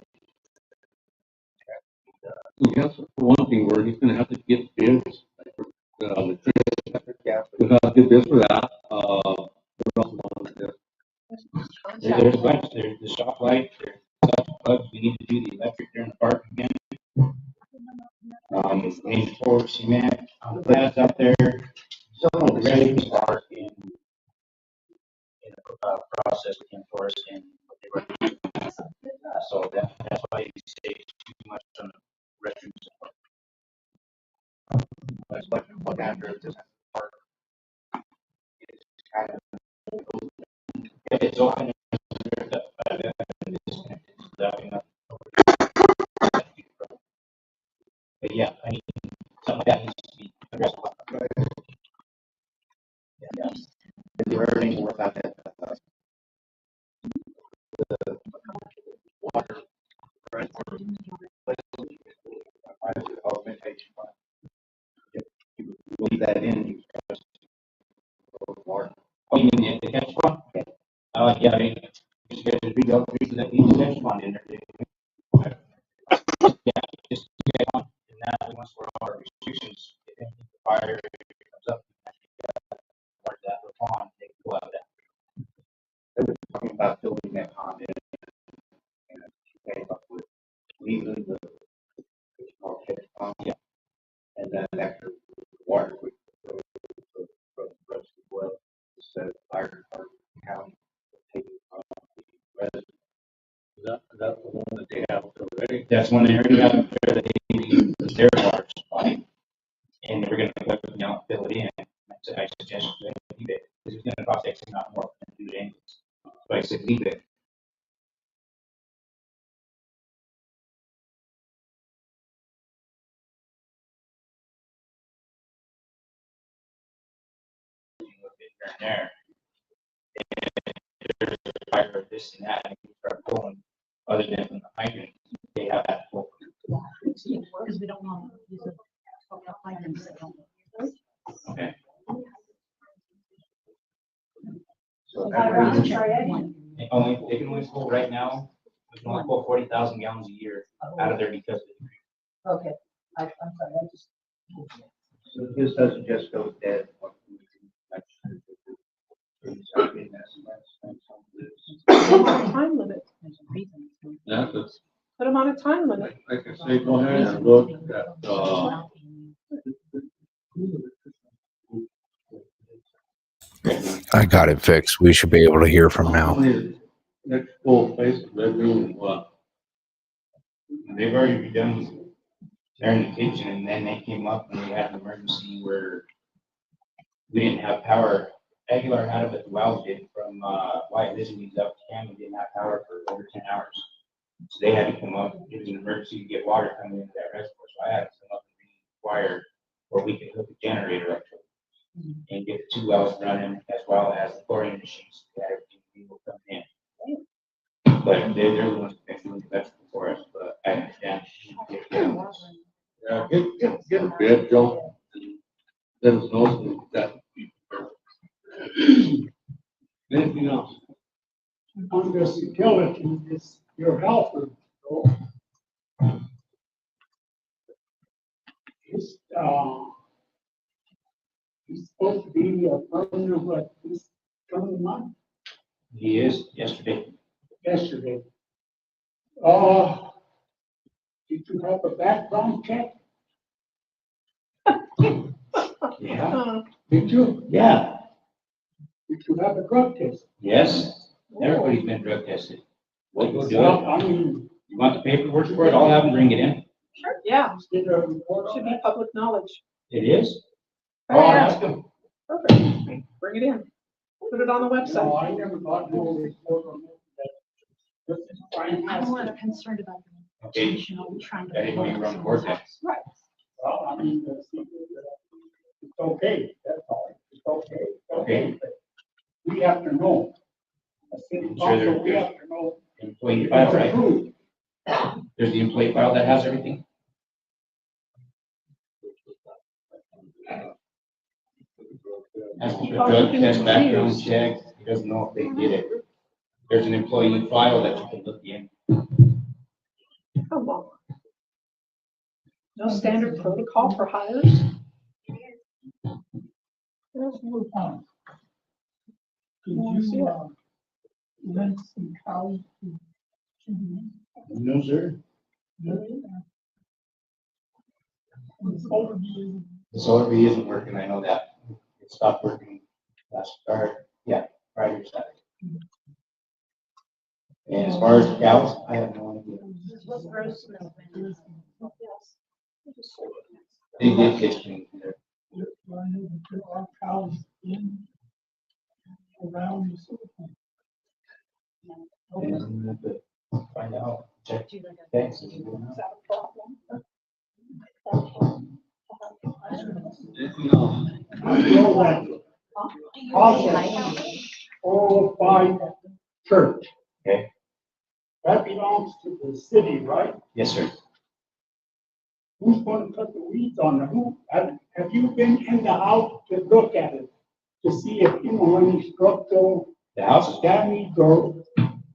Yes, for one thing, we're just gonna have to get bids, like, for, the trade. We'll have to get bids for that, what else we want to do? There's a bunch, there's the shop light, there's bugs, we need to do the electric there in the park again. We need to pour cement on the pads out there. Some of the ready are in the process with Forest and what they were. So that's why you say too much on the restrooms. That's what after this part. It's kind of, it's open. But yeah, I mean, something like that needs to be addressed. Yeah. Have you heard any more about that? The water, augmentation plan. You leave that in. You water. Oh, you mean the catch pond? Yeah, I mean, just get the big outreach that needs catch pond in there. Yeah, just get on, and that once we're all our restrictions, if anything fire comes up, water that pond, they can go out there. They were talking about building that pond in, and came up with leaving the catch pond, yeah, and then after the water would go from the rest of the well, instead of fire department, county, taking the residents. That's the one that they have already. That's one they already have there that they need their water supply, and they were gonna go, you know, fill it in. So I suggested they leave it, because it's gonna cost X amount more than do it anyways. So I said, leave it. There. There's a fire of this and that, and you start pulling, other than from the hydrant, they have that pull. Because we don't want to use it. Okay. So They can only pull right now, they can only pull 40,000 gallons a year out of there because of the creek. Okay, I'm sorry, I just. So this doesn't just go dead. Time limit. Yeah, that's, Put them on a time limit. like I say, go ahead and look at, I got it fixed. We should be able to hear from now. next full face of bedroom, what? They've already redone there in the kitchen, and then they came up and we had an emergency where we didn't have power. Aguilar had it, but the wells did from White Disney's up to Cam, we didn't have power for over 10 hours. So they had to come up, it was an emergency to get water coming into that reservoir. So I had to come up and rewire where we could hook a generator up to it and get the 2 wells running, as well as the chlorine machines that everything people come in. But they're the ones that doing the electrical for us, but I understand. Yeah, get a bed, Joe. Let us know that. Anything else? On this utility, it's your health. It's, he's supposed to be a permanent, what, this coming month, He is yesterday. yesterday. Did you have a background check? Yeah. Did you? Yeah. Did you have a drug test? Yes. Everybody's been drug tested. We'll go do Well, it. I mean, You want the paperwork for it? I'll have them bring it in. Sure, yeah. did a report Should on be that? public knowledge. It is? Oh, I'll ask him. Perfect. Bring it in. Put it on the No, website. I never got no report on that. I'm more concerned about the Okay. tuition. Are we trying to? I didn't know you were on board then. Right. Well, I mean, it's okay, that's all. It's okay. Okay. But we have to know. A city I'm sure council, we there's have to know. employee file, right? There's the employee file that has everything. Has to keep a drug test, background check. He doesn't know if they did it. There's an employee file that you can look in. Come on. No standard protocol for hires? There's no time. Did you, rent some cows to No, sir. The solar bee isn't working, I know that. It stopped working last Friday or Saturday. And as far as the cows, I have no idea. They did get changed there. I know that there are cows in, around the sewer plant. And I'm gonna have to find out, check. Thanks. Is that a problem? Also, 005 church. Okay. That belongs to the city, right? Yes, sir. Who's going to cut the weeds on it? Have you been in the house to look at it? To see if, any structural The house is down. damage or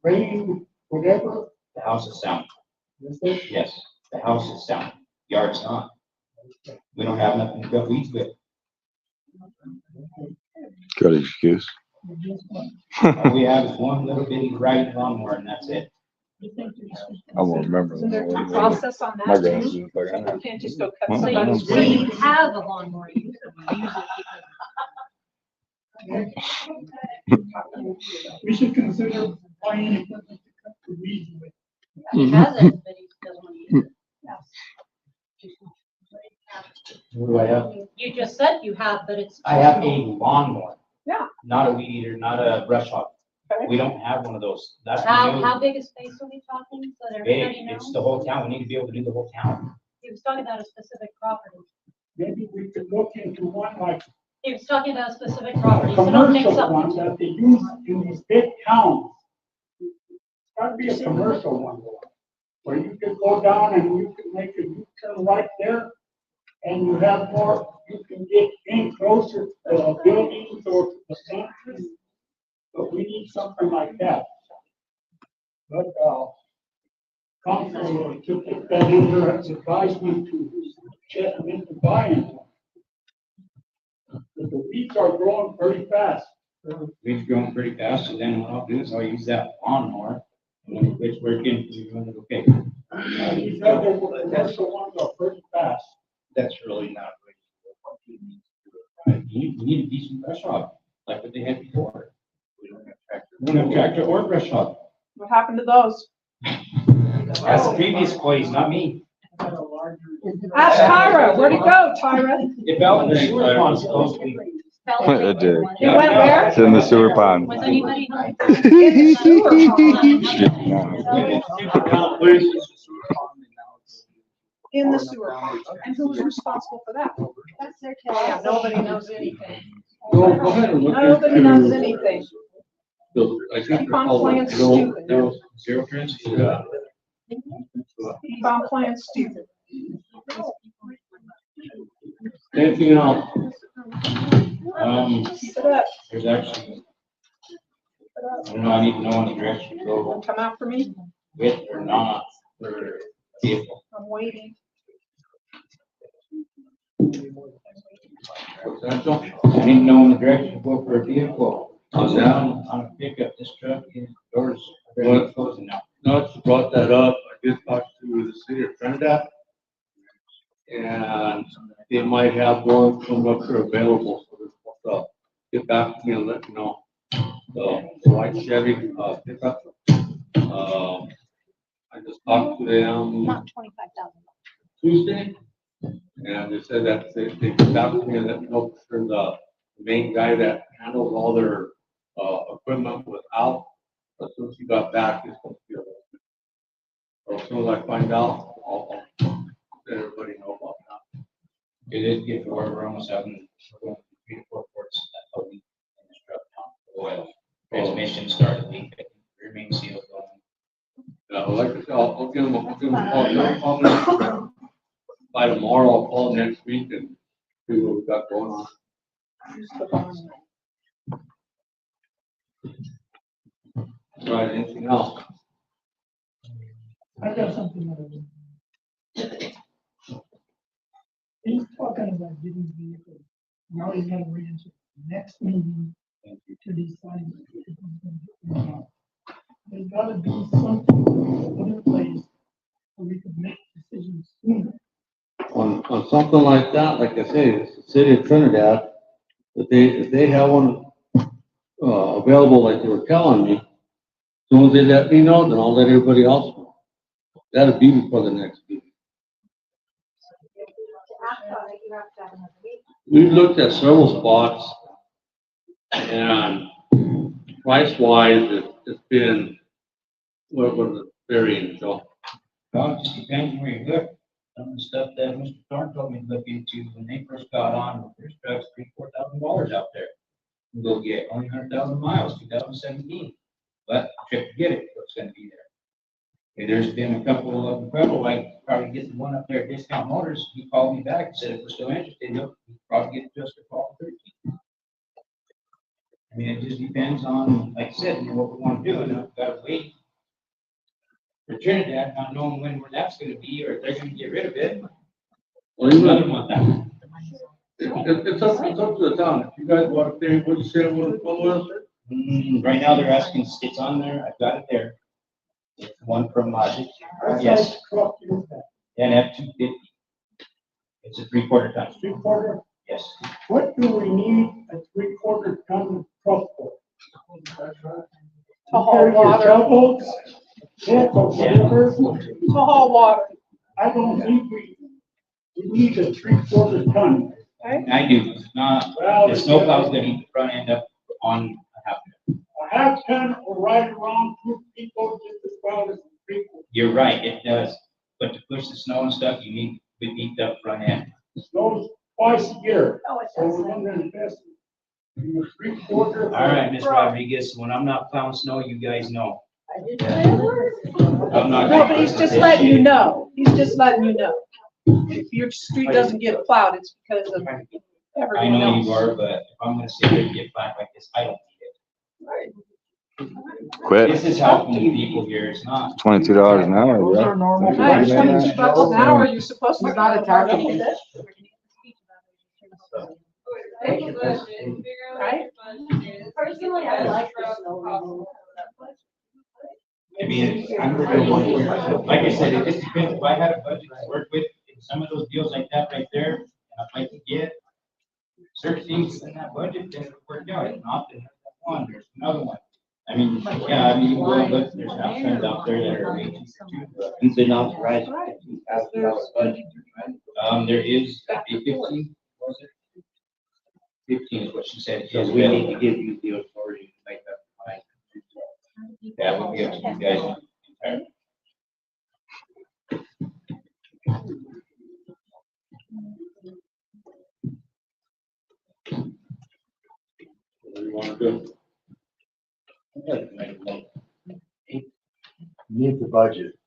rain, whatever? The house is sound. Is it? Yes, the house is sound. Yard's not. We don't have nothing to cut weeds with. Good excuse. All we have is one little bitty riding lawnmower and that's it. I won't remember. Isn't there a process on My that grandson's too? like, I know. You can't just go cut Well, somebody's I weed. don't- have a lawnmower, you can use We should consider buying equipment to cut the weeds with. He has it, but he doesn't want to use it. What do I have? You just said you have, but it's. I have a lawnmower. Yeah. Not a weed eater, not a brush hog. Okay. We don't have one of those. That's How new. big a space are we talking, so that Big. everybody It's knows? the whole town. We need to be able to do the whole town. He was talking about a specific property. Maybe we could look into one like He was talking about a specific a property, so don't take commercial one something. that they use in these big towns. It's gotta be a commercial one, where you could go down and you can make a U-turn right there. And you have more, you can get in closer to buildings or to the country. But we need something like that. But, council took that under advisement to check into buying one. But the weeds are growing pretty fast. Weeds growing pretty fast, so then what I'll do is I'll use that lawnmower. And when it quits working, we're going to okay. These other commercial ones are pretty fast. That's really not right. You need a decent brush hog, like what they had before. We don't have tractor or brush hog. What happened to those? That's the previous employees, not me. Ask Tyra. Where'd it go, Tyra? If Ellen, the sewer pond's closed, we. It did. It went where? It's in the sewer pond. Was anybody home? In the sewer pond. In the sewer pond. And who's responsible for that? That's their Oh, yeah, nobody knows anything. Go ahead and look Nobody knows anything. I think Keep on playing stupid. Zero trans. Keep on playing stupid. Anything else? Sit up. There's actually, I don't know, I need to know on the direction to go Come out for me. with or not for vehicle. I'm waiting. I need to know in the direction to go for a vehicle. On a pickup, this truck, his doors are closing now. Nuts brought that up. I did talk to the city of Trinidad. And they might have one come up here available. So get back to me and let me know. The white Chevy pickup. I just talked to them Not 25,000. Tuesday. And they said that they got to me that no, the main guy that handles all their equipment was out. As soon as he got back, he's supposed to be arrested. So as soon as I find out, I'll let everybody know about that. It is get to where we're almost having, we're going to 3 to 4 ports a week in this truck now. Oil, transmission started leaking, remain sealed going. Yeah, like I said, I'll give them a call. By tomorrow, I'll call next week and see what we got going on. Right, anything else? I got something. He's talking about getting vehicles. Now he's gonna wait until next meeting to decide. If he's gonna get them or not. There's gotta be something put in place so we can make decisions sooner. On something like that, like I say, it's the city of Trinidad, if they have one available like they were telling me, as soon as they let me know, then I'll let everybody else know. That'll be before the next meeting. We've looked at several spots and price wise, it's been, what was it, varying, so. Well, it just depends where you look. Some of the stuff that Mr. Thorne told me to look into when they first got on, the first trucks, $3,000-4,000 out there. You go get only 100,000 miles, 2017. But trip to get it, so it's gonna be there. Okay, there's been a couple of incredible, like probably get the one up there at Discount Motors. He called me back and said if we're still interested, he'll probably get just a call 13. I mean, it just depends on, like I said, what we want to do, and I've got to wait for Trinidad, not knowing when that's going to be, or if they're going to get rid of it. Well, you Another month out. It's up to the town. If you guys want to pay, what you say, what it was? Right now, they're asking, it's on there, I've got it there. It's one from, yes, and F-250. It's a 3/4 ton. 3/4? Yes. What do we need a 3/4 ton truck for? To haul water. Sailboats, whatever. To haul water. I don't think we need a 3/4 ton. I do, the snowplow's gonna eat the front end up on a half. A half ton will ride around 2 people just as well as 3/4. You're right, it does, but to push the snow and stuff, you need to beat the front end. Snows twice a year. So we're gonna invest in a 3/4. All right, Ms. Rodriguez, when I'm not plowing snow, you guys know. I'm not. No, but he's just letting you know. He's just letting you know. If your street doesn't get plowed, it's because of I everyone know else. you are, but if I'm gonna sit here and get plowed like this, I don't need it. Quit. This is helping the people here, it's not. $22 an hour, Those bro. are normal. Right, Yeah. $22 an hour, you're supposed to. It's not a taxable. Right? Personally, I like the snow removal. I mean, like I said, it just depends, if I had a budget to work with, in some of those deals like that right there, and I'd like to get certain things in that budget, then it would work out, if not, then there's one, there's another one. I mean, yeah, I mean, you go and look, there's options out there that are way cheaper too, but. You've been authorized $50,000 budget. There is a 15, was it? 15 is what she said. So we need to give you the authority to make up the mind. That would be up to you guys entirely. What do you want to do? Need the budget.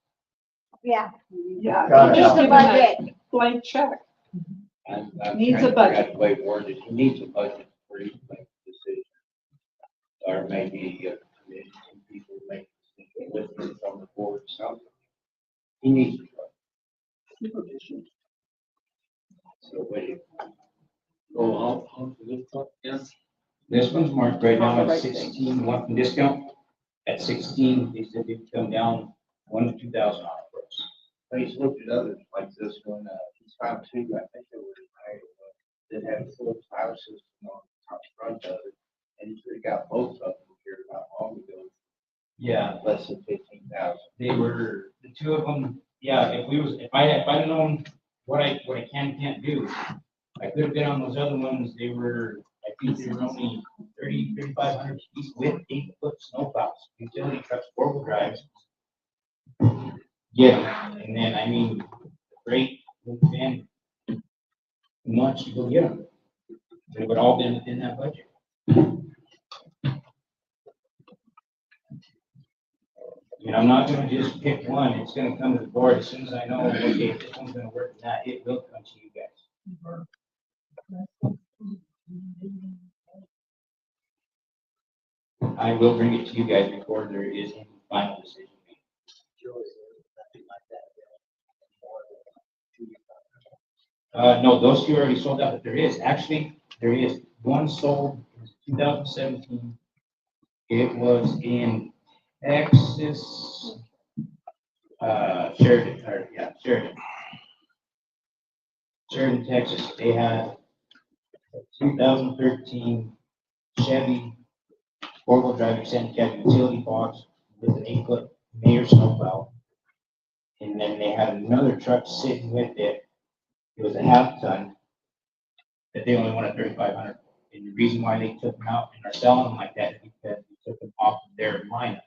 Yeah. Yeah. Got it. Just give him that Budget. blank check. I'm Needs trying a to budget. figure out the way to word it. He needs a budget for you to make a decision. Or maybe some people make a decision with him from the board or something. He needs a budget. So wait. Oh, how does this truck again? This one's marked right now at 16, one from discount. At 16, they said they'd come down $1,000 to $2,000 for us. But he's looked at others like this one, he's found two, I think they were in Iowa, that had full power system on the top front of it. And he could have got both of them here not long ago. Yeah. Less than 15,000. They were, the two of them, yeah, if I'd known what I can can't do. I could have been on those other ones, I think they were only 3,500 piece with 8-foot snowplows, utility trucks, 4-wheel drives. Get them, and then, I mean, the freight would have been much to go get them. They would all been within that budget. And I'm not gonna just pick one, it's gonna come to the board as soon as I know, okay, if this one's gonna work, or not, it will come to you guys. I will bring it to you guys before there is any final decision made. No, those two already sold out, but there is one sold in 2017. It was in Texas, Sheridan, Texas. They had a 2013 Chevy 4-wheel drive extended cab utility box with an 8-foot Mayer snowplow. And then they had another truck sitting with it. It was a half-ton that they only wanted 3,500. And the reason why they took them out and are selling them like that is because we took them off of their lineup.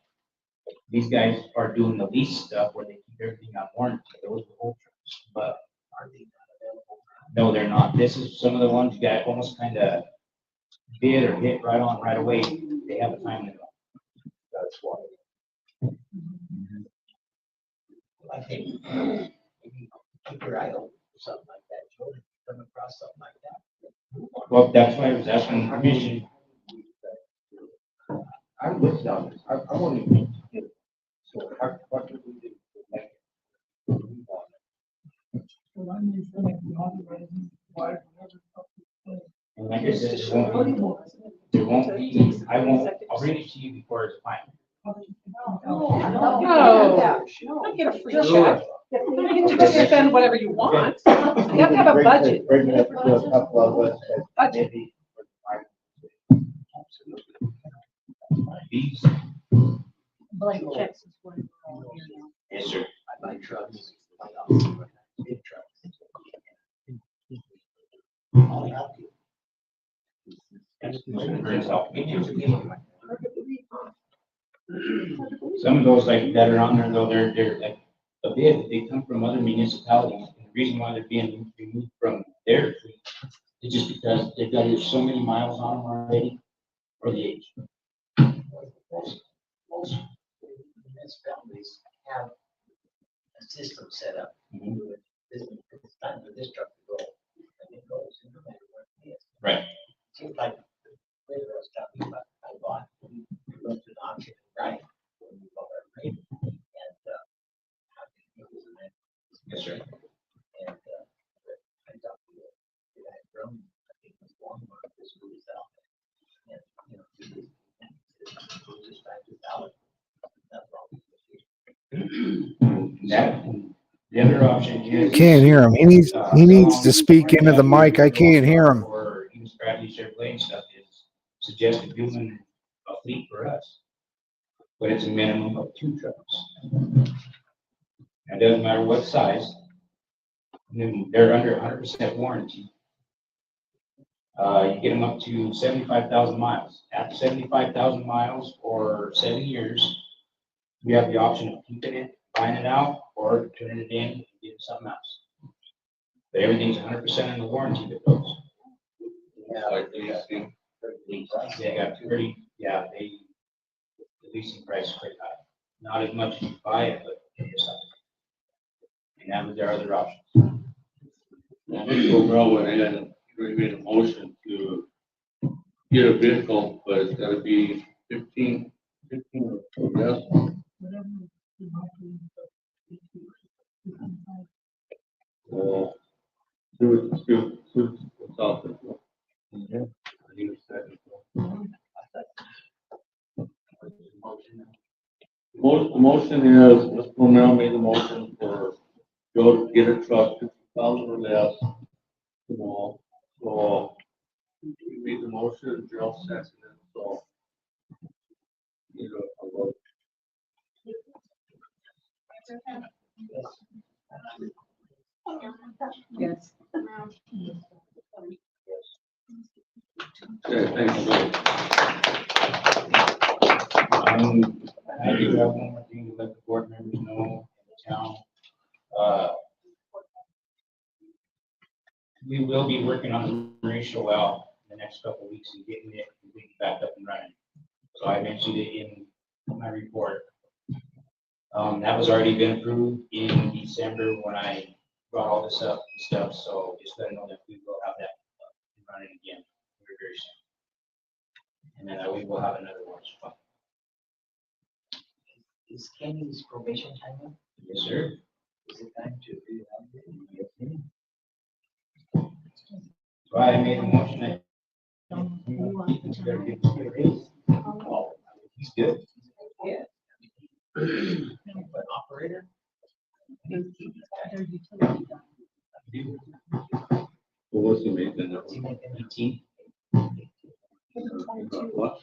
These guys are doing the lease stuff where they keep everything on warranty. Those are old trucks, but are they not available? No, they're not. This is some of the ones you got almost kind of bid or hit right on right away. They have a time limit. That's why. I think keep your eye open for something like that. Joe, come across something like that. Well, that's why I was asking permission. I looked down this. I want to get it. So what do we do? Like, Well, I mean, so like the authorizing, why, whatever. And like I said, there won't be, I'll bring it to you before it's final. No, you don't get a free check. You get to just spend whatever you want. You have to have a budget. Budget. These. Blank checks is what. Yes, sir. I buy trucks. Big trucks. Some of those like that are on there though, they're like a bid, they come from other municipalities. And the reason why they're being removed from their fleet is just because they've got either so many miles on them already or the age. Most municipalities have a system set up. It's time for this truck to go, and it goes no matter where it is. Right. Seems like the way I was talking about, I bought, we went to the auction, right? When we bought our rate, and yes, sir. And I talked to the guy from, I think it was Walmart, this moves out. And, you know, just back to $1. That's all. That, the other option is. Can't hear him. He needs to speak into the mic. I can't hear him. Or even Bradley Chevrolet stuff is suggested doing a fleet for us. But it's a minimum of 2 trucks. It doesn't matter what size. And they're under 100% warranty. You get them up to 75,000 miles. After 75,000 miles or 7 years, you have the option of keeping it, buying it out, or turning it in and getting something else. But everything's 100% in the warranty that goes. Yeah, like leasing. They got pretty, the leasing price is pretty high. Not as much as you buy it, but it is something. And that was their other options. Well, Mr. O'Brien went in and we made a motion to get a vehicle, but it's gotta be 15 or less. What's out there? I need a second. The motion is, Mr. Romero made the motion for Joe to get a truck, 50,000 or less. You know, so he made the motion, Joe seconded it, so. Need a vote. Yes. Okay, thanks, Bill. I do have one more thing to let the board members know in the town. We will be working on the Mauricia well in the next couple of weeks and getting it completely back up and running. So I mentioned it in my report. That was already been approved in December when I brought all this up and stuff, so just let them know that we will have that up and running again very, very soon. And then we will have another one. Is Kenny's probation time up? Yes, sir. Is it time to reevaluate? So I made a motion that. He's good. Yeah. But operator? Well, what's the maintenance? Is he making 18? What?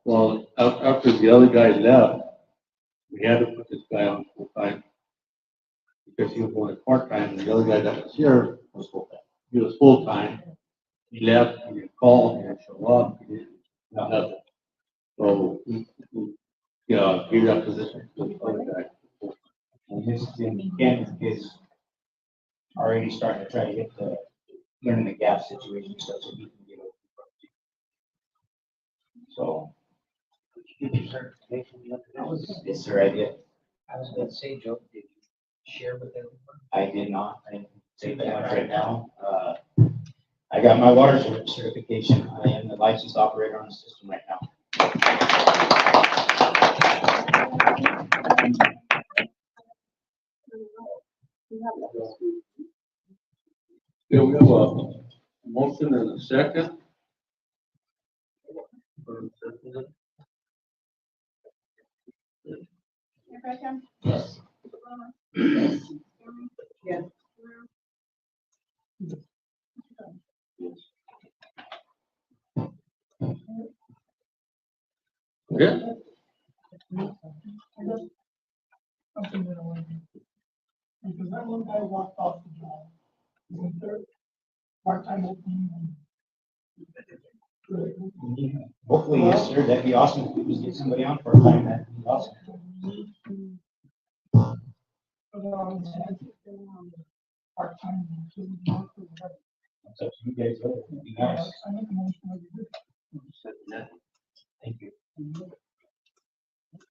Well, after the other guy left, we had to put this guy on full time because he was going part time, and the other guy that was here was full time. He was full time. He left. He didn't call. He didn't show up. He didn't nothing. So gave that position to the other guy. And this Ken is already starting to try to get the learning the gap situation stuff so he can get over. So. Did you certification yet? Yes, sir, I did. I was gonna say, Joe, did you share with everyone? I did not. I didn't take that much right now. I got my water certification. I am the licensed operator on the system right now. Yeah, we have a motion and a second. Yes. Yes. Yeah. Something that I want to do. Because that one guy walked off the job. He's there, part-time opening. Hopefully, yes, sir. That'd be awesome if we could get somebody on for a time. That'd be awesome. Part-time. That's up to you guys. That'd be nice. Thank you.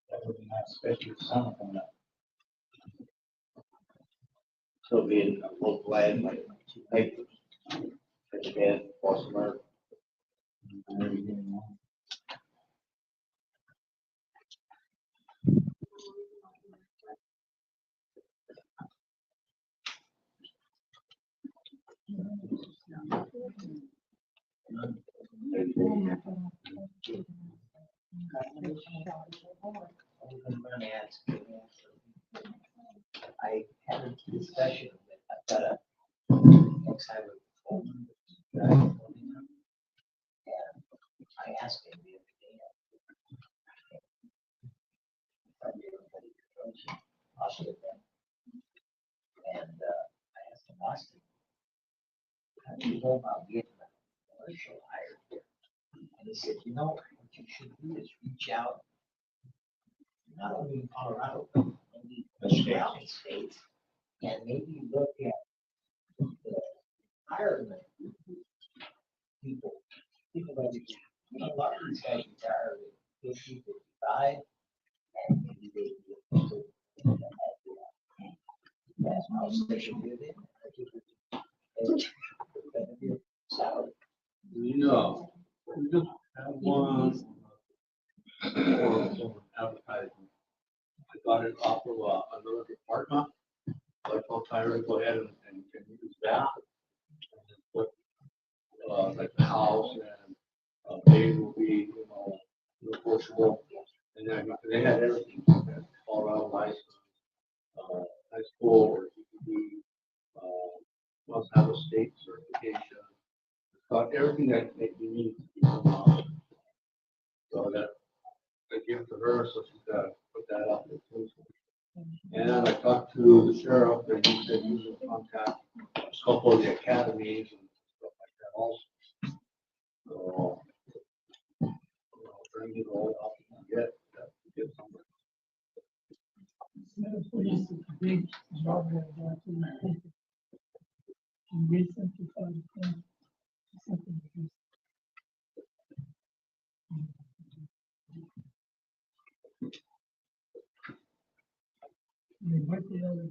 That would be nice, especially with summer coming up. So being a local ad, like two papers, such as Baltimore. I had a discussion with, I've got a ex-highway patrolman guy, and I asked him the other day. If I knew anybody who knows Austin, and I asked him, Austin, how do you go about getting a commercial hired here? And he said, what you should do is reach out, not only in Colorado, but maybe the surrounding states, and maybe look at the hiring people that a lot of these guys retire at 50, 55, and maybe they get that's how they should do it. Salary. No, we just have one for advertising. I got it off of another department. So I told Tyler to go ahead and use that. And then put like the house and, they will be, negotiable. And then they had everything, all around license, high school, or CPD, must have a state certification. Got everything that you need to become an officer. So that, I give to her, so she's got to put that out there too. And I talked to the sheriff, and he said he was in contact with a couple of the academies and stuff like that also. So, trying to get all out and get somewhere. Police is a big job there, but and we simplify the thing. Something like this. I mean, what the other?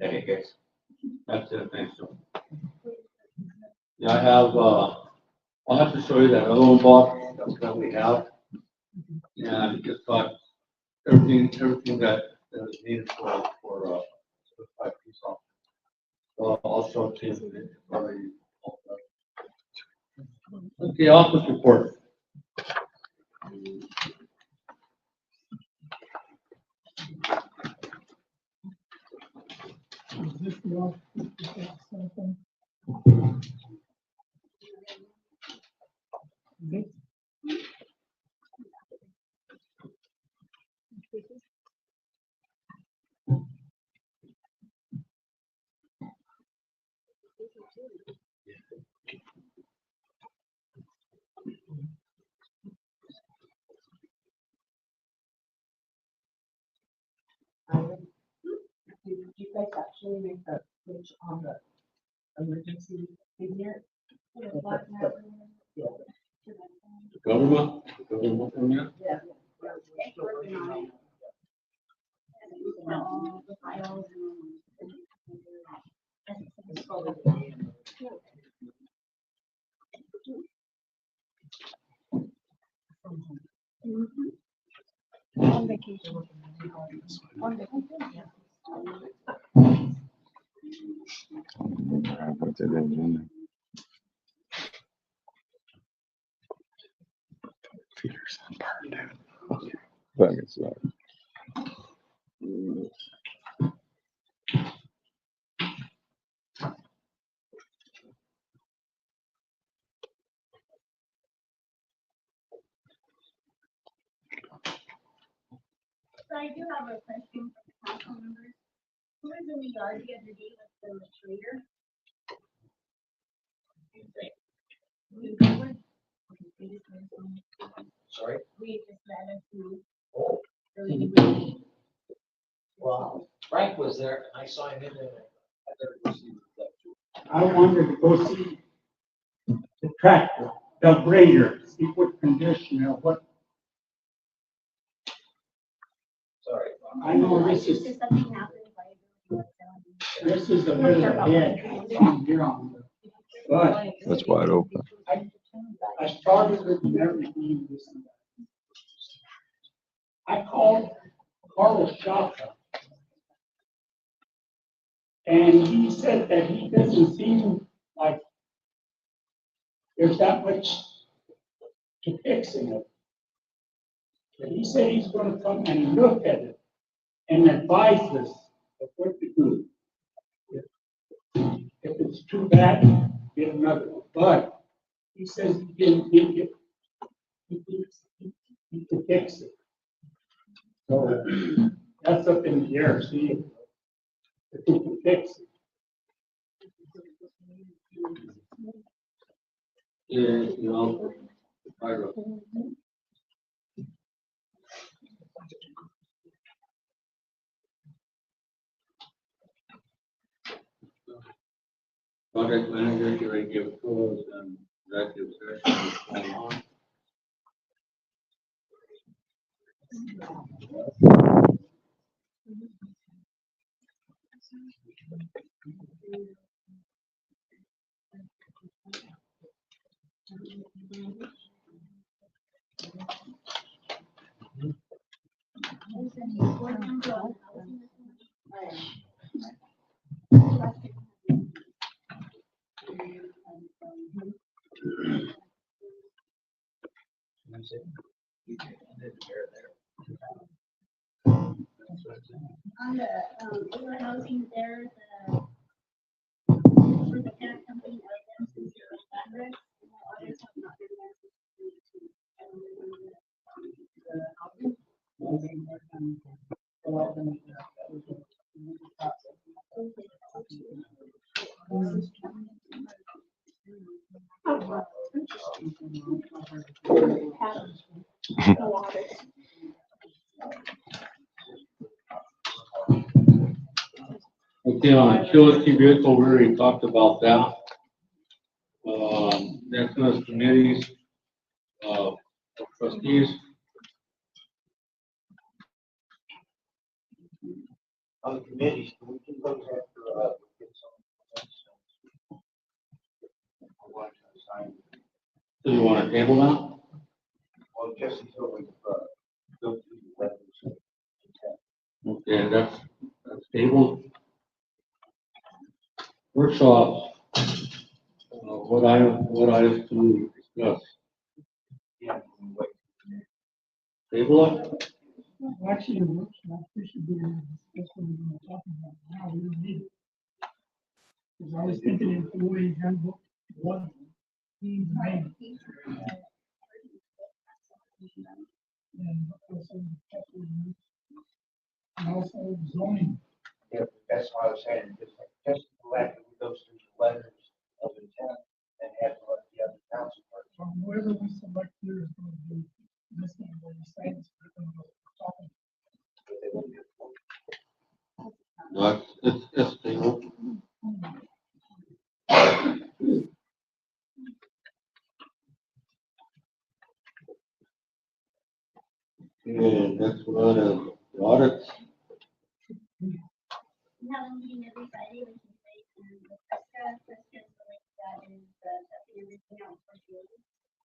Any case, that's it, thanks, so. Yeah, I have, I'll have to show you that other one, Bob, that we have. Yeah, I just got everything that is needed for, certified police officer. So I'll show it to you, probably. Okay, office report. Is this the office? Something? This? Did you guys actually make the switch on the emergency in here? The government from you? Yeah. On vacation. On vacation. I put that in Peterson burned out. Okay. That makes sense. So I do have a question for the council members. Who was in the yard the other day with the trader? Sorry? We just let us do. Oh. Well, Frank was there, and I saw him in there. I better go see what that. I wanted to go see the tractor, the grader, see what condition or what. Sorry. I know this is, If something happens, this is a bit of a head on here on the, but That's wide open. I started it and everything. This and that. I called Carlos Shaka. And he said that he doesn't seem like there's that much to fixing it. But he said he's gonna come and look at it and advise us of what to do. If it's too bad, get another one. But he says he can fix it. So that's up in the air, see if he can fix it. Yeah, project manager, you already gave tours and executive session is going on. On the Aguilar housing, there's a for the cat company of them since it was address, and the others have not been there since 2022. Okay, on utility vehicle, we already talked about that. Next one is committees, trustees. On the committees, can we do those after, get some? I want to assign. Do you want to table that? Well, just until we, go through the letters. Okay, that's tabled. Workshops. What items to discuss? Yeah. Table it? Actually, it looks like we should be able to discuss what we're going to talk about now. We don't need it. Because I was thinking employee handbook, one, he's made. And also zoning. Yeah, that's why I was saying, just let those through the letters of intent and have to let the other council work. So whoever we select here is going to be listening to what he's saying. So they're going to go talking. No, it's tabled. And next one is the audits. We have a meeting every Friday, which is great, and the Presca's the link that is testing everything out for you.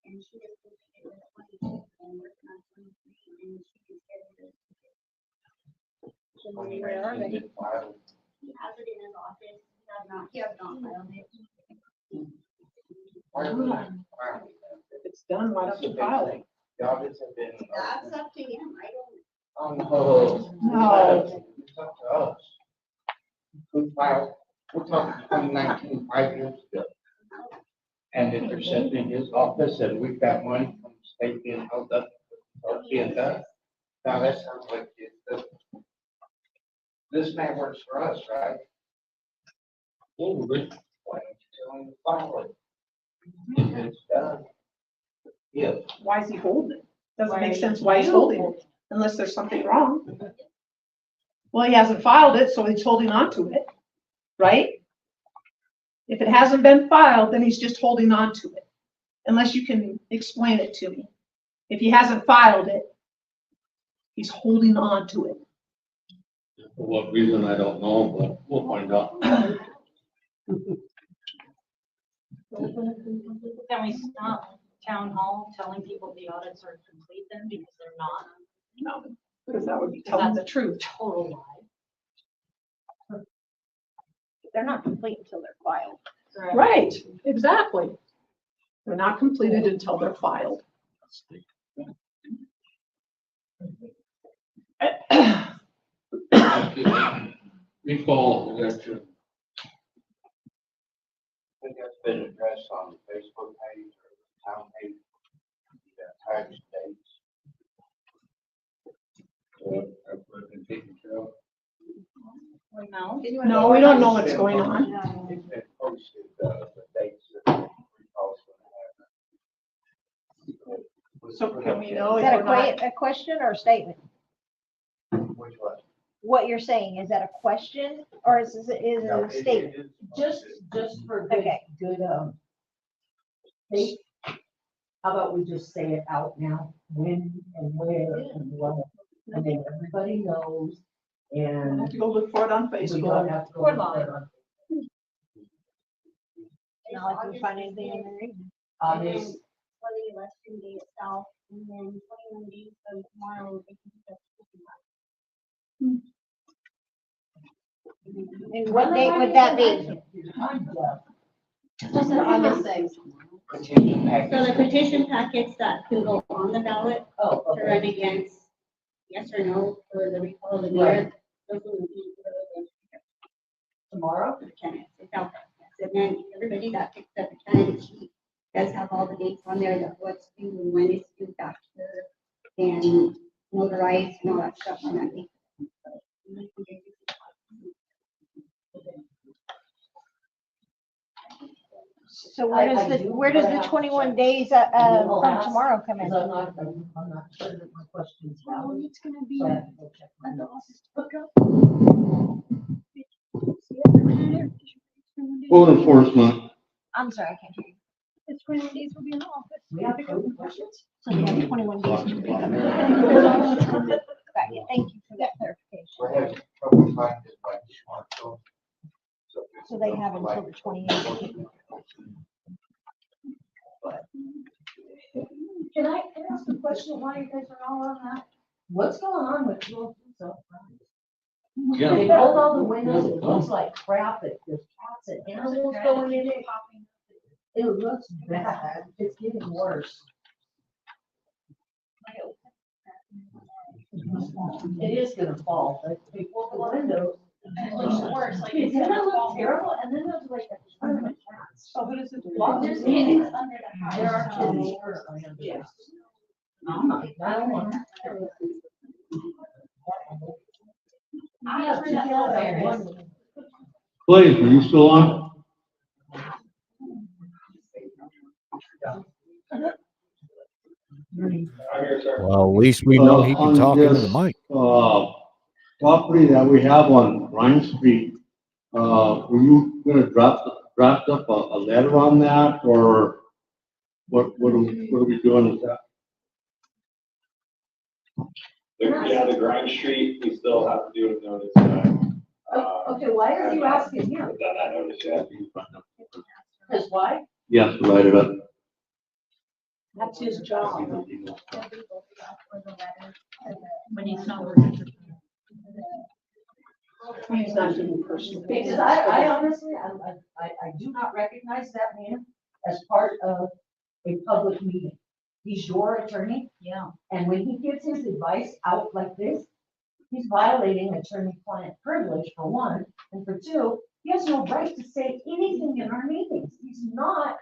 And she is completed with 22 and working on 23, and she is getting this. Where are they? He has it in his office, he has not filed it. If it's done, why don't you file it? The audits have been. That's up to him, I don't. Oh, no. No. It's up to us. We filed, we're talking 2019, 5 years ago. And if they're sitting in his office and we've got money from the state being held up, or being done, now that sounds like this man works for us, right? Why don't you tell him to file it? If it's done. Yeah. Why is he holding it? Doesn't make sense why he's holding it, unless there's something wrong. Well, he hasn't filed it, so he's holding on to it, right? If it hasn't been filed, then he's just holding on to it, unless you can explain it to me. If he hasn't filed it, he's holding on to it. For what reason, I don't know, but we'll find out. Can we stop town hall telling people the audits are complete then, because they're not? No, because that would be telling the truth. Total lie. They're not complete until they're filed. Right, exactly. They're not completed until they're filed. Recall election. I think that's been addressed on the Facebook page or the town page. The tax dates. I've been taken care of. No. No, we don't know what's going on. It's been posted, the dates that recall's gonna happen. So can we know Is if that we're not? a question or a statement? Which one? What you're saying, is that a question or is it No, a statement? it is- Just for good, Okay. good, faith. How about we just say it out now, when and where and what, and then everybody knows, We'll and have to go look for it on we don't Facebook. have to go. Or look for it live. on- Not like we find anything in there either. And then August, for the election day itself, and then 21 days from tomorrow, they can And what date would that be? Just August 6th. So the petition packets that can go on the ballot Oh, to run against yes or no for the recall of the mayor. Those will be tomorrow? for the candidates. It's out there. Yes. And then everybody that picks up a candidate sheet does have all the dates on there, that what's due and when it's due back here and notarized and all that stuff on that date. So where does the 21 days from tomorrow come in? I'm not sure that my question's valid. It's gonna be So I have to go check at the my notes. office to pick up. Code enforcement. I'm sorry, I can't hear you. It's 21 days will be in the office. We have code questions? So we have 21 days to pick up. Got you. Thank you for that clarification. We're having trouble finding this by smartphone. So they have until the 28th. Can I ask a question while you guys are all on that? What's going on with your stuff? Yeah. They pulled all the windows, it looks like crap, there's cats and animals going in it. It looks bad, it's getting worse. It is gonna fall, but they pulled the windows. It looks worse, like it's gonna look terrible, and then there's like a ton of cats. So what is it? Well, there's kittens under the house. There are kittens. Yes. I don't want. I have to tell them. Clay, are you still on? Well, at least we know he can On talk into this, the mic. Property that we have on Ryan Street, were you gonna draft up a letter on that, or what are we doing with that? Yeah, the Grind Street, we still have to do a notice. Okay, why are you asking him? Done that notice yet. Because why? Yes, write it up. That's his job. When he's not working. He's not doing personal. Because I honestly, I do not recognize that man as part of a public meeting. He's your attorney. Yeah. And when he gives his advice out like this, he's violating attorney-client privilege for one, and for two, he has no right to say anything in our meetings. He's not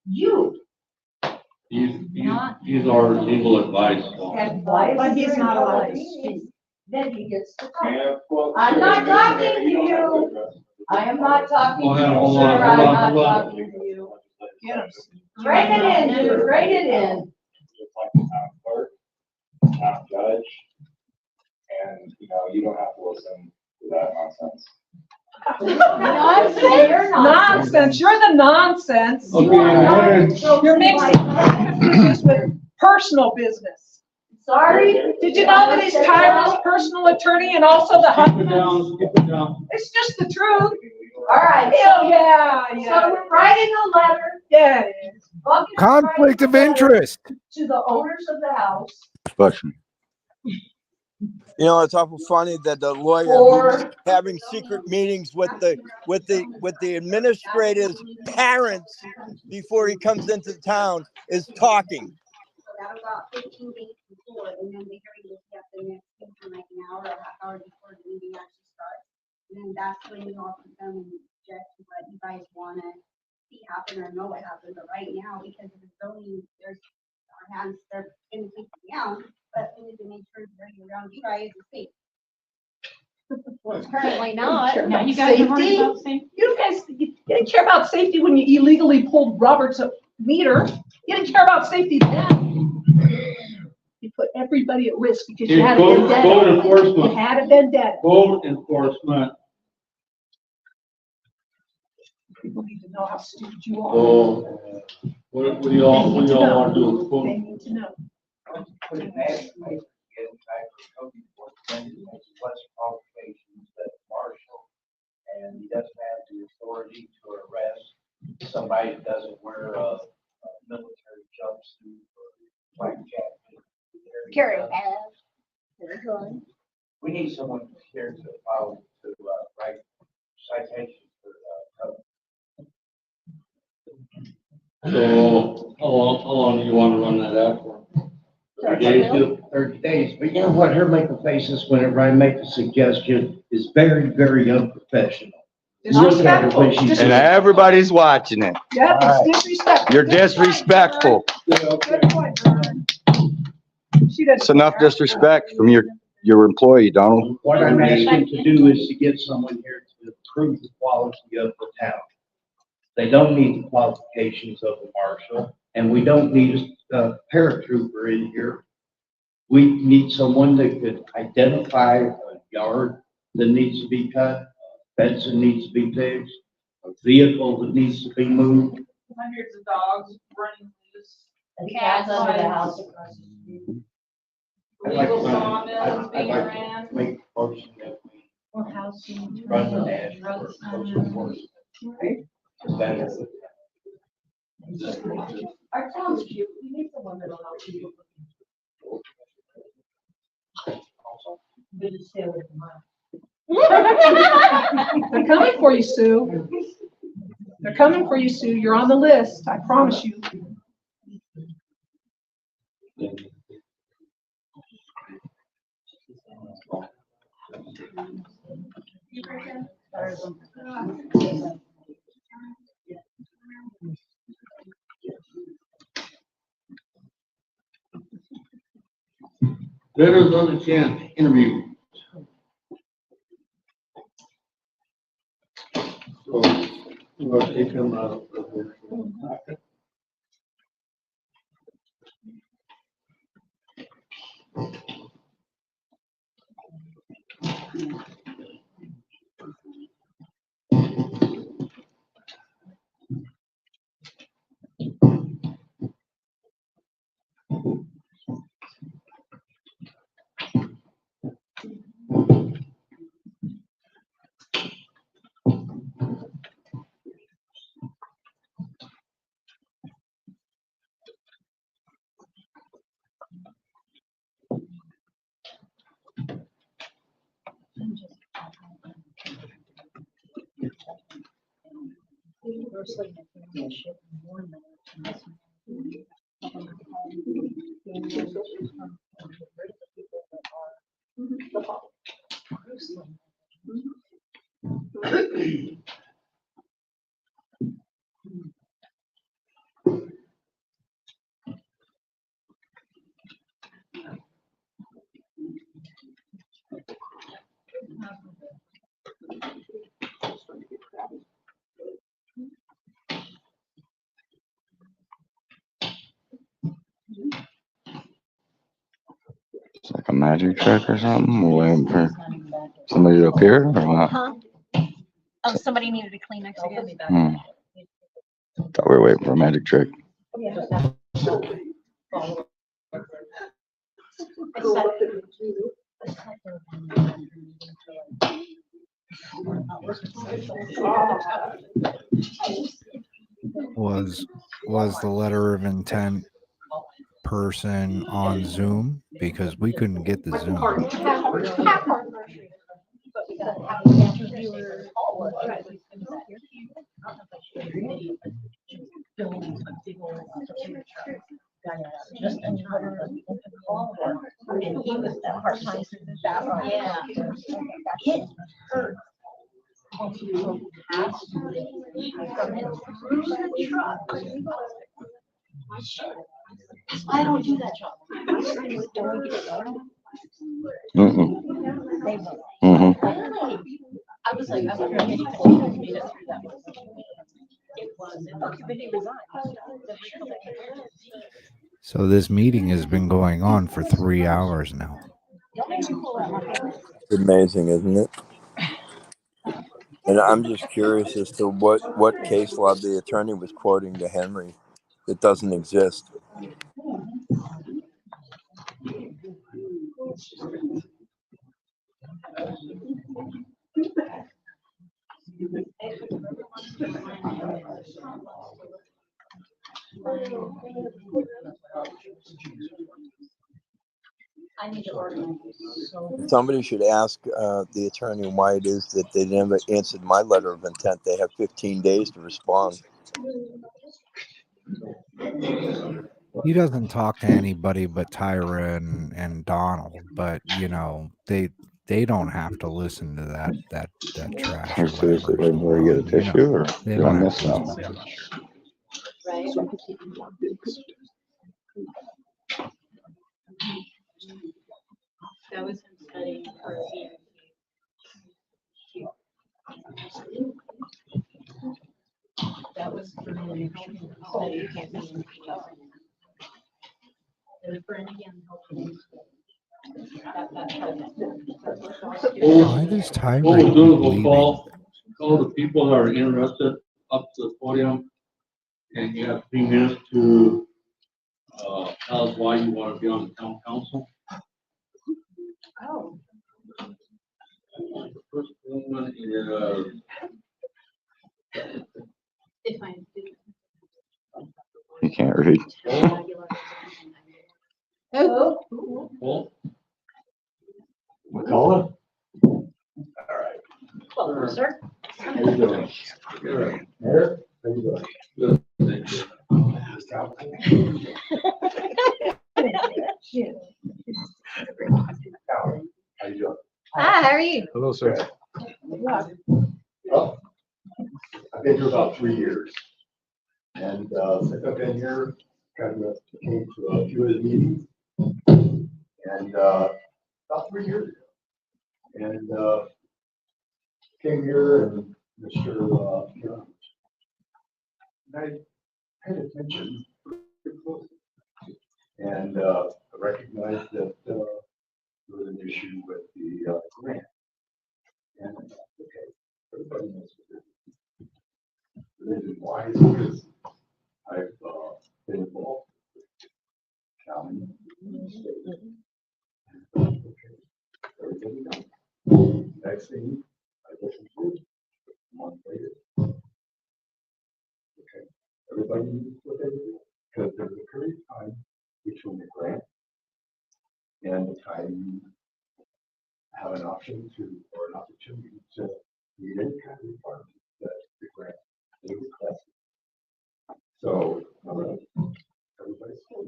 you. He's our legal advice. So. And why But is he he's in not allowed public to meetings? Then he gets to talk. Yeah, well, I'm sure, not maybe talking to you don't have you. address it. I am not talking to you, Hold sir. on, I'm not hold on. talking to you. Yes. Write it in, dude, write it in. Just like the town clerk, town judge, and, you don't have to listen to that nonsense. Nonsense, you're Nonsense, you're the nonsense. Okay, You are not so You're mixing business with personal business. Sorry. Did you know that he's Tyra's personal attorney and also the Skip it husband? down, skip it down. It's just the truth. All right. Hell, yeah, So yeah. we're writing a letter. Yeah, it is. Bucket's Conflict writing of a letter interest. To the owners of the house. Question. You know, it's awful funny that the lawyer who's Or having secret meetings with the administrator's parents before he comes into town is talking. So that about 15 days before, and then the hearing will be at the next meeting, like an hour or a half hour before the meeting actually starts. And then that's when you all can come and suggest what you guys wanna see happen or know what happened. But right now, because of the zoning, there's our hands, they're gonna keep it down, but we need to make sure that around you guys is safe. Well, it's currently not. Now, you guys are worried about safety? You guys, you didn't care about safety when you illegally pulled Robert's meter. You didn't care about safety then. You put everybody at risk because you had a Code vendetta. enforcement. You had a vendetta. Code enforcement. People need to know how stupid you are. Oh, what do y'all want to do? with They code? need to know. Put an ad, get in back for code enforcement, it makes less qualifications that marshal. And he doesn't have the authority to arrest somebody that doesn't wear a military jumpsuit or black jacket. Carry a badge. We need someone here to follow, to write citations for, So, how long do you want to run that out for? 30 days. 30 days, but you know what, her making faces whenever I make a suggestion is very, very unprofessional. Look at her when she's. And everybody's watching it. Yep, it's disrespectful. You're disrespectful. Good point, Vern. She doesn't. It's enough disrespect from your employee, Donald. What I'm asking to do is to get someone here to improve the quality of the town. They don't need the qualifications of a marshal, and we don't need a paratrooper in here. We need someone that could identify a yard that needs to be cut, a fence that needs to be fixed, a vehicle that needs to be moved. Hundreds of dogs running loose. The cats under the house across the street. Illegal sawmills being ran. Make a motion that we Or housing. run the national enforcement. That is. Our town's cute, we need someone that'll help you. Good to stay away from mine. They're coming for you, Sue. They're coming for you, Sue. You're on the list, I promise you. Veterans on the chance interview. So, we'll take them out of the packet. It's like a magic trick or something. We're waiting for somebody to appear or what? Huh? Oh, somebody needed a Kleenex again. Thought we were waiting for a magic trick. Was the letter of intent person on Zoom? Because we couldn't get the Zoom. I don't do that job. I was like, I'm not gonna get it. It was. So this meeting has been going on for 3 hours now. It's amazing, isn't it? And I'm just curious as to what case law the attorney was quoting to Henry that doesn't exist. I need to organize. Somebody should ask the attorney why it is that they never answered my letter of intent. They have 15 days to respond. He doesn't talk to anybody but Tyra and Donald, but you know, they don't have to listen to that trash Or or seriously, whatever's where going you get a on. You tissue, know, or they did I don't have miss to listen something? to him. Right? That was him studying for a year. That was for him studying campaign. And for him again, hopefully. Why does What Tyra we'll do keep is we'll leaving? call the people that are interested up to the podium, and you have 3 minutes to tell us why you want to be on the town council. Oh. The first one is, If I do. You can't read. Aguilar. Oh. Paul. McCullough? Well, sir. How you doing? Good. Mayor? How you doing? Good, thank you. How you doing? Hi, how are you? Hello, sir. Oh, I've been here about 3 years. And since I've been here, kind of came to a few of the meetings. And about 3 years ago. And came here and Mr. And I paid attention pretty closely. And I recognized that there was an issue with the grant. And I thought, okay, everybody knows what it is. The reason why is because I've been involved with county and state. Okay, everybody knows. Next thing I listened to a month later. Okay, everybody knows what they do because there's a period of time between the grant and the time you have an option to, or an opportunity to meet any kind of requirement that the grant is requested. So, all right, everybody's cool.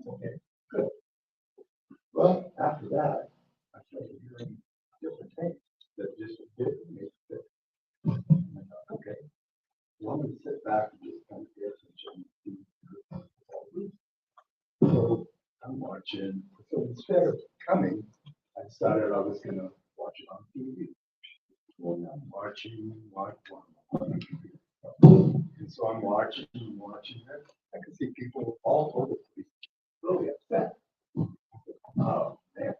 Okay, good. Well, after that, I started hearing different things that just didn't make sense. And I thought, okay, well, I'm going to sit back and just kind of pay attention to all these. So I'm watching. So instead of coming, I decided I was going to watch it on TV. And I'm watching. And so I'm watching. I can see people all over the place really upset. Oh, man.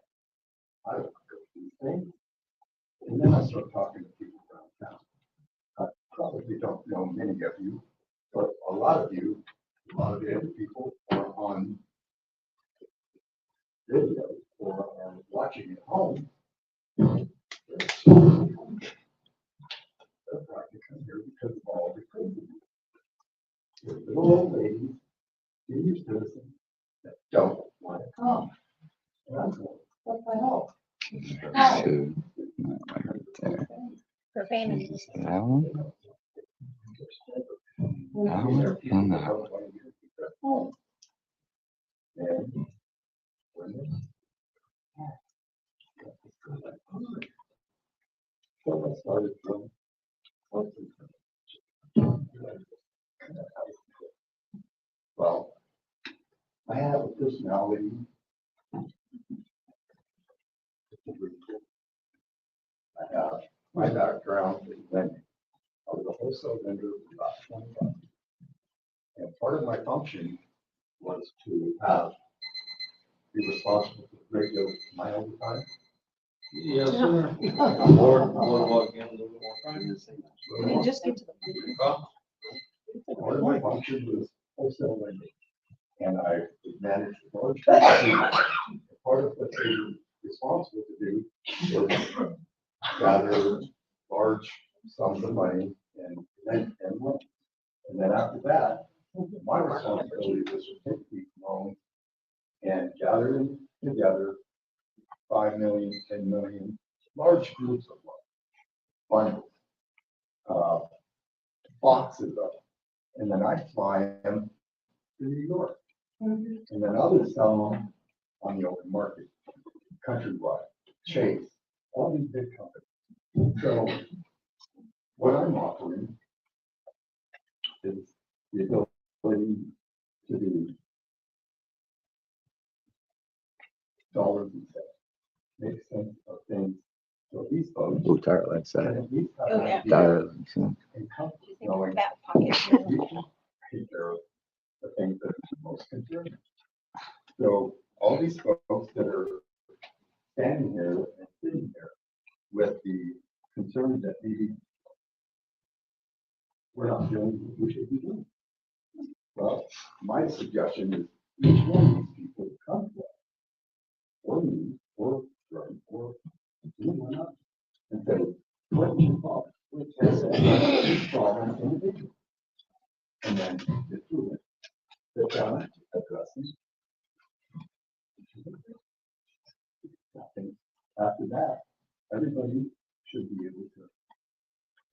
I don't want to go to these things. And then I start talking to people around town. I probably don't know many of you, but a lot of you, a lot of the other people are on video or are watching at home. They're trying to come here because of all the crazy. They're little old ladies, senior citizens that don't want to come. And I'm going, what the hell? Two. Right there. For payment. That one? That one? And that one. And when they so I started from well, I have a personality. I have my background in lending. I was a wholesale lender for about 20 years. And part of my function was to be responsible for the great deal of my overtime. Yes, sir. More again, a little bit more time. You just get to the. Part of my function was wholesale lending. And I managed the large team. Part of what they were responsible to do was gather large sums of money and lend. And then after that, my responsibility was to take these loans and gather them together 5 million, 10 million, large groups of bundles, boxes of them. And then I fly them to New York. And then others sell them on the open market, countrywide, Chase, all these big companies. So what I'm offering is the ability to do dollars and cents, make sense of things. So these folks. Ooh, tire lights can that. at least have an idea Tire lights, yeah. and comfort knowing we can take care of the things that are most concerning. So all these folks that are standing here and sitting here with the concerns that maybe we're not doing what we should be doing. Well, my suggestion is each one of these people come to us, or me, or Jordan, or anyone else, and say, what do you call it? What's problem individual? And then get through it. Sit down, address them. I think after that, everybody should be able to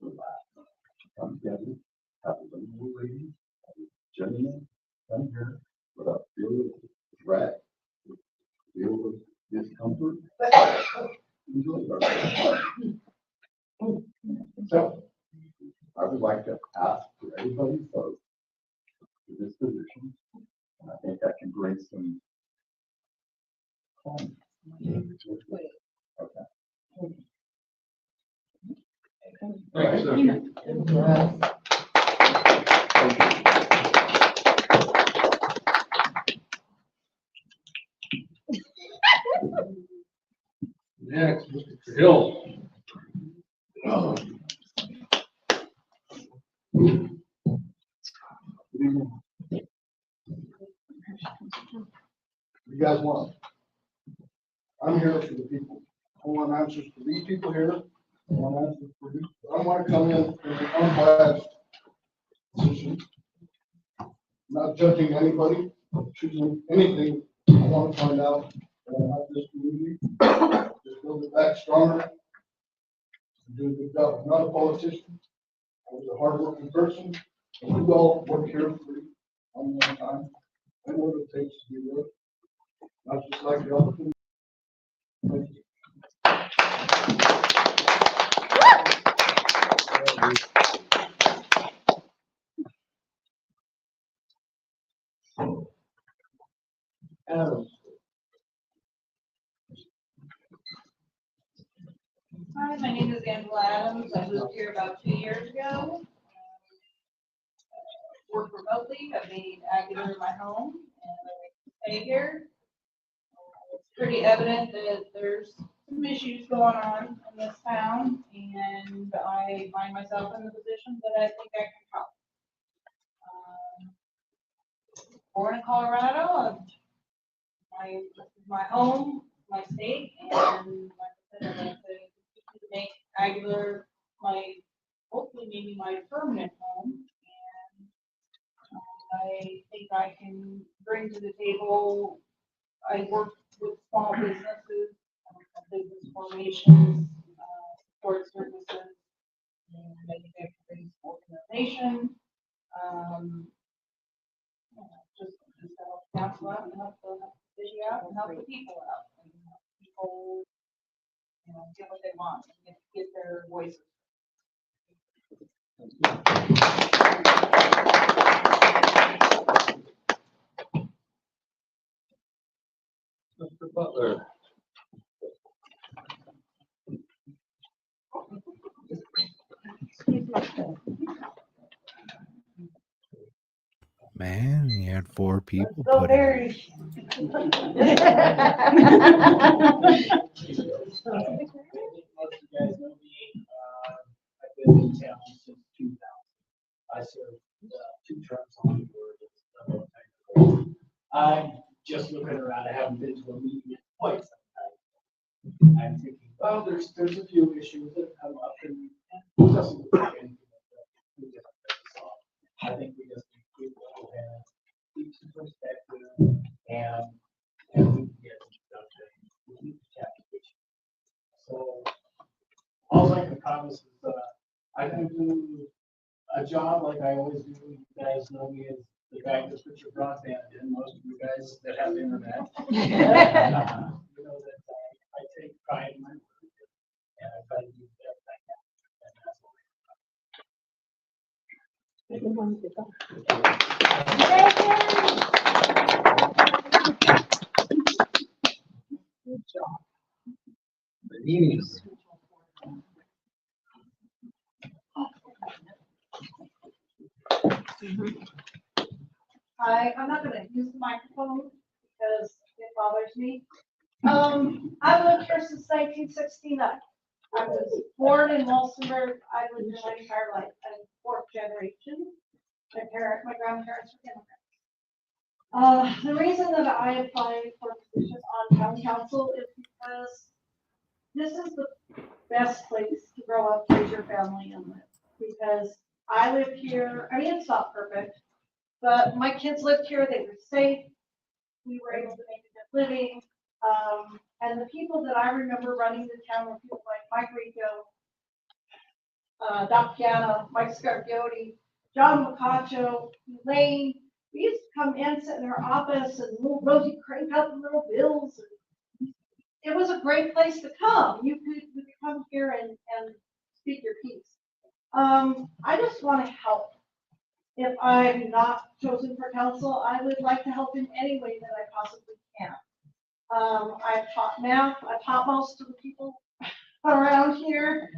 relax, come together, have a little rating, have a gentleman come here without feeling of threat, feel of discomfort. Enjoy ourselves. So, I would like to ask for everybody's vote for this position, and I think I can bring some calmness. Okay. Thanks, sir. Next, Mr. Hill. You guys want? I'm here for the people. I want answers for these people here. I want answers for you. I want to come in an unbiased position. Not judging anybody, choosing anything. I want to find out about this community. Just build it back stronger. Do a good job. I'm not a politician. I was a hardworking person. And we all work here for one time. I know what it takes to be there. Not just like the other. Thank you. Adam. Hi, my name is Angela Adams. I moved here about 2 years ago. Work remotely. I've made Aguilar my home and I stay here. It's pretty evident that there's some issues going on in this town, and I find myself in the position that I think I can help. Born in Colorado, my home, my state, and like I said, I'd like to make Aguilar my, hopefully maybe my permanent home. And I think I can bring to the table, I work with small businesses, business formations, support services, and manufacturing organization. Just to help council out and help the city out and help the people out. And help people, get what they want, and get their voices. Mr. Butler. Man, you had 4 people Go put in. Bears. I've been in town since 2000. I served 2 terms on the board. I'm just looking around. I haven't been to a meeting in quite some time. I'm thinking, well, there's a few issues that come up, and it doesn't look like anything that we can solve. I think we just need people who have keep some perspective and we can get some stuff do a job like I always do. You guys know me as the guy that puts your broadband in, most of you guys that have internet. You know that I take pride in my work, and I try to do the best I can. And that's what Good job. Hi, I'm not gonna use the microphone because it bothers me. I've lived here since 1969. I was born in Walsenburg. I lived here my entire life. I'm fourth generation. My grandparents were immigrants. The reason that I applied for a position on town council is because this is the best place to grow up, raise your family, and live. Because I live here. I mean, it's not perfect. But my kids lived here, they were safe, we were able to make a good living. And the people that I remember running the town were people like Mike Rico, Doc Piana, Mike Scargiotti, John Macacho, Elaine. We used to come in, sit in our office, and little Rosie crank out the little bills. It was a great place to come. You could come here and speak your piece. I just want to help. If I'm not chosen for council, I would like to help in any way that I possibly can. I've taught math, I've taught most of the people around here,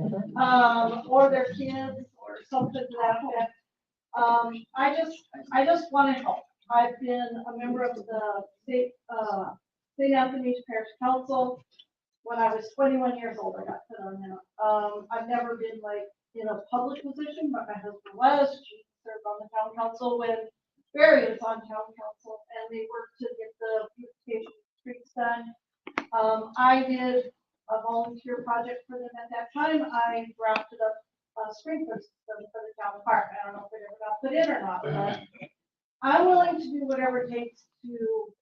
or their kids, or something to that effect. I just want to help. I've been a member of the St. Anthony's Parish Council. When I was 21 years old, I got put on there. I've never been like in a public position, but my husband was. She served on the town council when Barry was on town council, and they worked to get the beautification streets done. I did a volunteer project for them at that time. I drafted up a sprinkler system for the town park. I don't know if it ever got put in or not, but I'm willing to do whatever it takes to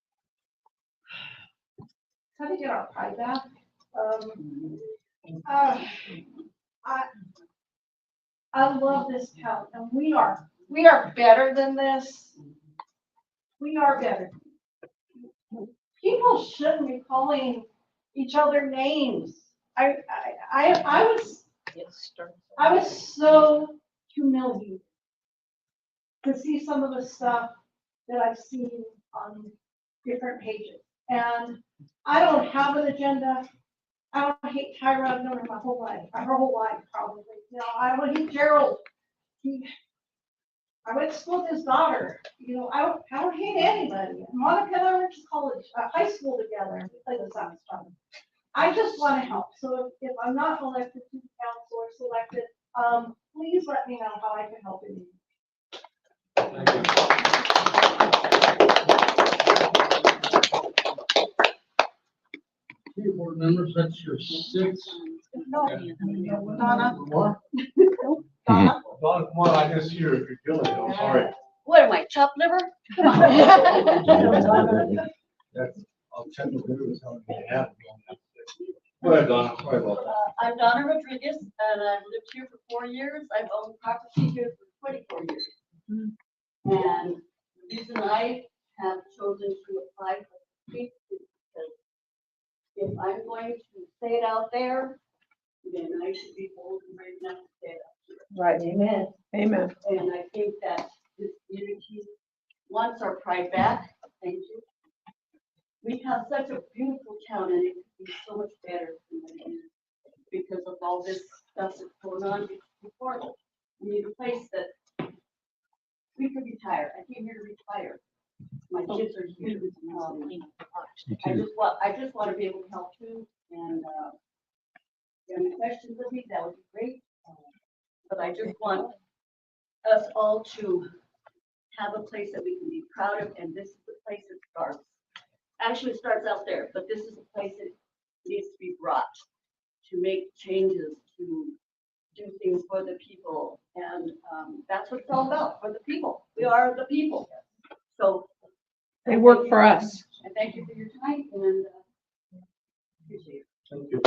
kind of get our pride back. I love this town, and we are better than this. We are better. People shouldn't be calling each other names. I was so humiliated to see some of the stuff that I've seen on different pages. And I don't have an agenda. I don't hate Tyra. I've known her my whole life, her whole life probably. You know, I don't hate Gerald. I went to school with his daughter. You know, I don't hate anybody. Monica and I went to college, high school together, and we played the sound fun. I just want to help. So if I'm not elected to the council or selected, please let me know how I can help you. Board members, that's your sixth. Donna. What? Donna. Donna, come on, I just see her if you're killing it, I'm sorry. What am I, chopped liver? Come on. That's, I'll check with her, how many have. Go ahead, Donna, sorry about that. I'm Donna Rodriguez, and I've lived here for 4 years. I've owned property here for 24 years. And the reason I have chosen to apply for the street is because if I'm going to say it out there, then I should be bold and brave enough to say it out here. Right, amen, amen. And I think that this community wants our pride back. Thank you. We have such a beautiful town, and it could be so much better than it is because of all this stuff that's going on before. We need a place that we could retire. I came here to retire. My kids are here. I just want to be able to help too. And if you have any questions with me, that would be great. But I just want us all to have a place that we can be proud of, and this is the place it starts. Actually, it starts out there, but this is the place that needs to be brought to make changes, to do things for the people, and that's what it's all about, for the people. We are the people. So They work for us. and thank you for your time, and appreciate it. Thank you.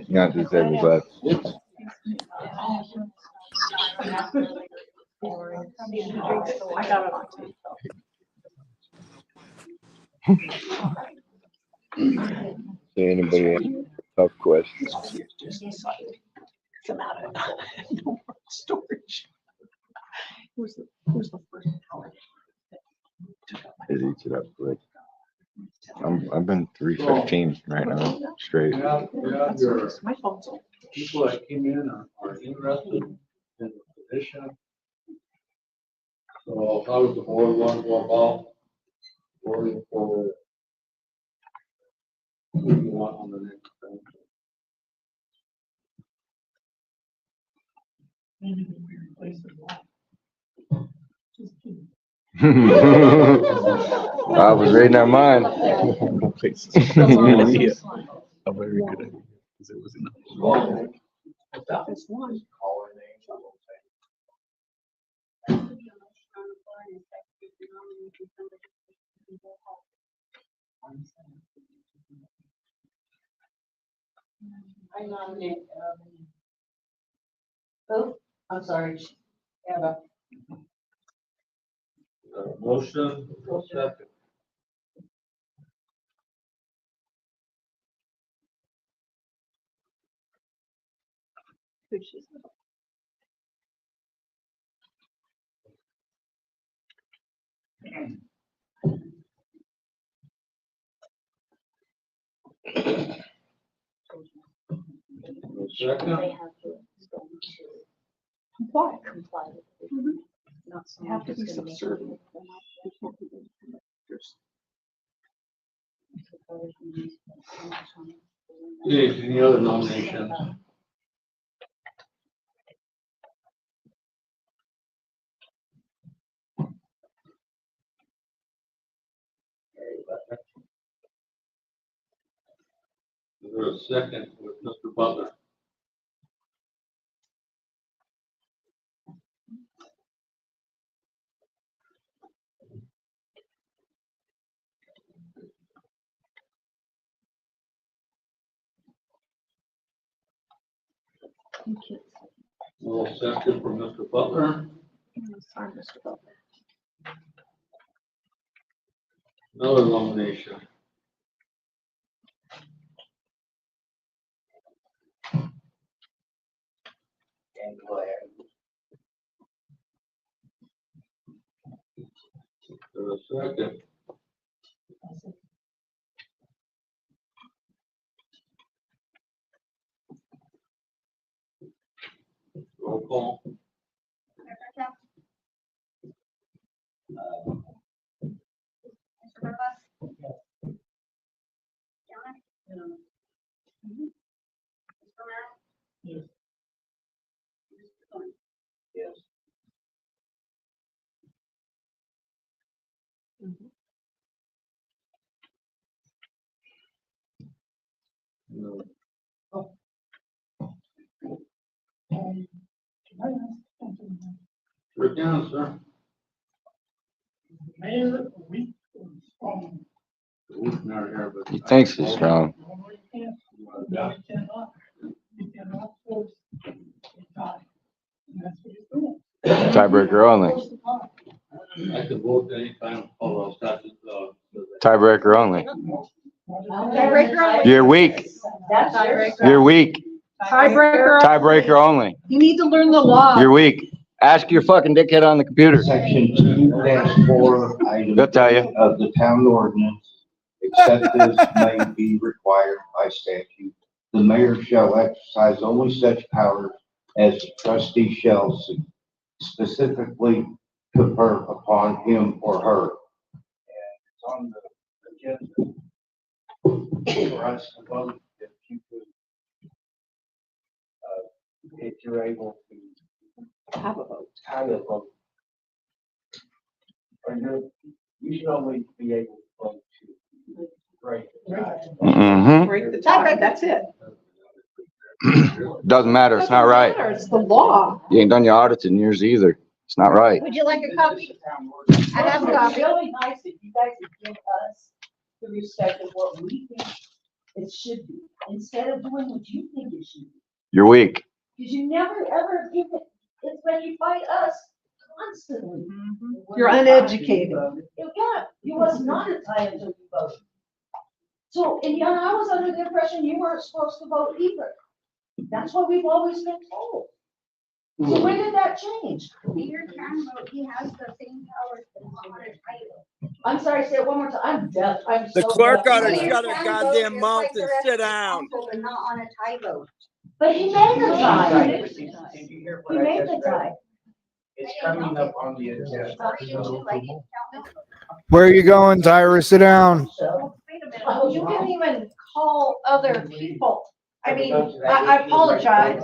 Not disabled left. I got it on tape. Anybody have tough questions? It's about it. No more storage. Who's the first hour? It eats it up quick. I've been 315 right now, straight. Yeah, your My phone's on. people that came in are interested in the position. So how does the board want to go about voting for who you want on the next thing? Maybe we replace the wall. Just kidding. I was reading our mind. A very good idea, because it was enough. It's one. I nominate, who? I'm sorry. Eva. Motion, second. Second. Comply. Comply. Not You have to be someone who's subservient. Any other nominations? Is there a second with Mr. Butler? No second for Mr. Butler. Sorry, Mr. Butler. Another nomination. Is there a second? Roll call. Yes. No. Can I ask something? Sure can, sir. Mayor, a week or strong? We've never here, but. He thinks he's strong. No, you can't. You cannot. You cannot force a tie. And that's what he's doing. Tiebreaker only. Force the tie. I could vote anytime, although statute, Tiebreaker only. Tiebreaker only. You're weak. That's You're weak. Tiebreaker. Tiebreaker only. You need to learn the law. You're weak. Ask your fucking dickhead on the computer. Section 2-4, item They'll tell you. of the town ordinance, except as may be required by statute. The mayor shall exercise only such powers as the trustee shall specifically confer upon him or her. And it's on the agenda for us to vote if you could, if you're able to Have a vote. have a vote. Or you should only be able to vote to break the tie. Mm-hmm. Break the tie, that's it. Doesn't matter. It's not right. It's the law. You ain't done your audits in years either. It's not right. Would you like a copy? I have a It's copy. really nice if you guys would give us the respect of what we think it should be, instead of doing what you think it should be. You're weak. Because you never, ever give it, it's when you fight us constantly. You're uneducated. Yeah, you was not a tie until you voted. So, and yet I was under the impression you weren't supposed to vote either. That's what we've always been told. So when did that change? Mayor can vote, he has the same powers that he's on a title. I'm sorry, say it one more time. I'm deaf. I'm The so clerk deaf. ought to Mayor shut her can goddamn vote just mouth like the and rest sit of the down. council, but not on a tie vote. But he made the tie. You hear He what I made just the read? tie. It's coming up on the agenda. Where are you going, Tyra? Sit down. Oh, you can even call other people. I mean, I apologize.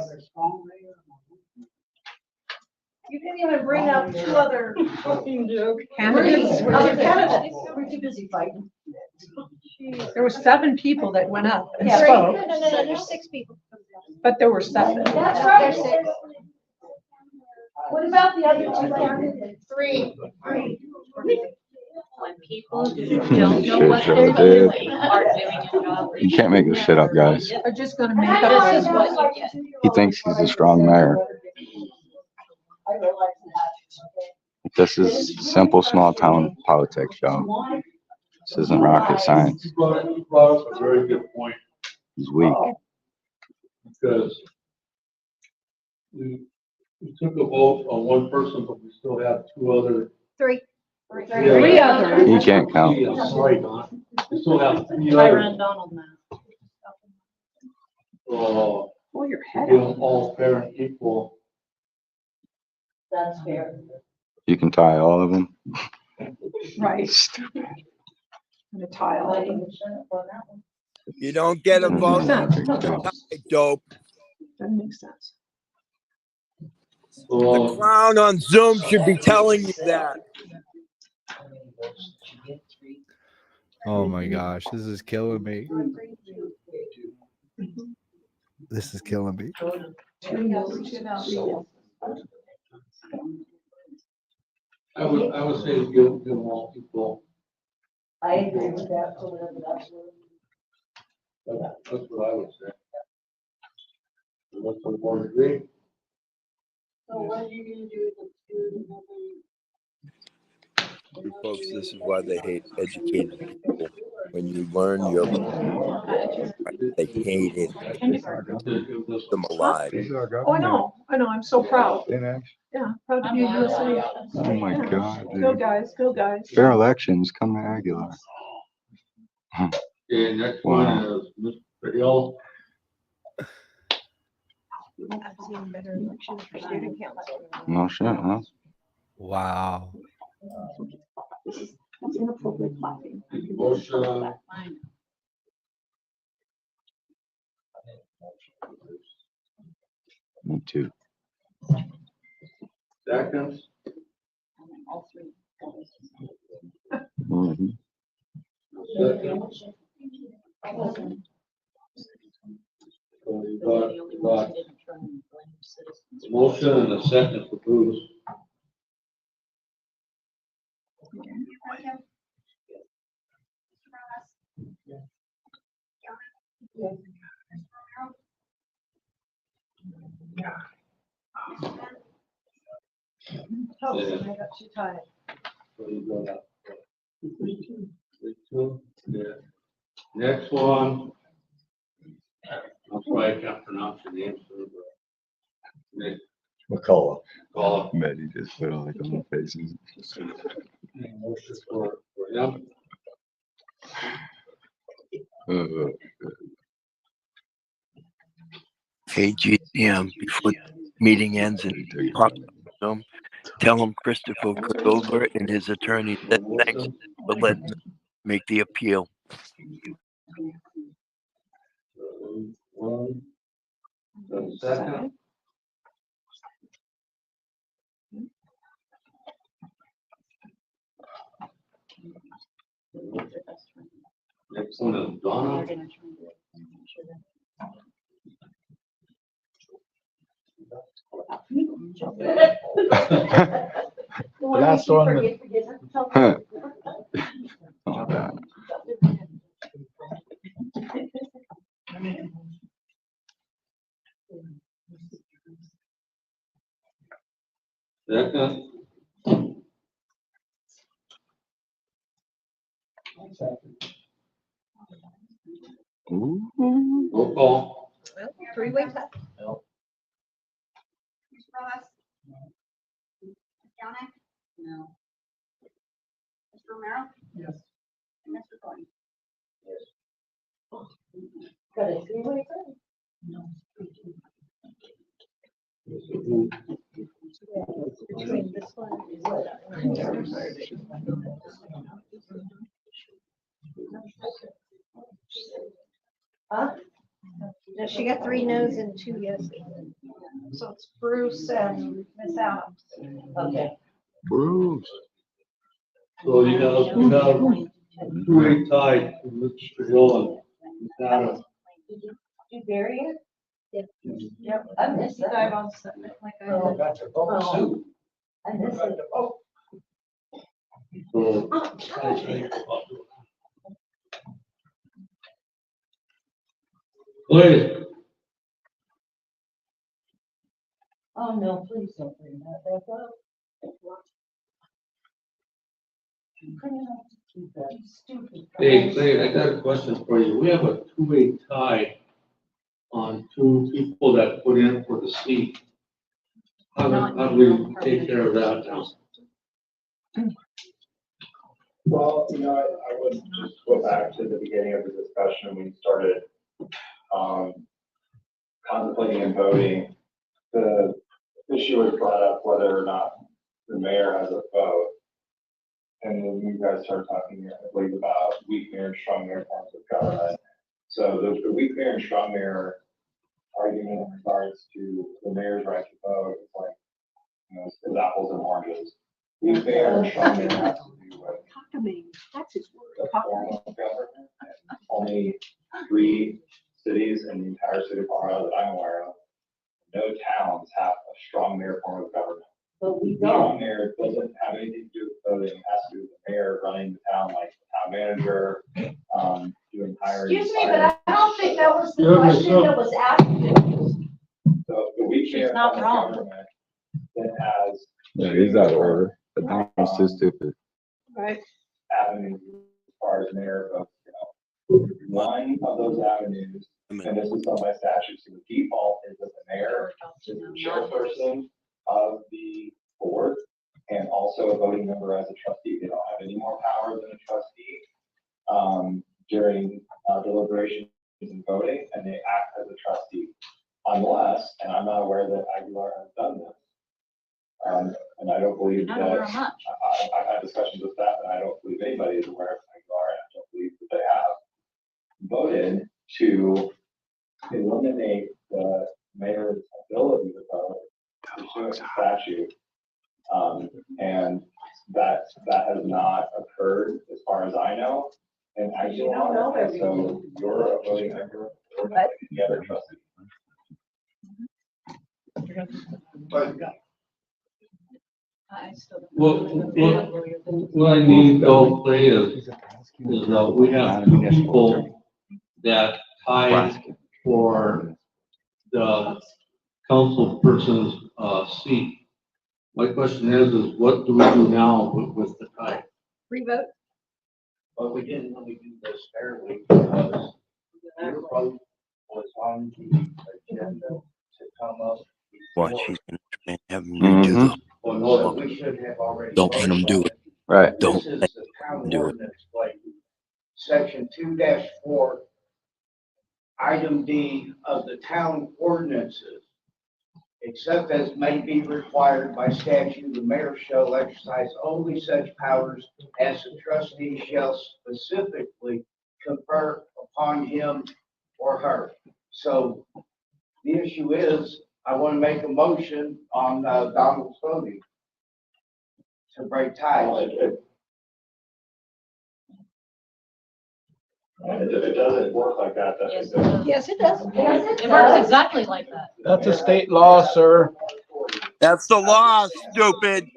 You can even bring up two other Candidates. other candidates. We're too busy fighting. There were 7 people that went up and Yeah, spoke, no, there's 6 people. but there were 7. That's right. What about the other two candidates? 3. When people who don't know what Shit, they're Joe, doing are doing a job. You can't make this shit up, guys. They're just gonna make up. This is what you get. He thinks he's a strong mayor. I realize that. This is simple small town politics, y'all. This isn't rocket science. You brought up a very good point, He's weak. because we took a vote on one person, but we still have 2 other. 3. 3 others. He can't count. I'm sorry, Don. We still have 3 I others. run Donald now. So, Pull your head give out. them all fair and equal. That's fair. You can tie all of them. Right. And a tile. You don't get a vote. Doesn't Dope. make sense. The clown on Zoom should be telling you that. Oh my gosh, this is killing me. This is killing me. I would say give them all equal. I agree with that, so that's That's what I would say. What's the board agree? So what are you gonna do with the 2? You folks, this is why they hate educated people. When you learn your they hate it. Them alive. Oh, I know. I'm so proud. Yeah, proud to be a USA. Oh my God, Go dude. guys, go guys. Fair elections, come to Aguilar. Okay, next one is Mr. Hill. I've seen better elections for student council. No shit, huh? Wow. That's inappropriate clapping. Motion. Me too. Seconds. Mhm. Second. So you got the motion and a second for Bruce. Oh, I got you tied. So you got 3-2. Yeah. Next one. I'm sorry I can't pronounce your name, sir, but Nick McCullough. McCullough. Betty just put on like on the faces. Motion for him. Hey, GM, before the meeting ends and talk to them, tell him Christopher Cordova and his attorney said thanks for letting them make the appeal. One. Second. Next one is Donna. Last one. Second. Roll call. Three-way tie. Mr. Ross? Ms. Downing? No. Mr. Romero? Yes. And Mr. Thorne? Got a three-way tie? Between this one Huh? No, she got 3 no's and 2 yeses. So it's Bruce and Miss Adams. Okay. Bruce. So you got a two-way tie to Mr. Hill and Adam. Did you bury it? Yep. I missed that. Dive on something like I Oh, did. that's a boat suit. I missed it. So, please. Oh, no, please don't bring that back up. Stupid. Hey, Clay, I got a question for you. We have a two-way tie on 2 people that put in for the seat. How do we take care of that now? Well, I would just go back to the beginning of the discussion when we started contemplating and voting. The issue was brought up whether or not the mayor has a vote. And then you guys started talking, I believe, about weak mayor and strong mayor forms of government. So the weak mayor and strong mayor argument in regards to the mayor's right to vote is like, it's apples and oranges. Weak mayor and strong mayor has to do with That's his the form of government. Only 3 cities in the entire state of Colorado that I'm aware of, no towns have a strong mayor form of government. But we Strong don't. mayor doesn't have anything to do with voting, it has to do with the mayor running the town, like the town manager, doing hiring. Excuse me, but I don't think that was the question that was asked. So the weak mayor not form of wrong. government then has. Yeah, he's out of order. The time's too stupid. Right. Avenues as far as mayor votes go. One of those avenues, and this is on my statute, so the default is that the mayor is the chairperson of the board and also a voting member as a trustee. They don't have any more power than a trustee during deliberations and voting, and they act as a trustee. Unless, and I'm not aware that Aguilar has done this, and I don't believe that, I've had discussions with that, and I don't believe anybody is aware of Aguilar, and I don't believe that they have voted to eliminate the mayor's ability to vote pursuant to statute. And that has not occurred as far as I know. And You don't know Aguilar, everything. so you're a voting member or the other trustee. What I need though, Clay, is we have 2 people that tied for the council person's seat. My question is what do we do now with the tie? Revote. But we didn't really do this fairly because your vote was on the agenda to come up. Watch, he's gonna try and have him redo Mhm. So we should have already. Don't let him do voted it. Right. on Don't This let is the town him do it. ordinance, like section 2-4, item D of the town ordinances. Except as may be required by statute, the mayor shall exercise only such powers as the trustee shall specifically confer upon him or her. So the issue is, I want to make a motion on Donald's voting to break ties. It doesn't work like that. That's Yes, it does. It works exactly like that. That's a state law, sir. That's the law, stupid.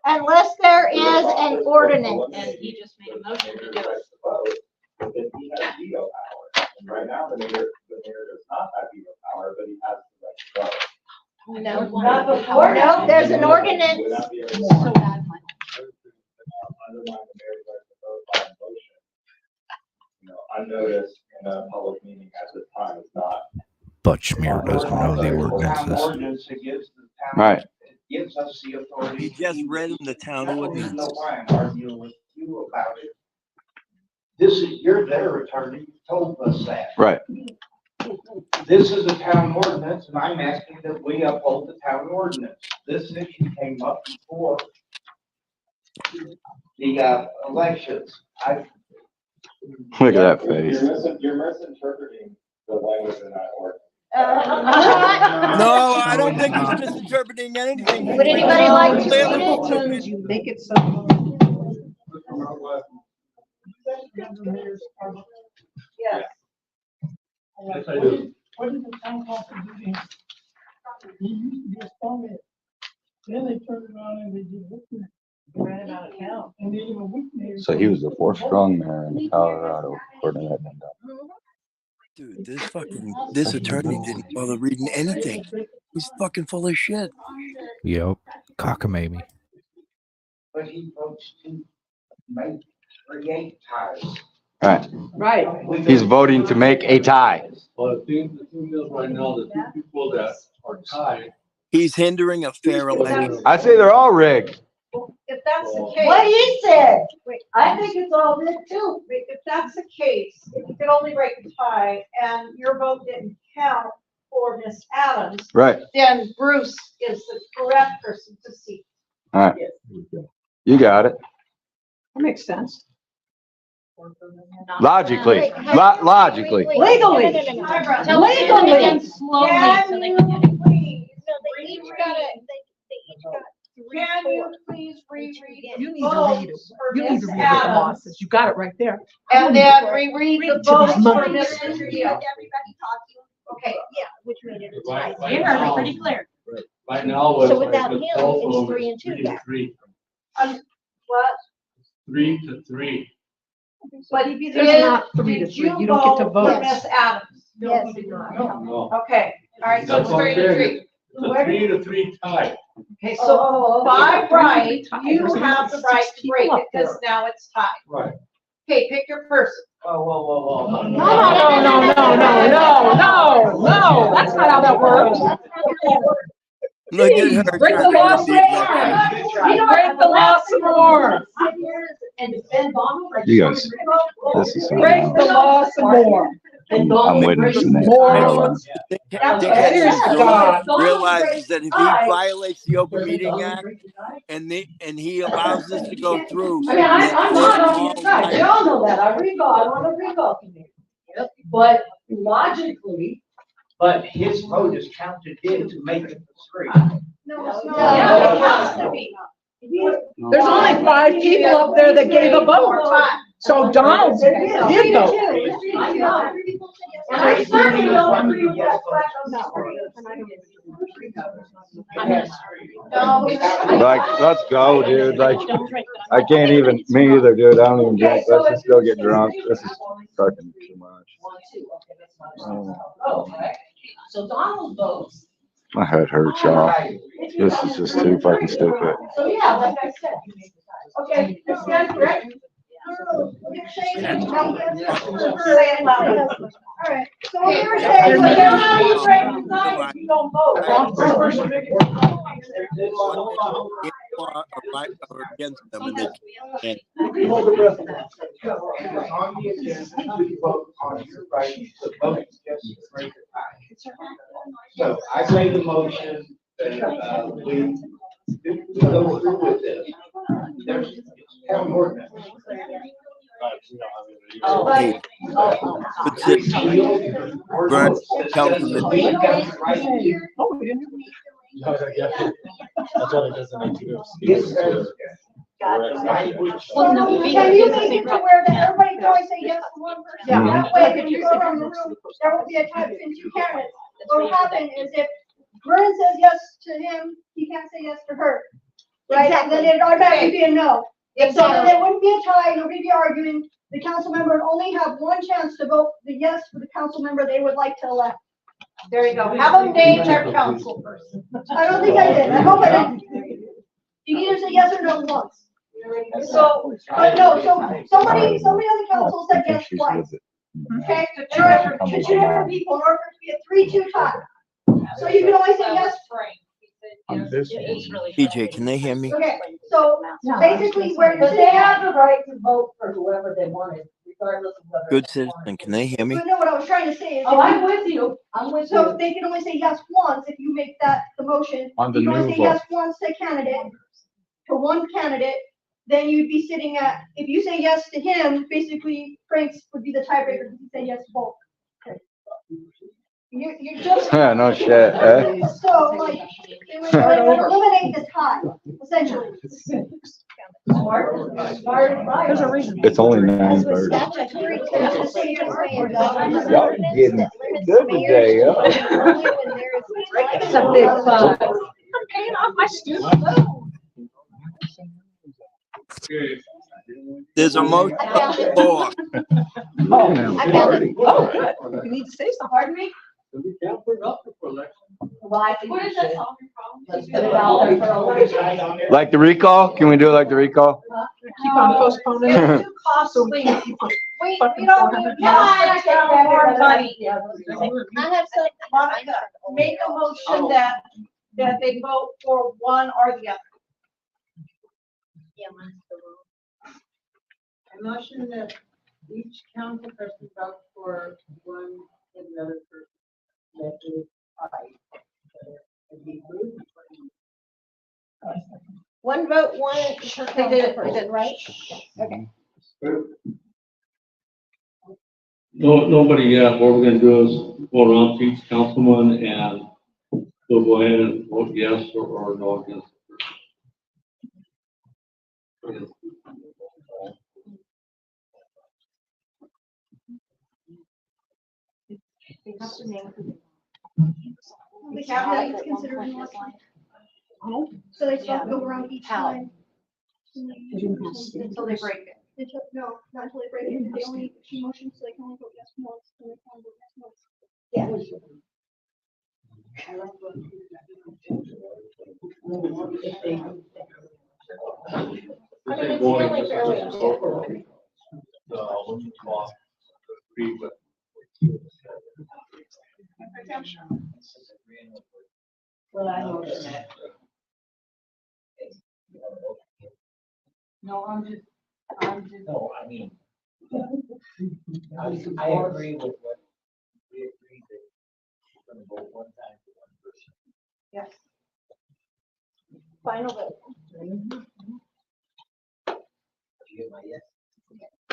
Unless there is an ordinance. And he just made a motion to do it. But then he has veto power. And right now, the mayor does not have veto power, but he has the right to vote. No, not before. No, there's an ordinance. So bad. Undermine the mayor's right to vote by motion. You know, unnoticed in a public meeting at this time is not. But Schmier doesn't know the ordinances. Ordinance, it gives the town. Right. It gives us the authority. He just read him the town I don't even ordinance. know why I'm arguing with you about it. You're their attorney, you told us that. Right. This is a town ordinance, and I'm asking that we uphold the town ordinance. This issue came up before the elections. Look at that face. You're misinterpreting the language in that ordinance. No, I don't think he's misinterpreting anything. Would anybody like to Clearly read it? stupid. You make it so. Yes. Yes, I do. What did the town council do? He used to be a strong. Then they turned around and they did this. Ran it out of town. And they even weak. So he was the fourth strong mayor in Colorado, according to that thing. Dude, this attorney didn't bother reading anything. He's fucking full of shit. Yep. Cockamamie. But he votes to create ties. Right. Right. He's voting to make a tie. Well, the thing is right now, the two people that are tied. He's hindering a fair election. I say they're all rigged. If that's the case. What he said, I think it's all good too. If that's the case, if you could only break a tie and your vote didn't count for Miss Adams, Right. then Bruce is the correct person to seek. All right. You got it. That makes sense. Logically. Logically. Legally. Tell them it again slowly so they can get it. Please, They each got can you please reread You need the to read it. votes for You need Miss to read what the law Adams? says. You got it right there. And then reread the Read to votes these for monkeys. Miss Trujillo. everybody talking. Okay, Yeah, which made it a Right, tie. You heard me pretty clear. Right now, it's So without like him, both it's of them 3 and 2 3 to now. 3. what? 3 to 3. But There's not 3 to did 3. You don't get to vote for vote. Miss Adams? Yes. No. Okay, all right, so it's That's what I'm 3 to saying. 3. It's a 3 to 3 tie. Okay, so by right, you There's have the right to break people it up there. because now it's tied. Right. Okay, pick your person. Whoa. No. That's not how that works. Look at her. Break the trying law to some be like- more. Break the law some more. You guys, this is Break the law some more. I'm witnessing this. More. Dick Serious to God. realizes that if he violates the Open Meeting Act and he allows this to go through, I mean, I'm that not they're on your all side, right. y'all know that, I'm on a recall committee. But logically, But his vote is counted in to make it three. No, it's not. Yeah, it has to be. There's only 5 people up there that gave a vote. So Donald did vote. I know. And I certainly don't agree with that. Like, let's go, dude. Like, I can't even, me either, dude. I don't even drink. Let's just go get drunk. This is fucking too much. So Donald votes. My head hurts, y'all. This is just too fucking stupid. So yeah, like I said. Okay, this guy's correct. Say it loud. All right, so what you're saying, so you're not even breaking the tie if you don't vote. Or against them, and they can't. On the agenda, we vote on your right to vote just to break the tie. So I made the motion that we go through with this. There's town ordinance. Hey, puts it, Brett tells them that We've got the right to do. That's what it doesn't need to do. It says, Well, no, we Can you it's the make same it to problem. where that everybody can always say yes to one person? Yeah. That way, when you go around the room, there won't be a tie between two candidates. What'll happen is if Vernon says yes to him, he can't say yes to her. Right, and then it'd automatically be a no. So then it wouldn't be a tie, nobody be arguing. The council member would only have one chance to vote the yes for the council member they would like to elect. There you go. Have them name their council person. I don't think I did. I hope I didn't. You can either say yes or no once. So, but no, so somebody on the council said yes twice. Okay, to two different people in order for it to be a 3-2 tie. So you can only say yes. PJ, can they hear me? Okay, so basically where But they have the right to vote for whoever they wanted, regardless of whether. Good citizen, can they hear me? But no, what I was trying to say is. Oh, I'm with you. I'm with you. So they can only say yes once if you make that the motion. On the You can only new say yes once to candidate, to one candidate, then you'd be sitting at, if you say yes to him, basically Frank's would be the tiebreaker because he said yes to both. You're just. Yeah, no shit. Eh? So like, it would eliminate the tie, essentially. There's a reason. It's only 9:30. Y'all are getting good today, yo. It's a big fun. I'm paying off my student loan. There's a motion on the floor. Oh, you need to say something. Pardon me? We can't put it up for election. Well, I think. What is that solving problem? Let's put it out there for election. Like the recall? Can we do it like the recall? Keep on postponing it. It's too costly. We don't need. More money. I have some. Monica, make a motion that they vote for one or the other. I motion that each council person vote for one and the other person. That is One vote, one. They did it, right? Okay. No, nobody yet. What we're gonna do is go around to each councilman and we'll go ahead and vote yes or no against the person. The cabinet is considered more. So they still have to go around each time. Until they break it. No, not until they break it. They only, she motions, so they can only vote yes once. So they can only vote yes once. It's really fairly. Well, I motion that. No, I'm just. No, I mean, I agree with what we agreed that we're gonna vote one time for one person. Yes. Final vote. You get my yes?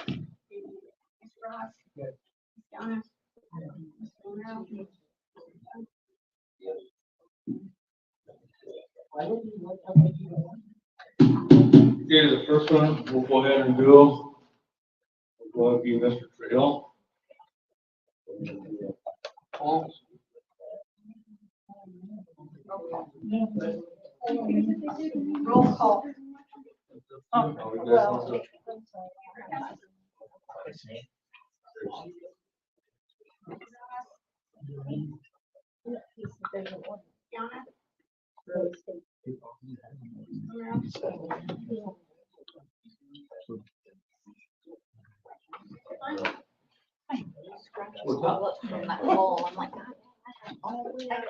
Mr. Ross. Ms. Donna. Mr. Monroe. Why don't you look up what you want? Okay, the first one, we'll go ahead and do. We'll go ahead and be Mr. Trail. Roll call. I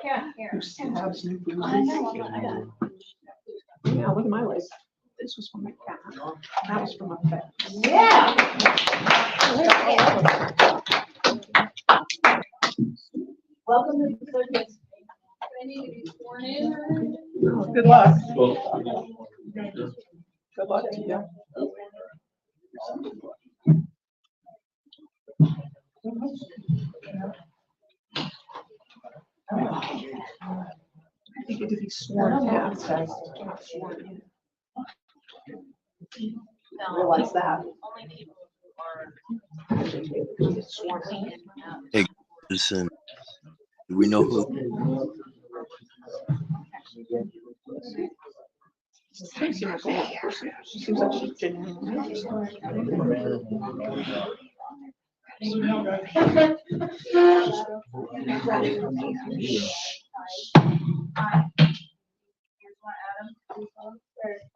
can't hear. Yeah, look at my list. This was from my cat. That was from my pet. Yeah. Welcome to the circus. I need to be sworn in or? Oh, good luck. Good luck to you. I think it to be sworn out. Realize that. Hey, listen, do we know who? She seems like a good person. She seems like she's genuine. Here's one, Adam.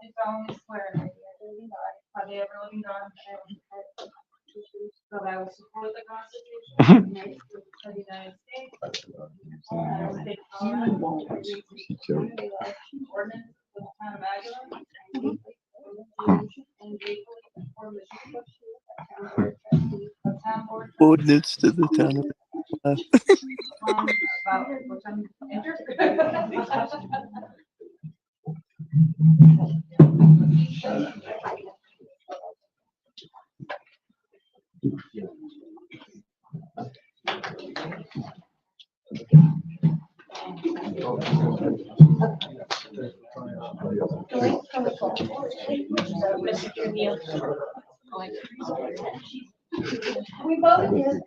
It's only square. Have they ever living God? That I will support the Constitution of the United States. I will take ordinance of the town of Aguilar. And faithfully perform the duties of town board. Ordinance to the town of About which I'm interested. We both did.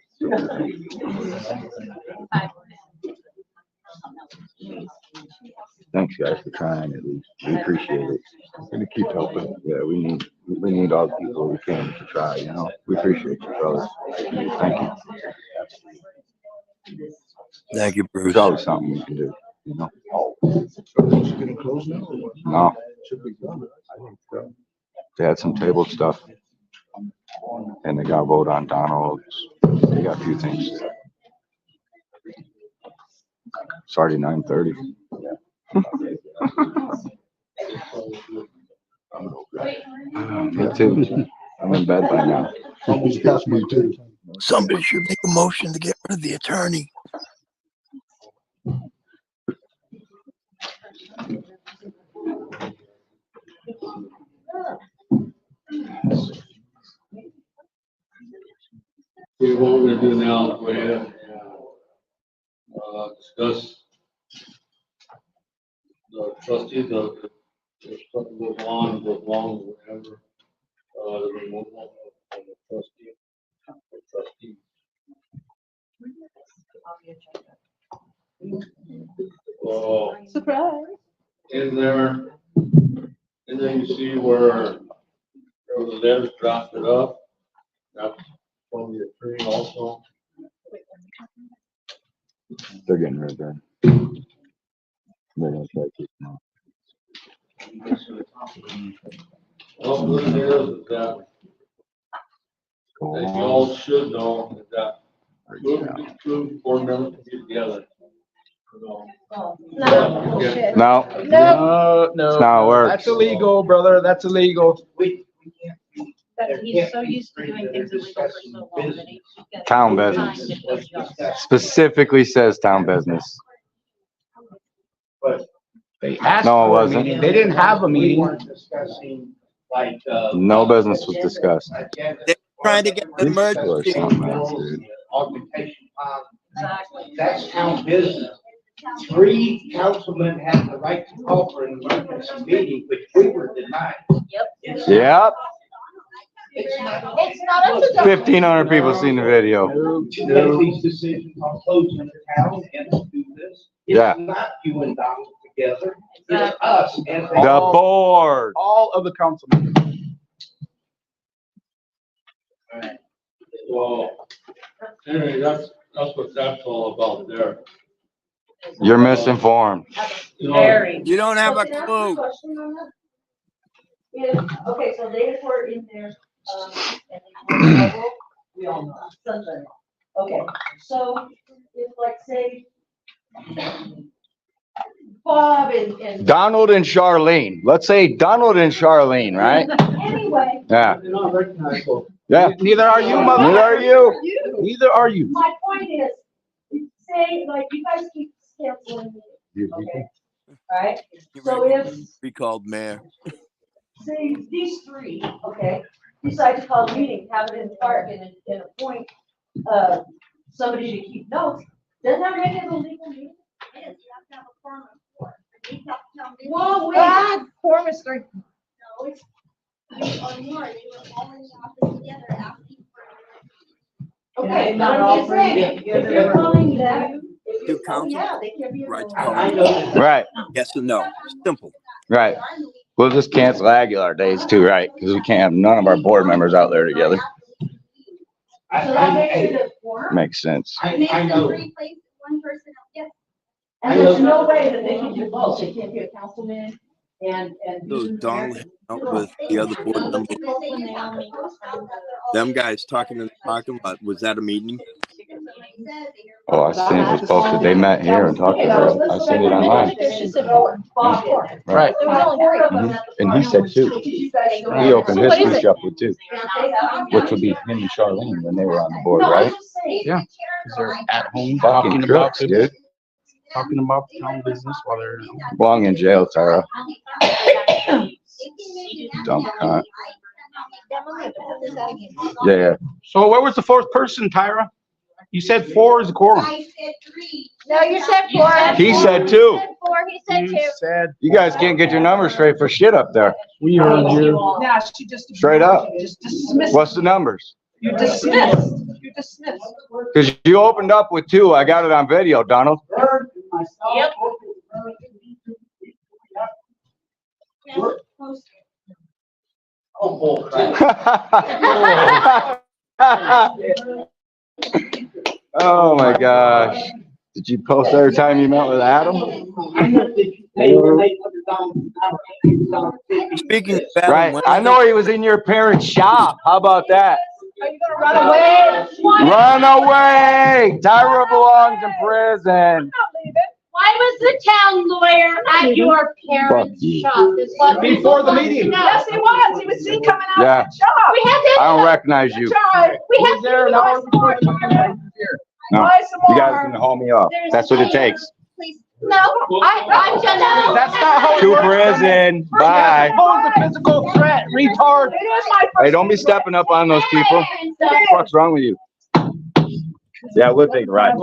Thanks, guys, for trying at least. We appreciate it. Gonna keep helping. Yeah, we need all the people we can to try, you know. We appreciate you, brothers. Thank you. Thank you, Bruce. There's always something we can do, you know. No. They had some table stuff. And they got a vote on Donald. They got a few things. It's already 9:30. Me too. I'm in bed by now. Almost past me too. Somebody should make a motion to get rid of the attorney. Okay, what we're gonna do now, go ahead and, discuss the trustees, if something goes on, whatever, the removal of the trustee. Surprise. In there you see where the letters drafted up. That's from the attorney also. They're getting rid of that. They're gonna try to keep them out. Well, what it is that, as you all should know, is that two board members can get together. No. No. It's not work. That's illegal, brother. That's illegal. But he's so used to doing things illegal for so long that he's got Town time business. to adjust. Specifically says town business. But They asked No, it for a wasn't. meeting. They didn't have a we meeting. weren't discussing like, No business was discussed. They're trying to get an emergency. Augmentation plan. That's town business. 3 councilmen had the right to call for an emergency meeting, which we were denied. Yep. Yep. It's not. It's not up to them. 1,500 people seen the video. To make these decisions on closing the town and to do this. Yeah. It's not you and Donald together. It's us and The board. All of the councilmen. Well, anyway, that's what that's all about there. You're misinformed. Very. You don't have a So can I ask clue. question on that? Okay, so they were in there, and we all know, sunshine. Okay, so if like, say, Bob and. Donald and Charlene. Let's say Donald and Charlene, right? Anyway. Yeah. They're not recognizable. Yeah. Neither are you, mother. Neither are you. Neither are you. My point is, say, like, you guys keep canceling meetings, okay? Alright, so if, Be called mayor. say, these 3, okay, decide to call a meeting, have it in the park and appoint, somebody to keep notes, doesn't that make it a legal meeting? It is, you have to have a quorum of 4. But you have to tell me- Whoa, wait. Quorum is 3. No, it's 3 or more, you were all in the office together asking for. Okay, Not but all I'm just saying, three if you're calling them, if Do council they can't be. rights I council? Right, Yes or no? Simple. right. We'll just cancel Aguilar days too, right? Because we can't have none of our board members out there together. Makes sense. I know. And there's no way that they can do both. They can't be a councilman and. So Donald hang out with the other board members. Them guys talking in the parking lot. Was that a meeting? Oh, I seen it was posted. They met here and talked to her. I seen it online. Right. And he said two. He opened his speech up with two, which would be him and Charlene when they were on the board, right? Yeah. Because they're at home fucking crooks, dude. Talking about town business while they're Belong in jail, Tara. Dumb cunt. Yeah. So where was the fourth person, Tyra? You said 4 is the quorum. I said 3. No, you said 4. He said 2. You said 4, he said 2. You guys can't get your numbers straight for shit up there. We heard you. Yeah, she just. Straight up. Just dismissed. What's the numbers? You're dismissed. You're dismissed. Because you opened up with 2. I got it on video, Donald. Yep. Oh my gosh. Did you post every time you met with Adam? Speaking of Adam, Right. I know he was in your parents' shop. How about that? Are you gonna run away? Run away! Tyra belongs in prison. Why was the town lawyer at your parents' shop? Is what we Before the want to meeting. know. Yes, he was. He was seen coming out Yeah. of the shop. We have to. I don't recognize you. We have there an hour before the meeting. No, Buy some you guys more. can haul me off. That's what it takes. No, I'm just. That's not how it To works. prison. Bye. Pose a physical threat, retard. It is my first. Hey, don't be stepping up on those people. What the fuck's wrong with you? Yeah, we'll take a ride.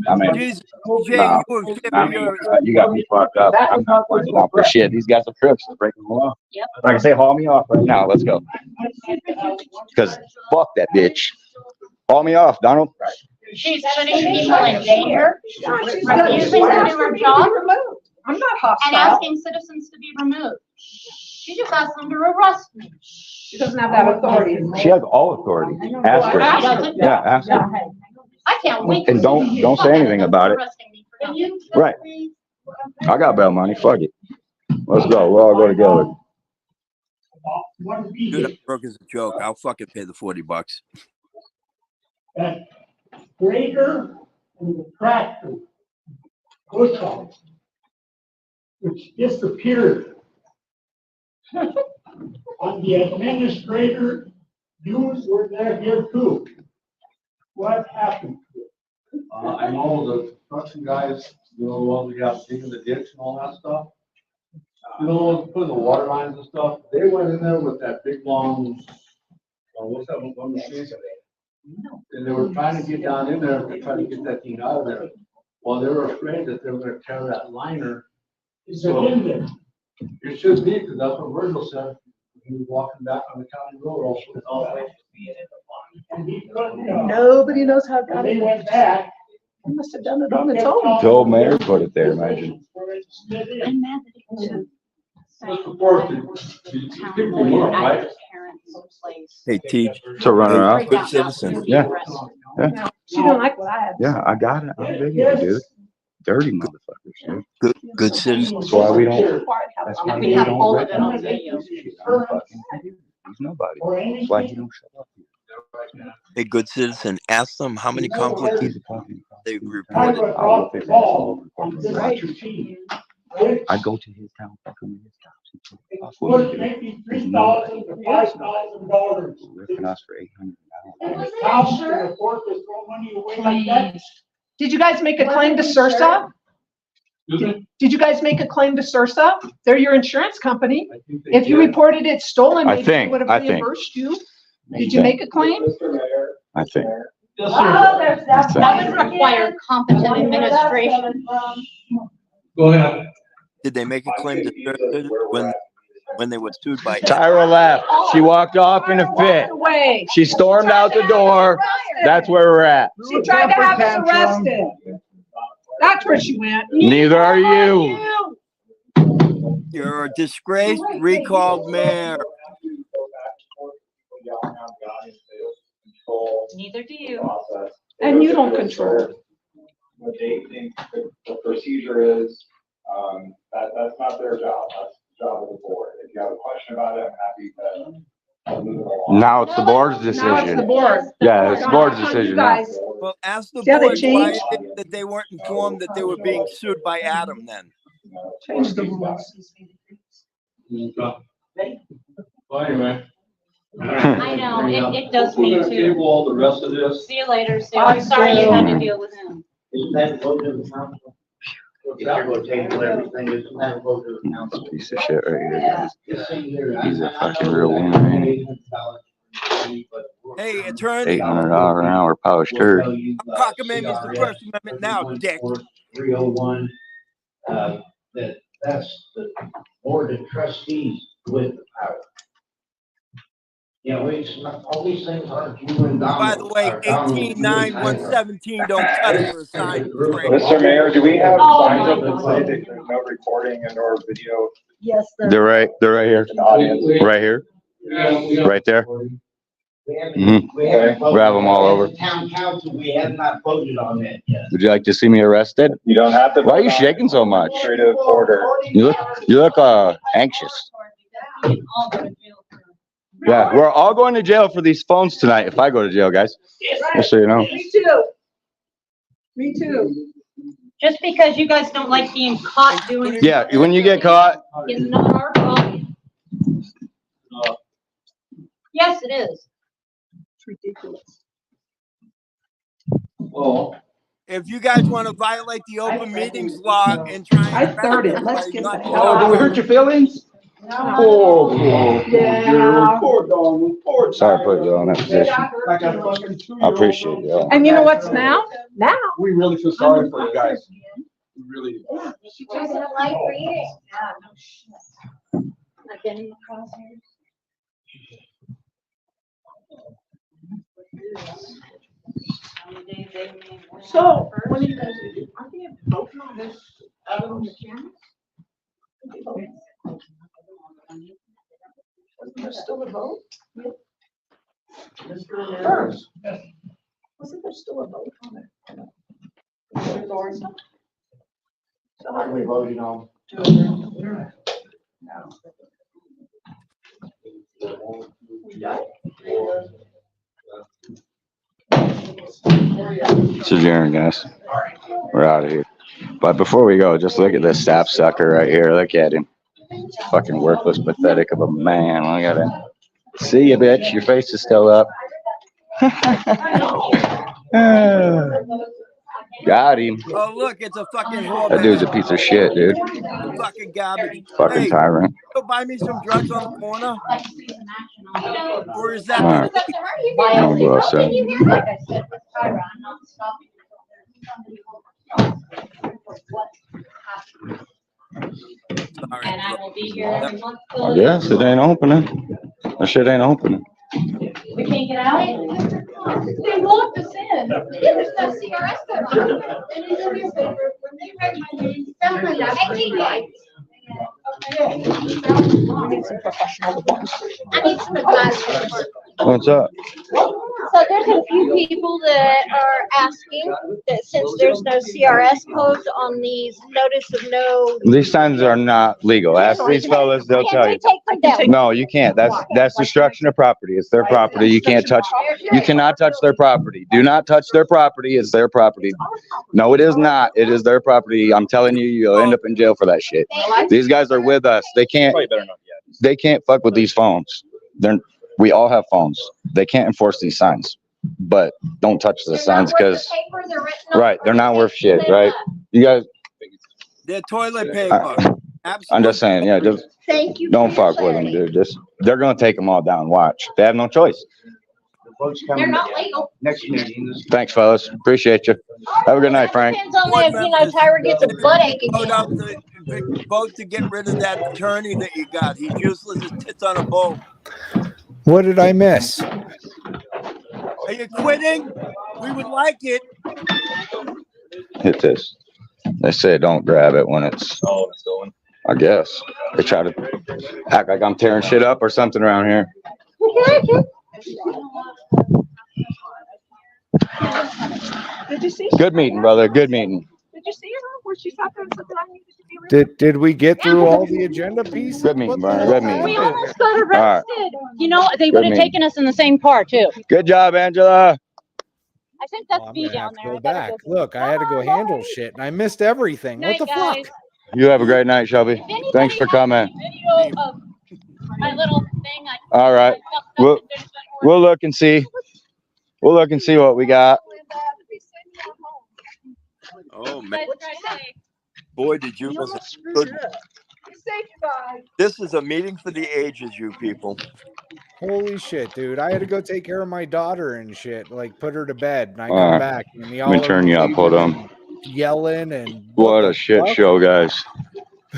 I mean, Jesus, Jay, nah, you were I mean, you got me fucked up. I'm not fighting off for shit. These guys are crooks. They're breaking the law. Yep. Like I say, haul me off right now. Let's go. Because fuck that bitch. Haul me off, Donald. She's putting people in danger, refusing to do her job, I'm not and hostile. asking citizens to be removed. She just asked them to arrest me. She doesn't have that authority. She has all authority. Ask her. She doesn't. Yeah, ask her. I can't wait. to And see don't you say anything about it. arresting me for nothing. Right. I got bail money. Fuck it. Let's go. We'll all go together. Dude, I'm broke as a joke. I'll fucking pay the $40. That grader and the tractor, bush hog, which disappeared. On the administrator, you were there here too. What happened? I know the construction guys, you know, the ones we got digging the ditch and all that stuff. You know, putting the water lines and stuff, they went in there with that big long, what's that one machine? And they were trying to get down in there to try to get that thing out of there. Well, they were afraid that they were gonna tear that liner. Is it in there? It should be, because that's what Virgil said. He was walking back on the county road also. And he couldn't, Nobody knows how when they went back. It must have done it on its own. The old mayor put it there, imagine. I'm mad that it was Let's support the people who work, right? Hey, Teach. To run her off. Good citizen. Yeah. Yeah. She didn't like what I had. Yeah, I got it. I'm big of it, dude. Dirty motherfuckers, dude. Good citizen. That's why we don't. That's why We we have don't all of it on recognize video. shit. I'm fucking. He's nobody. That's why he don't shut up. Hey, good citizen. Ask them how many conflicts He's a fucking. they've reported. I'll fix that all over. I go to his town, fucking with his cops. That's what we do. There's nobody. $3,000 to $5,000. Ripping us for $800. And the town can afford to throw money away like that. Did you guys make a claim to Sursa? Did you guys make a claim to Sursa? They're your insurance company. If you reported it stolen, I maybe think- they would have I think. reimbursed you. Did you make a claim? I think. Oh, there's that. That would require competent administration. Go ahead. Did they make a claim to Thursday when they were sued by? Tyra left. She walked off in a fit. Away. She stormed out the door. That's where we're at. She tried to have us arrested. That's where she went. Neither are you. You're a disgraced, recalled mayor. Neither do you. And you don't control. What they think the procedure is, that's not their job, that's the job of the board. If you have a question about it, I'm happy to move it along. Now it's the board's decision. Now it's the board. Yeah, it's the board's You decision now. guys. Well, ask the See how they board why changed? it is that they weren't informed that they were being sued by Adam then. Change the rules. Well, anyway. I know, it does me We're gonna too. table all the rest of this. See you later, Sue. I'm sorry you had to deal with him. Isn't that vote to the council? If you're going to table everything, isn't that vote to the council? Piece of shit right here, guys. Just saying here, He's a fucking real winner, ain't he? Hey, attorney. $800 an hour polished turd. I'm proclaiming the First Amendment now, dick. 301, that's the board of trustees with the power. You know, all these things aren't you and Donald. By the way, 18-9-117 don't cut it for a sign. Mr. Mayor, do we have Oh, signs my up that God. say that there's no recording and or video Yes, They're right here. in the audience? Right here. Right there. Mhm. We haven't voted We have them all on over. it. Town council, we have not voted on that yet. Would you like to see me arrested? You don't have to. Why are you shaking so much? Administrative order. You look anxious. Yeah, we're all going to jail for these phones tonight if I go to jail, guys. Just so you know. Me too. Me too. Just because you guys don't like being caught doing. Yeah, when you get caught, It's not our fault. Yes, it is. It's ridiculous. Well, If you guys want to violate the open meetings law and try I and third it. Let's get the not hell oh, out did of we here. hurt your feelings? Yeah. poor Donald, poor. Sorry to put you on that position. Like a fucking 2-year-old. I appreciate you. And you know what's now? Now. We really feel sorry for you guys. We really do. She doesn't like reading. I've been in the crosshairs. So, what do you guys do? Aren't they voting on this out of the cameras? Wasn't there still a vote? First. Wasn't there still a vote on it? So how do we vote? voted on. This is Aaron, guys. We're out of here. But before we go, just look at this sap sucker right here. Look at him. Fucking worthless, pathetic of a man. Look at him. See you, bitch. Your face is still up. Got him. Oh, look, it's a fucking That dude's a piece of shit, dude. fucking garbage. Fucking Hey, tyrant. go buy me some drugs on the corner? Or is that? All right. I'll go outside. Like I said with Tyra, I'm not stopping until there's somebody Sorry. and I will be here every month. I guess it ain't opening. That shit ain't opening. We can't get out? They locked us in. There's no CRS code on it. And it's in your paper. When they read my name, sound like that. I need some advice. What's up? So there's a few people that are asking that since there's no CRS codes on these notice of no. These signs are not legal. Ask these fellas, they'll tell you. Take them down. No, you can't. That's destruction of property. It's their property. You can't touch, you cannot touch their property. Do not touch their property. It's their property. No, it is not. It is their property. I'm telling you, you'll end up in jail for that shit. These guys are with us. They can't fuck with these phones. We all have phones. They can't enforce these signs, but don't touch the signs because, right, they're not worth shit, right? You guys, They're toilet paper. I'm just saying, yeah, just Thank you. don't fuck with them, dude. They're gonna take them all down. Watch. They have no choice. They're not legal. Next meeting. Thanks, fellas. Appreciate you. Have a good night, Frank. Depends on if, Tyra gets a butt ache again. Vote to get rid of that attorney that you got. He's useless as tits on a boat. What did I miss? Are you quitting? We would like it. Hit this. They say don't grab it when it's, stolen. I guess. They try to act like I'm tearing shit up or something around here. Did you see? Good meeting, brother. Good meeting. Did you see her where she thought there was something I needed to be ready? Did we get through all the agenda pieces? Good meeting, What the brother. hell Good meeting. We happened? almost got All right. arrested. You know, they Good would have meeting. taken us in the same car too. Good job, Angela. I think that's I'm B gonna down have to there. go I better back. go. Look, I had to go handle shit and I missed everything. What Night, the fuck? guys. You have a great night, Shelby. If anybody Thanks for has coming. a video of my little thing, All right. We'll look and see. We'll look and see what we got. Oh man, boy, did you miss it. Good. This is a meeting for the ages, you people. Holy shit, dude. I had to go take care of my daughter and shit, like put her to bed. And I All come right. back and Let me turn you up. Hold on. yelling and What a shit show, guys.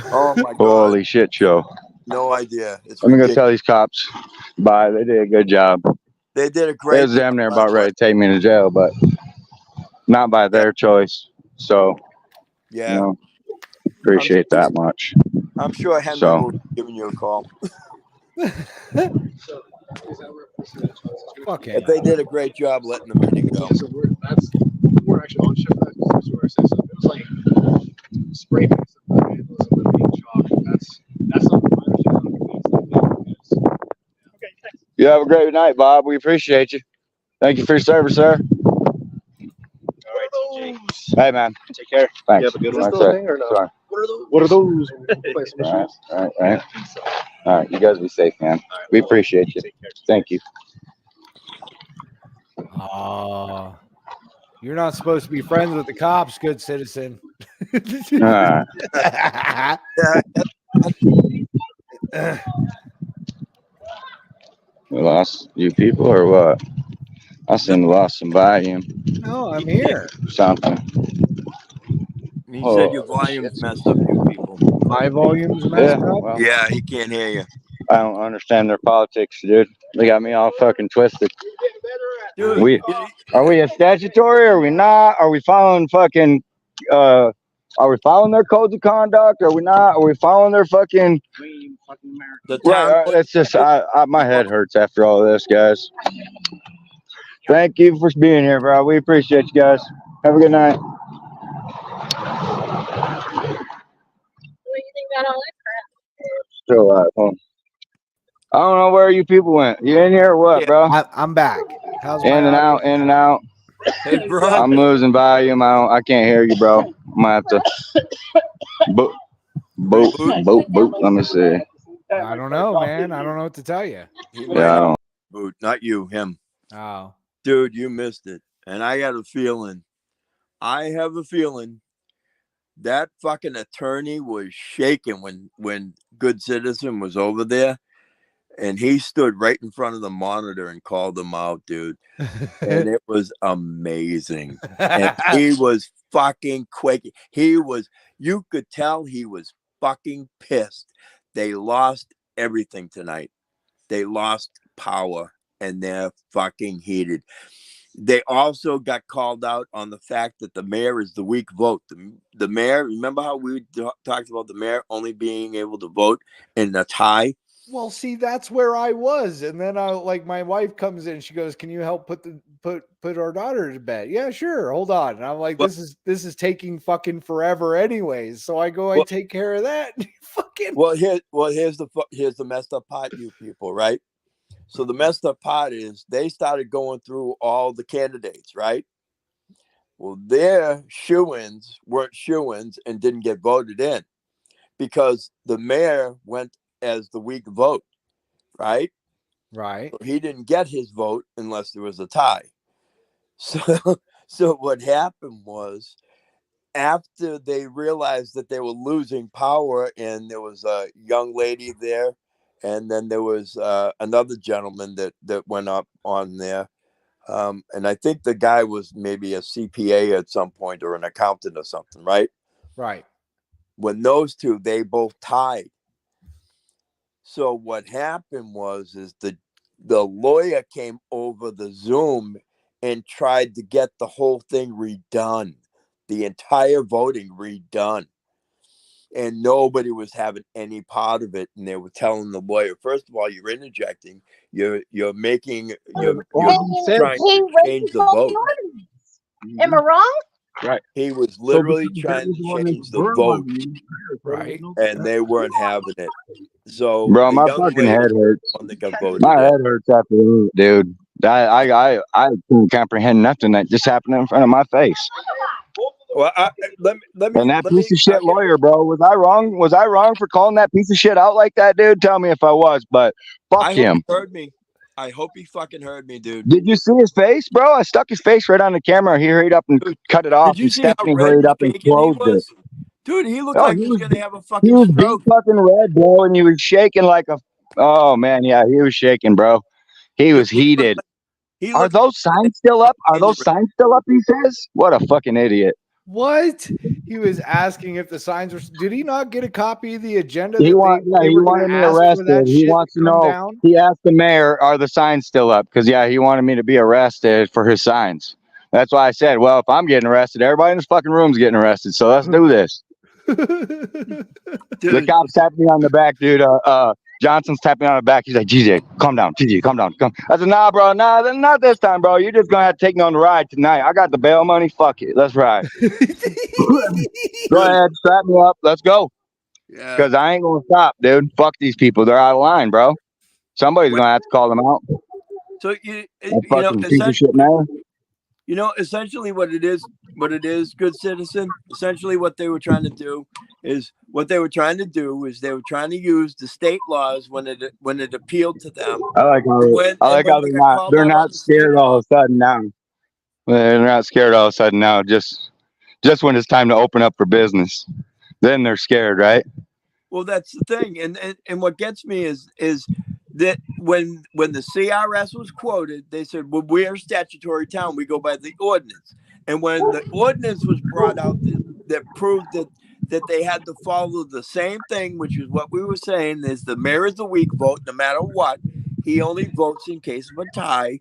Oh my God. Holy shit show. No idea. It's Let me go ridiculous. tell these cops bye. They did a good job. They did a They great was damn near job, about ready to take me to jail, but not by their choice. So, yeah. you know, appreciate that much. I'm sure Henry So, will be giving you a call. Fucking. But they did a great job letting the meeting go. So we're actually on shift. That's where I say something. It was like spray paint. It was a little chalk. That's something I understand. Okay, thanks. you have a great night, Bob. We appreciate you. Thank you for your service, sir. All right, TJ. Hey, man. Take care. Thanks. You have a good one. Right, Is this sir. the thing or no? Sorry. What are those? All right. All right. You guys be safe, man. We appreciate you. Thank you. You're not supposed to be friends with the cops, good citizen. All right. We lost you people or what? I seem to lost some volume. No, I'm here. Something. He said your volume's messed up, you people. My volume's messed up? Well, Yeah, he can't hear you. I don't understand their politics, dude. They got me all fucking twisted. Dude, Are we a statutory? Or are we not? Are we following fucking? Are we following their codes of conduct? Are we not? Are we following their fucking? The town. Right. That's just. My head hurts after all this, guys. Thank you for being here, bro. We appreciate you guys. Have a good night. What do you think about all that crap? Still alive, huh? I don't know where you people went. You in here or what, bro? I'm back. How's In and out, in and out. Hey, bro. I'm losing volume. I can't hear you, bro. I'm gonna have to boop, boop, boop, boop. Let me see. I don't know, man. I don't know what to tell you. Yeah, I don't. Boot, not you, him. Oh. Dude, you missed it. And I have a feeling that fucking attorney was shaking when Good Citizen was over there. And he stood right in front of the monitor and called them out, dude. And it was amazing. And he was fucking quaking. You could tell he was fucking pissed. They lost everything tonight. They lost power and they're fucking heated. They also got called out on the fact that the mayor is the weak vote. The mayor, remember how we talked about the mayor only being able to vote in a tie? Well, see, that's where I was, and then my wife comes in. She goes, "Can you help put our daughter to bed?" Yeah, sure. Hold on. And I'm like, "This is taking fucking forever, anyways." So I go, I take care of that. Fucking. Well, here's the messed up part, you people, right? So the messed up part is they started going through all the candidates, right? Well, their shoo-ins weren't shoo-ins and didn't get voted in because the mayor went as the weak vote, right? Right. So he didn't get his vote unless there was a tie. So what happened was after they realized that they were losing power and there was a young lady there and then there was another gentleman that went up on there. And I think the guy was maybe a CPA at some point or an accountant or something, right? Right. When those two, they both tied. So what happened was the lawyer came over the Zoom and tried to get the whole thing redone the entire voting redone. And nobody was having any part of it. And they were telling the lawyer, first of all, you're interjecting. You're making, you're trying to change the vote. Am I wrong? Right. He was literally trying to change the vote. Right. And they weren't having it. So Bro, the my young fucking lady head hurts. one that got voted My in. head hurts after that, dude. I couldn't comprehend nothing that just happened in front of my face. Well, let me. And that piece of shit lawyer, bro, was I wrong? Was I wrong for calling that piece of shit out like that, dude? Tell me if I was, but fuck I hope him. he heard me. I hope he fucking heard me, dude. Did you see his face, bro? I stuck his face right on the camera. He hurried up and cut it off. Did you And see how Stephanie red hurried and up and shaking he closed it. was? Dude, he looked Oh, like he was gonna have a He fucking was stroke. beat fucking red, bro, and he was shaking like a. Oh man, yeah, he was shaking, bro. He was heated. Are those signs still up? Are those signs still up? He says. What a fucking idiot. What? He was asking if the signs were. Did he not get a copy of the agenda He that he were going wanted to me ask for that arrested. He shit wants to come know. down? He asked the mayor, "Are the signs still up?" Because yeah, he wanted me to be arrested for his signs. That's why I said, "Well, if I'm getting arrested, everybody in this fucking room's getting arrested. So let's do this." The cops tapped me on the back, dude. Johnson's tapping me on the back. He's like, "GJ, calm down. GJ, calm down. Come." I said, "Nah, bro. Nah, not this time, bro. You're just gonna have to take me on the ride tonight. I got the bail money. Fuck it. Let's ride." Go ahead, strap me up. Let's go. Yeah. Because I ain't gonna stop, dude. Fuck these people. They're out of line, bro. Somebody's gonna have to call them out. So That fucking piece of shit, essentially, man. essentially what it is, good citizen. Essentially, what they were trying to do is they were trying to use the state laws when it appealed to them. I like how When they're they got called they're out on not the state scared all of a sudden now. They're not scared all of a sudden now. Just when it's time to open up for business, then they're scared, right? Well, that's the thing, and what gets me is that when the CRS was quoted, they said, "Well, we're a statutory town. We go by the ordinance." And when the ordinance was brought out that proved that they had to follow the same thing, which is what we were saying, is the mayor is the weak vote, no matter what. He only votes in case of a tie.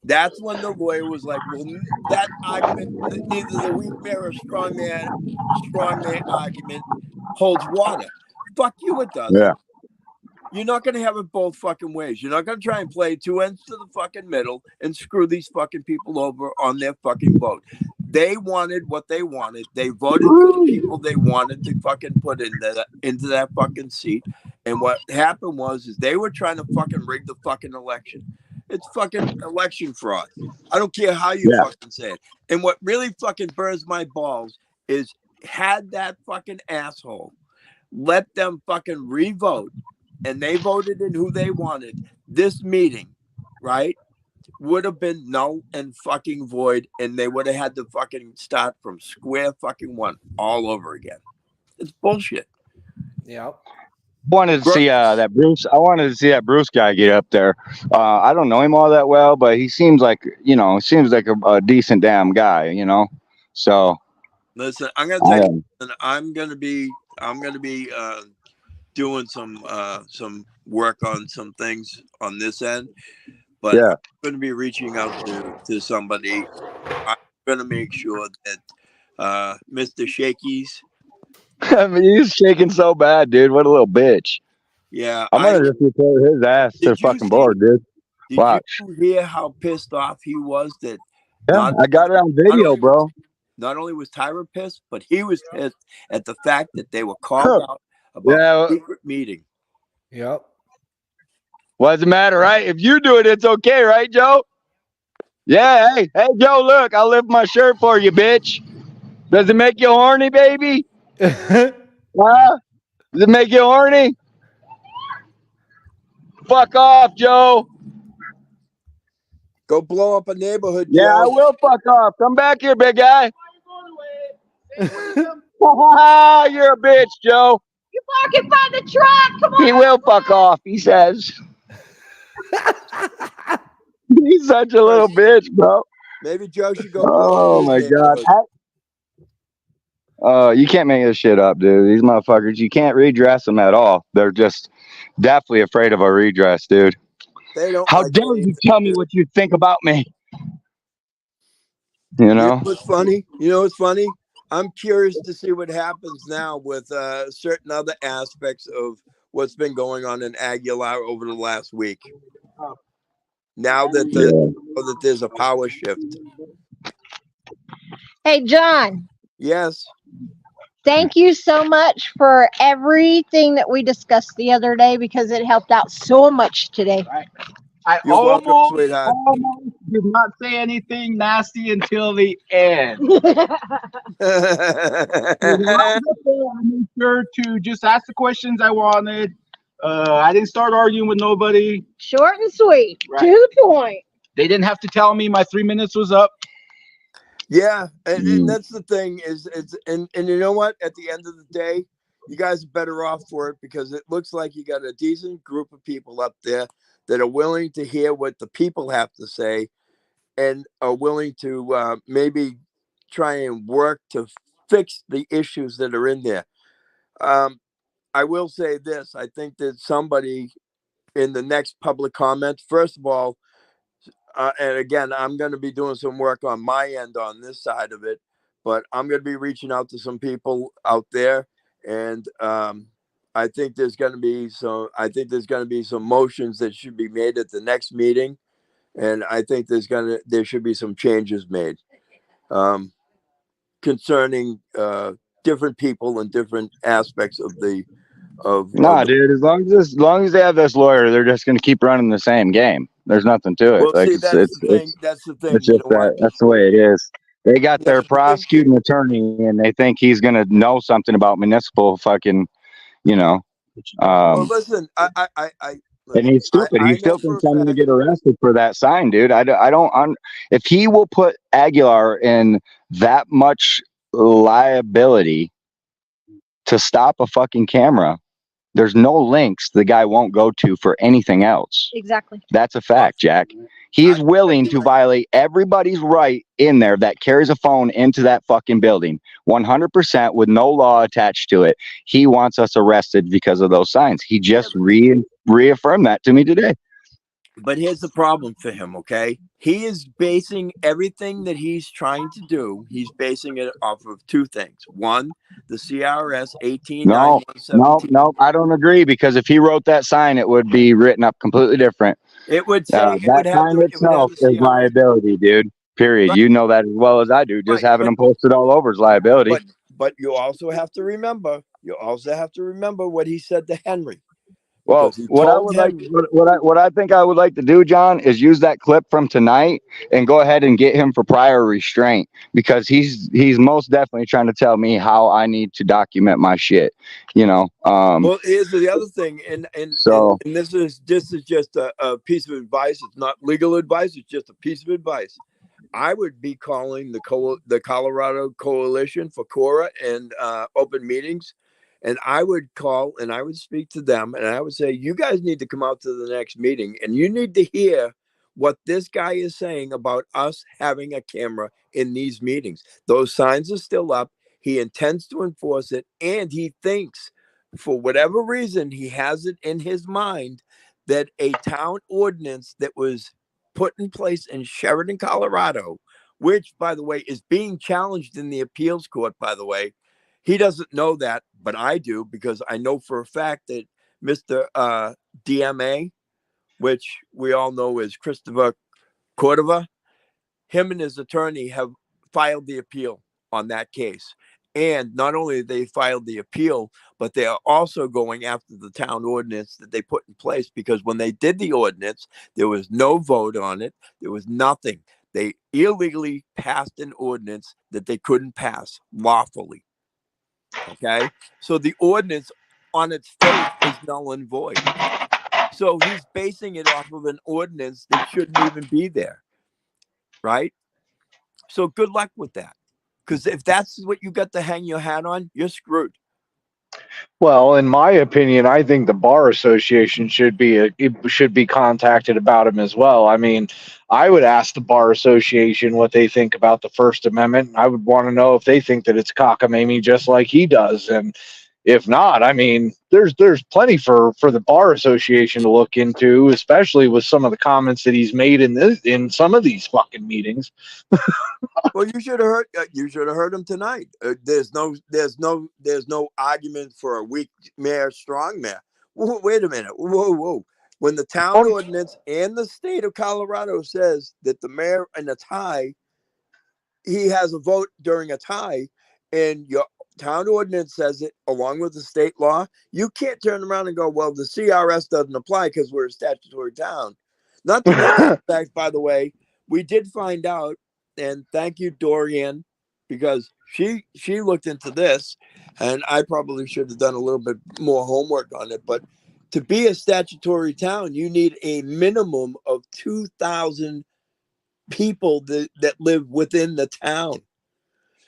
That's when the lawyer was like, "Well, that argument, neither the weak mayor or strong man argument holds water." Fuck you, it doesn't. Yeah. You're not going to have it both fucking ways. You're not going to try and play two ends to the fucking middle and screw these fucking people over on their fucking vote. They wanted what they wanted. They voted for the people they wanted to fucking put into that fucking seat. And what happened is they were trying to fucking rig the fucking election. It's fucking election fraud. I don't care how you fucking say it. And what really fucking burns my balls is had that fucking asshole let them fucking revote, and they voted in who they wanted, this meeting, right, would have been null and fucking void, and they would have had to fucking start from square fucking one all over again. It's bullshit. Yep. Wanted to see that Bruce. I wanted to see that Bruce guy get up there. I don't know him all that well, but he seems like a decent damn guy, So Listen, I'm gonna tell you, I'm gonna be doing some work on some things on this end, but I'm gonna be reaching out to somebody. I'm gonna make sure that Mr. Shakey's. I mean, he's shaking so bad, dude. What a little bitch. Yeah, I'm gonna just report his ass to the fucking board, dude. Watch. Did you hear how pissed off he was that? Yeah, I got it on video, bro. Not only was Tyra pissed, but he was pissed at the fact that they were called out about a secret meeting. Yep. What does it matter, right? If you do it, it's okay, right, Joe? Yeah, hey, Joe, look, I'll lift my shirt for you, bitch. Does it make you horny, baby? Huh? Does it make you horny? Fuck off, Joe. Go blow up a neighborhood, Yeah, Joe. I will fuck off. Come back here, big guy. You're a bitch, Joe. You're parking by the truck. Come on. He will fuck off, he says. He's such a little bitch, bro. Maybe Joe should go. Oh my God. You can't make this shit up, dude. These motherfuckers, you can't redress them at all. They're just definitely afraid of a redress, dude. They don't. How dare you tell me what you think about me? You know? What's funny? You know what's funny? I'm curious to see what happens now with certain other aspects of what's been going on in Aguilar over the last week. Now that there's a power shift. Hey, John. Yes. Thank you so much for everything that we discussed the other day because it helped out so much today. I You're welcome, sweetheart. almost did not say anything nasty until the end. I made sure to just ask the questions I wanted. I didn't start arguing with nobody. Short and sweet, Right. to the point. They didn't have to tell me my 3 minutes was up. Yeah, and that's the thing and you know what? At the end of the day, you guys are better off for it because it looks like you got a decent group of people up there that are willing to hear what the people have to say and are willing to maybe try and work to fix the issues that are in there. I will say this. I think that somebody in the next public comment, first of all, and again, I'm going to be doing some work on my end on this side of it, but I'm going to be reaching out to some people out there, and I think there's going to be some motions that should be made at the next meeting, and I think there should be some changes made concerning different people and different aspects of the Nah, dude. As long as they have this lawyer, they're just going to keep running the same game. There's nothing to it. Well, Like see, that's the thing. That's the thing. it's You just know what? that's the way it is. They got Yeah, their prosecuting attorney, and they think he's going to know something about municipal fucking, you know. Well, listen, And he's stupid. I He know still for a thinks I'm going to fact. get arrested for that sign, dude. I don't. If he will put Aguilar in that much liability to stop a fucking camera, there's no links the guy won't go to for anything else. Exactly. That's a fact, Jack. He is willing to violate everybody's right in there that carries a phone into that fucking building, 100% with no law attached to it. He wants us arrested because of those signs. He just reaffirmed that to me today. But here's the problem for him, okay? He is basing everything that he's trying to do, he's basing it off of two things. One, the CRS 18917. No, I don't agree, because if he wrote that sign, it would be written up completely different. It would say it That would have sign the itself is CRS. liability, dude. Period. Right. You know that as well as I do. Just Right, having them posted all over is liability. But you also have to remember what he said to Henry. Well, Because he what I told would like, Henry. what I think I would like to do, John, is use that clip from tonight and go ahead and get him for prior restraint, because he's most definitely trying to tell me how I need to document my shit. You know. Well, here's the other thing, and this is just a piece of advice. It's not legal advice. It's just a piece of advice. I would be calling the Colorado Coalition for Cora and open meetings, and I would call and I would speak to them, and I would say, you guys need to come out to the next meeting, and you need to hear what this guy is saying about us having a camera in these meetings. Those signs are still up. He intends to enforce it, and he thinks, for whatever reason, he has it in his mind that a town ordinance that was put in place in Sheridan, Colorado, which, by the way, is being challenged in the appeals court, by the way. He doesn't know that, but I do, because I know for a fact that Mr. DMA, which we all know is Christopher Cordova, him and his attorney have filed the appeal on that case. And not only they filed the appeal, but they are also going after the town ordinance that they put in place, because when they did the ordinance, there was no vote on it. There was nothing. They illegally passed an ordinance that they couldn't pass lawfully. Okay. So the ordinance on its face is null and void. So he's basing it off of an ordinance that shouldn't even be there. Right. So good luck with that. Because if that's what you got to hang your hat on, you're screwed. Well, in my opinion, I think the bar association should be contacted about him as well. I mean, I would ask the bar association what they think about the First Amendment. I would want to know if they think that it's cockamamie, just like he does. And if not, I mean, there's plenty for the bar association to look into, especially with some of the comments that he's made in some of these fucking meetings. Well, you should have heard. You should have heard him tonight. There's no argument for a weak mayor, strong mayor. Wait a minute. Whoa. When the town ordinance and the state of Colorado says that the mayor in a tie, he has a vote during a tie, and your town ordinance says it along with the state law, you can't turn around and go, well, the CRS doesn't apply because we're a statutory town. Not to mention the fact, by the way, we did find out, and thank you, Dorian, because she looked into this, and I probably should have done a little bit more homework on it, but to be a statutory town, you need a minimum of 2,000 people that live within the town.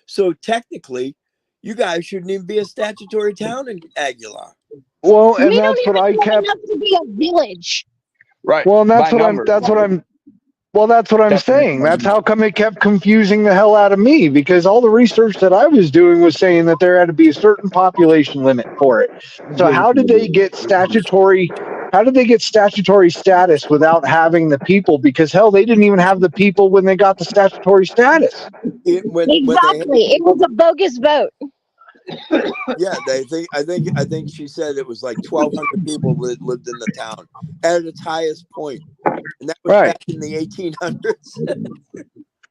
So technically, you guys shouldn't even be a statutory town in Aguilar. Well, and We don't that's what even I have kept. enough to be a village. Right. Well, and that's By what numbers. that's what I'm saying. That's how come it kept confusing the hell out of me, because all the research that I was doing was saying that there had to be a certain population limit for it. So how did they get statutory status without having the people? Because hell, they didn't even have the people when they got the statutory status. Exactly. It was a bogus vote. Yeah, I think she said it was like 1,200 people that lived in the town at its highest point, and that was back in the 1800s.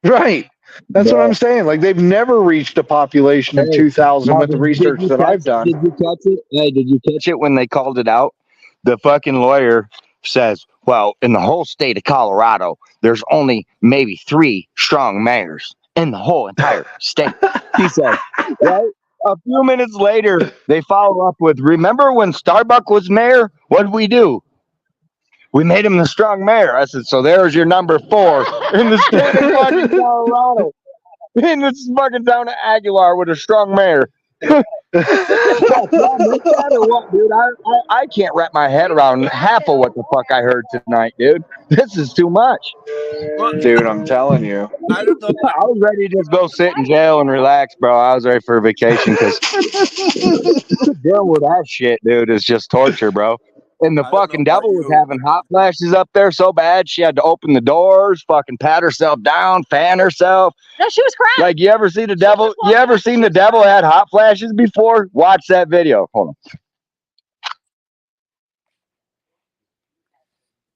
Right. That's what I'm saying. Like, they've never reached a population of 2,000 with the research that I've done. Did you catch it? Hey, did you catch it when they called it out? The fucking lawyer says, well, in the whole state of Colorado, there's only maybe 3 strong mayors in the whole entire state. He said, right? A few minutes later, they follow up with, remember when Starbuck was mayor? What did we do? We made him the strong mayor. I said, so there's your number 4 in the state of fucking Colorado. In this fucking town of Aguilar with a strong mayor. What, y'all missed that or what, dude? I can't wrap my head around half of what the fuck I heard tonight, dude. This is too much. Dude, I'm telling you. I don't know. I was ready to just go sit in jail and relax, bro. I was ready for a vacation because dealing with that shit, dude, is just torture, bro. And the fucking devil was having hot flashes up there so bad she had to open the doors, fucking pat herself down, fan herself. No, she was crying. Like, you ever see the devil? You ever seen the devil had hot flashes before? Watch that video. Hold on.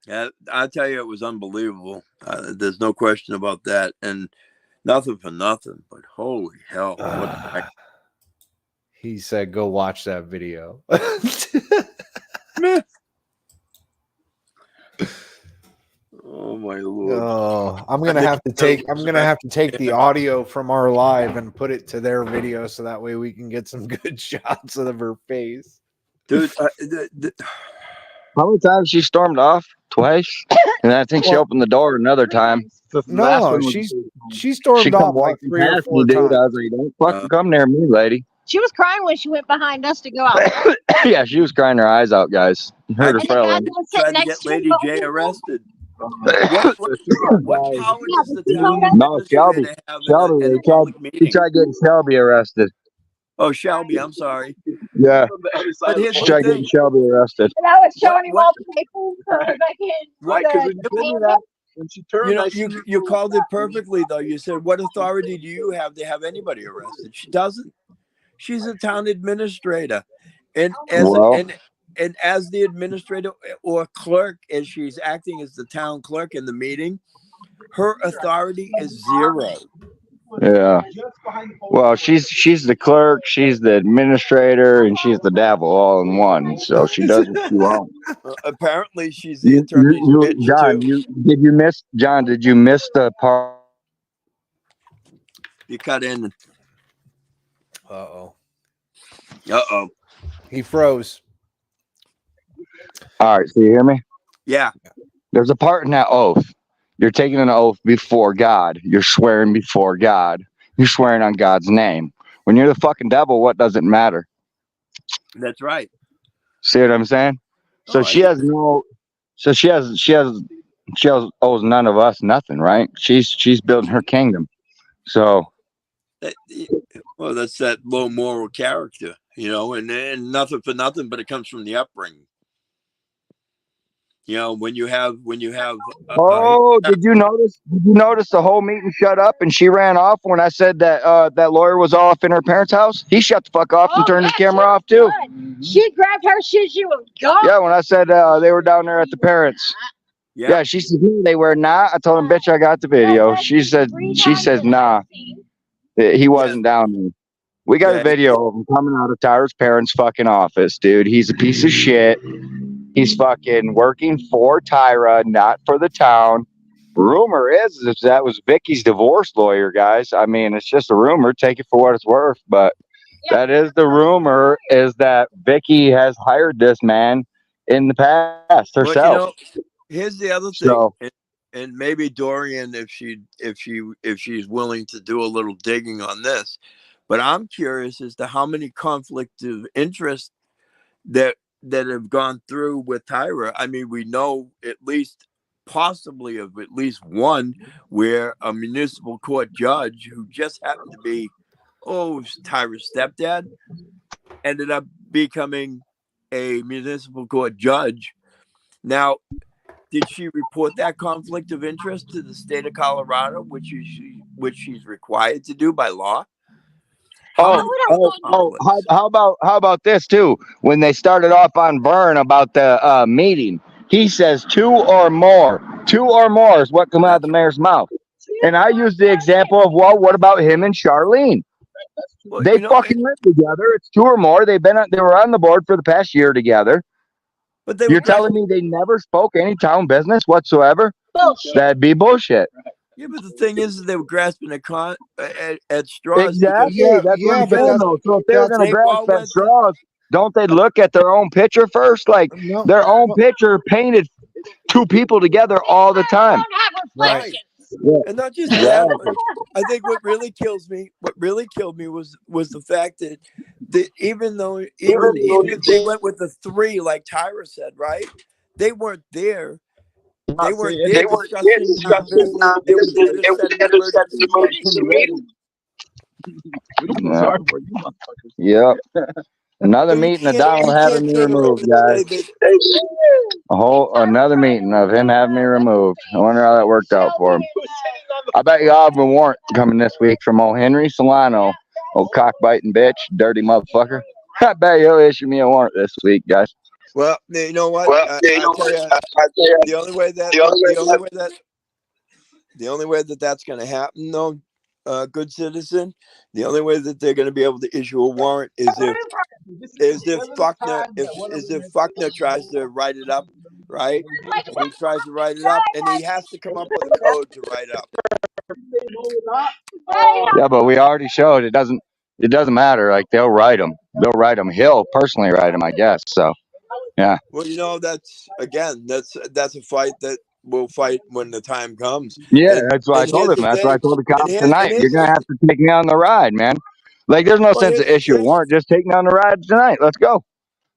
Yeah, I tell you, it was unbelievable. There's no question about that, and nothing for nothing. But holy hell, what the heck? He said, "Go watch that video." Oh my lord! Oh, I'm gonna have to take the audio from our live and put it to their video, so that way we can get some good shots of her face, dude. How many times she stormed off? Twice, and I think she opened the door another time. No, she stormed off like 3 or 4 dude. times. I was like, don't fucking come near me, lady. She was crying when she went behind us to go out. Yeah, she was crying her eyes out, guys. You heard her swelling. Tried to get Lady J arrested. What power does the town No, Shelby. Shelby. They tried getting Shelby arrested. Oh, Shelby, I'm sorry. Yeah. But here's She the tried thing. getting Shelby arrested. And I was showing him all the papers so I can. Right, because when you told me that, when she turned, you called it perfectly though. You said, "What authority do you have to have anybody arrested?" She doesn't. She's a town administrator, and as the administrator or clerk, as she's acting as the town clerk in the meeting, her authority is 0. Yeah. Well, she's the clerk, she's the administrator, and she's the devil all in one. So she does what she wants. Apparently, she's the attorney's bitch John, too. Did you miss the part? You cut in. Uh-oh. Uh-oh. He froze. All right, so you hear me? Yeah. There's a part in that oath. You're taking an oath before God. You're swearing before God. You're swearing on God's name. When you're the fucking devil, what does it matter? That's right. See what I'm saying? So she owes none of us nothing, right? She's building her kingdom. So Well, that's that low moral character. and nothing for nothing, but it comes from the upbringing. When you have Oh, did you notice? Did you notice the whole meeting shut up and she ran off when I said that that lawyer was off in her parents' house? He shut the fuck off and turned his camera off too. She grabbed her shit, she was gone. Yeah, when I said they were down there at the parents. Yeah, she said no, they were not. I told him, bitch, I got the video. She says nah, he wasn't down there. We got a video of him coming out of Tyra's parents' fucking office, dude. He's a piece of shit. He's fucking working for Tyra, not for the town. Rumor is that was Vicky's divorce lawyer, guys. I mean, it's just a rumor. Take it for what it's worth. But that is the rumor, is that Vicky has hired this man in the past herself. Well, here's the other thing, So, and maybe Dorian, if she's willing to do a little digging on this, but I'm curious as to how many conflicts of interest that have gone through with Tyra. I mean, we know at least possibly of at least one where a municipal court judge who just happened to be Tyra's stepdad ended up becoming a municipal court judge. Now, did she report that conflict of interest to the state of Colorado, which she's required to do by law? how about this too? When they started off on Vern about the meeting, he says 2 or more. 2 or more is what come out of the mayor's mouth. And I used the example of, well, what about him and Charlene? They fucking live together. It's 2 or more. They were on the board for the past year together. But you're telling me they never spoke any town business whatsoever? Bullshit. That'd be bullshit. Yeah, but the thing is, they were grasping at straws. Exactly. That's what I'm saying, though. So if they were going to grasp at went straws, don't they look at their own picture first? Like their own picture painted 2 people together all the time. Right. Yeah. And not just that, but I think what really killed me was the fact that even if they went with the 3, like Tyra said, right? They weren't there. They weren't there discussing business. They were there to set an emergency meeting. Yeah. Yep. Another meeting of Donald having me removed, guys. Another meeting of him having me removed. I wonder how that worked out for him. I bet you I'll have a warrant coming this week from old Henry Solano, old cockbiting bitch, dirty motherfucker. I bet you'll issue me a warrant this week, guys. Well, you know what? I tell you, the only way that that's going to happen, though, good citizen, the only way that they're going to be able to issue a warrant is if Faulkner tries to write it up, right? And he tries to write it up, and he has to come up with a code to write up. Yeah, but we already showed it doesn't matter. Like they'll write them. He'll personally write them, I guess. So, yeah. Well, that's a fight that we'll fight when the time comes. Yeah, that's why I told him. That's why I told the cops tonight. You're gonna have to take me on the ride, man. Like, there's no sense of issue a warrant. Just take me on the ride tonight. Let's go.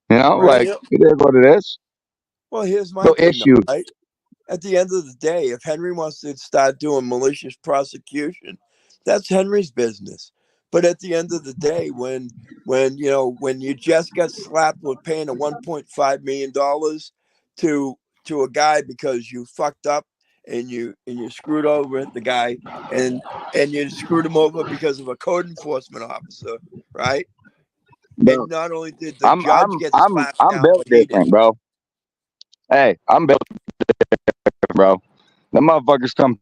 Like it is what it is. Well, here's my no thing, issue. Though, right? At the end of the day, if Henry wants to start doing malicious prosecution, that's Henry's business. But at the end of the day, when you just got slapped with paying a $1.5 million to a guy because you fucked up and you screwed over the guy and you screwed him over because of a code enforcement officer, right? Bro, and not only did the judge get slapped I'm down, built but he different, did. bro. Hey, I'm built different, bro. The motherfuckers come.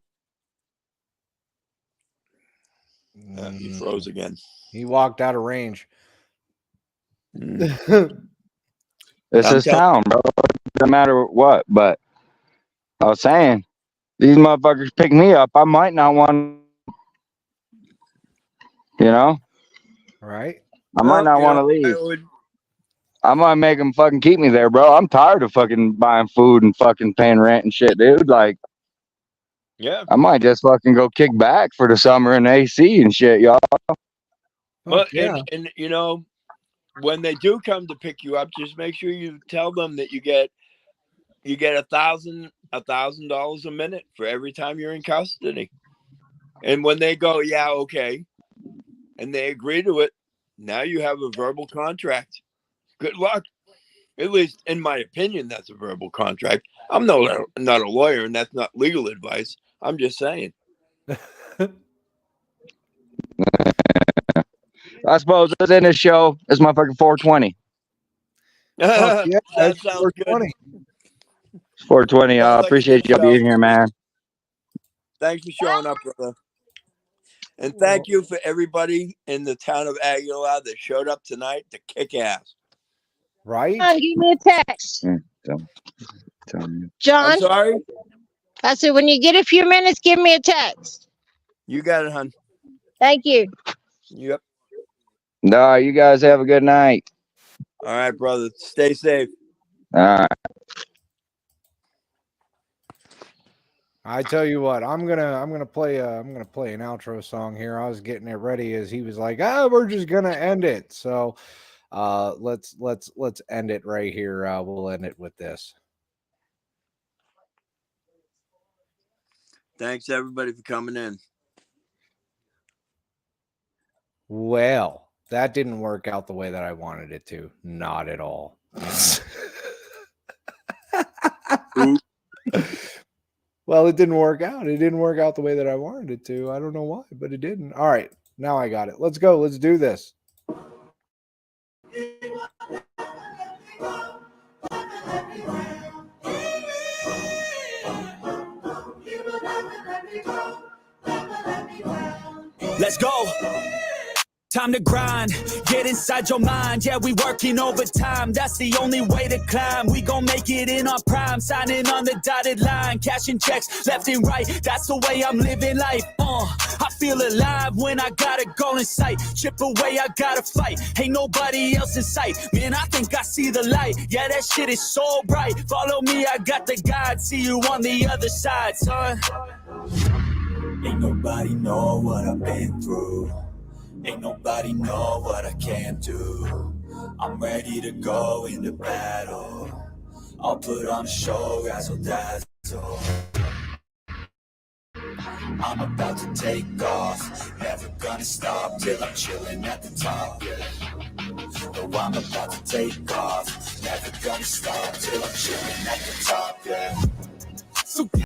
He froze again. He walked out of range. This is town, bro. It doesn't matter what, but I was saying, these motherfuckers pick me up. I might not want, Right. I might not want to leave. I might make them fucking keep me there, bro. I'm tired of fucking buying food and fucking paying rent and shit, dude. Like, yeah, I might just fucking go kick back for the summer in AC and shit, y'all. But and when they do come to pick you up, just make sure you tell them that you get $1,000 a minute for every time you're in custody. And when they go, yeah, okay, and they agree to it, Now you have a verbal contract. Good luck. At least, in my opinion, that's a verbal contract. I'm not a lawyer, and that's not legal advice. I'm just saying. I suppose it's in this show. It's my fucking 420. Fuck yeah, That it's sounds good. 420. It's 420. I Sounds like a appreciate good you show. being here, man. Thanks for showing up, brother. And thank you for everybody in the town of Aguilar that showed up tonight to kick ass. Right? John, give me a text. John, I'm sorry? I said, when you get a few minutes, give me a text. You got it, hon. Thank you. Yep. No, you guys have a good night. All right, brother. Stay safe. All right. I tell you what, I'm gonna play an outro song here. I was getting it ready as he was like, we're just gonna end it. So let's end it right here. We'll end it with this. Thanks everybody for coming in. Well, that didn't work out the way that I wanted it to. Not at all. Well, it didn't work out. It didn't work out the way that I wanted it to. I don't know why, but it didn't. All right. Now I got it. Let's go. Let's do this. Let's go. Time to grind, get inside your mind. Yeah, we working overtime. That's the only way to climb. We gon' make it in our prime. Signing on the dotted line, cashing checks left and right. That's the way I'm living life. I feel alive when I got a goal in sight. Chip away, I gotta fight. Ain't nobody else in sight. Man, I think I see the light. Yeah, that shit is so bright. Follow me, I got the guide. See you on the other side, son. Ain't nobody know what I've been through. Ain't nobody know what I can do. I'm ready to go into battle. I'll put on a show, razzle dazzle. I'm about to take off. Never gonna stop till I'm chilling at the top. No, I'm about to take off. Never gonna stop till I'm chilling at the top.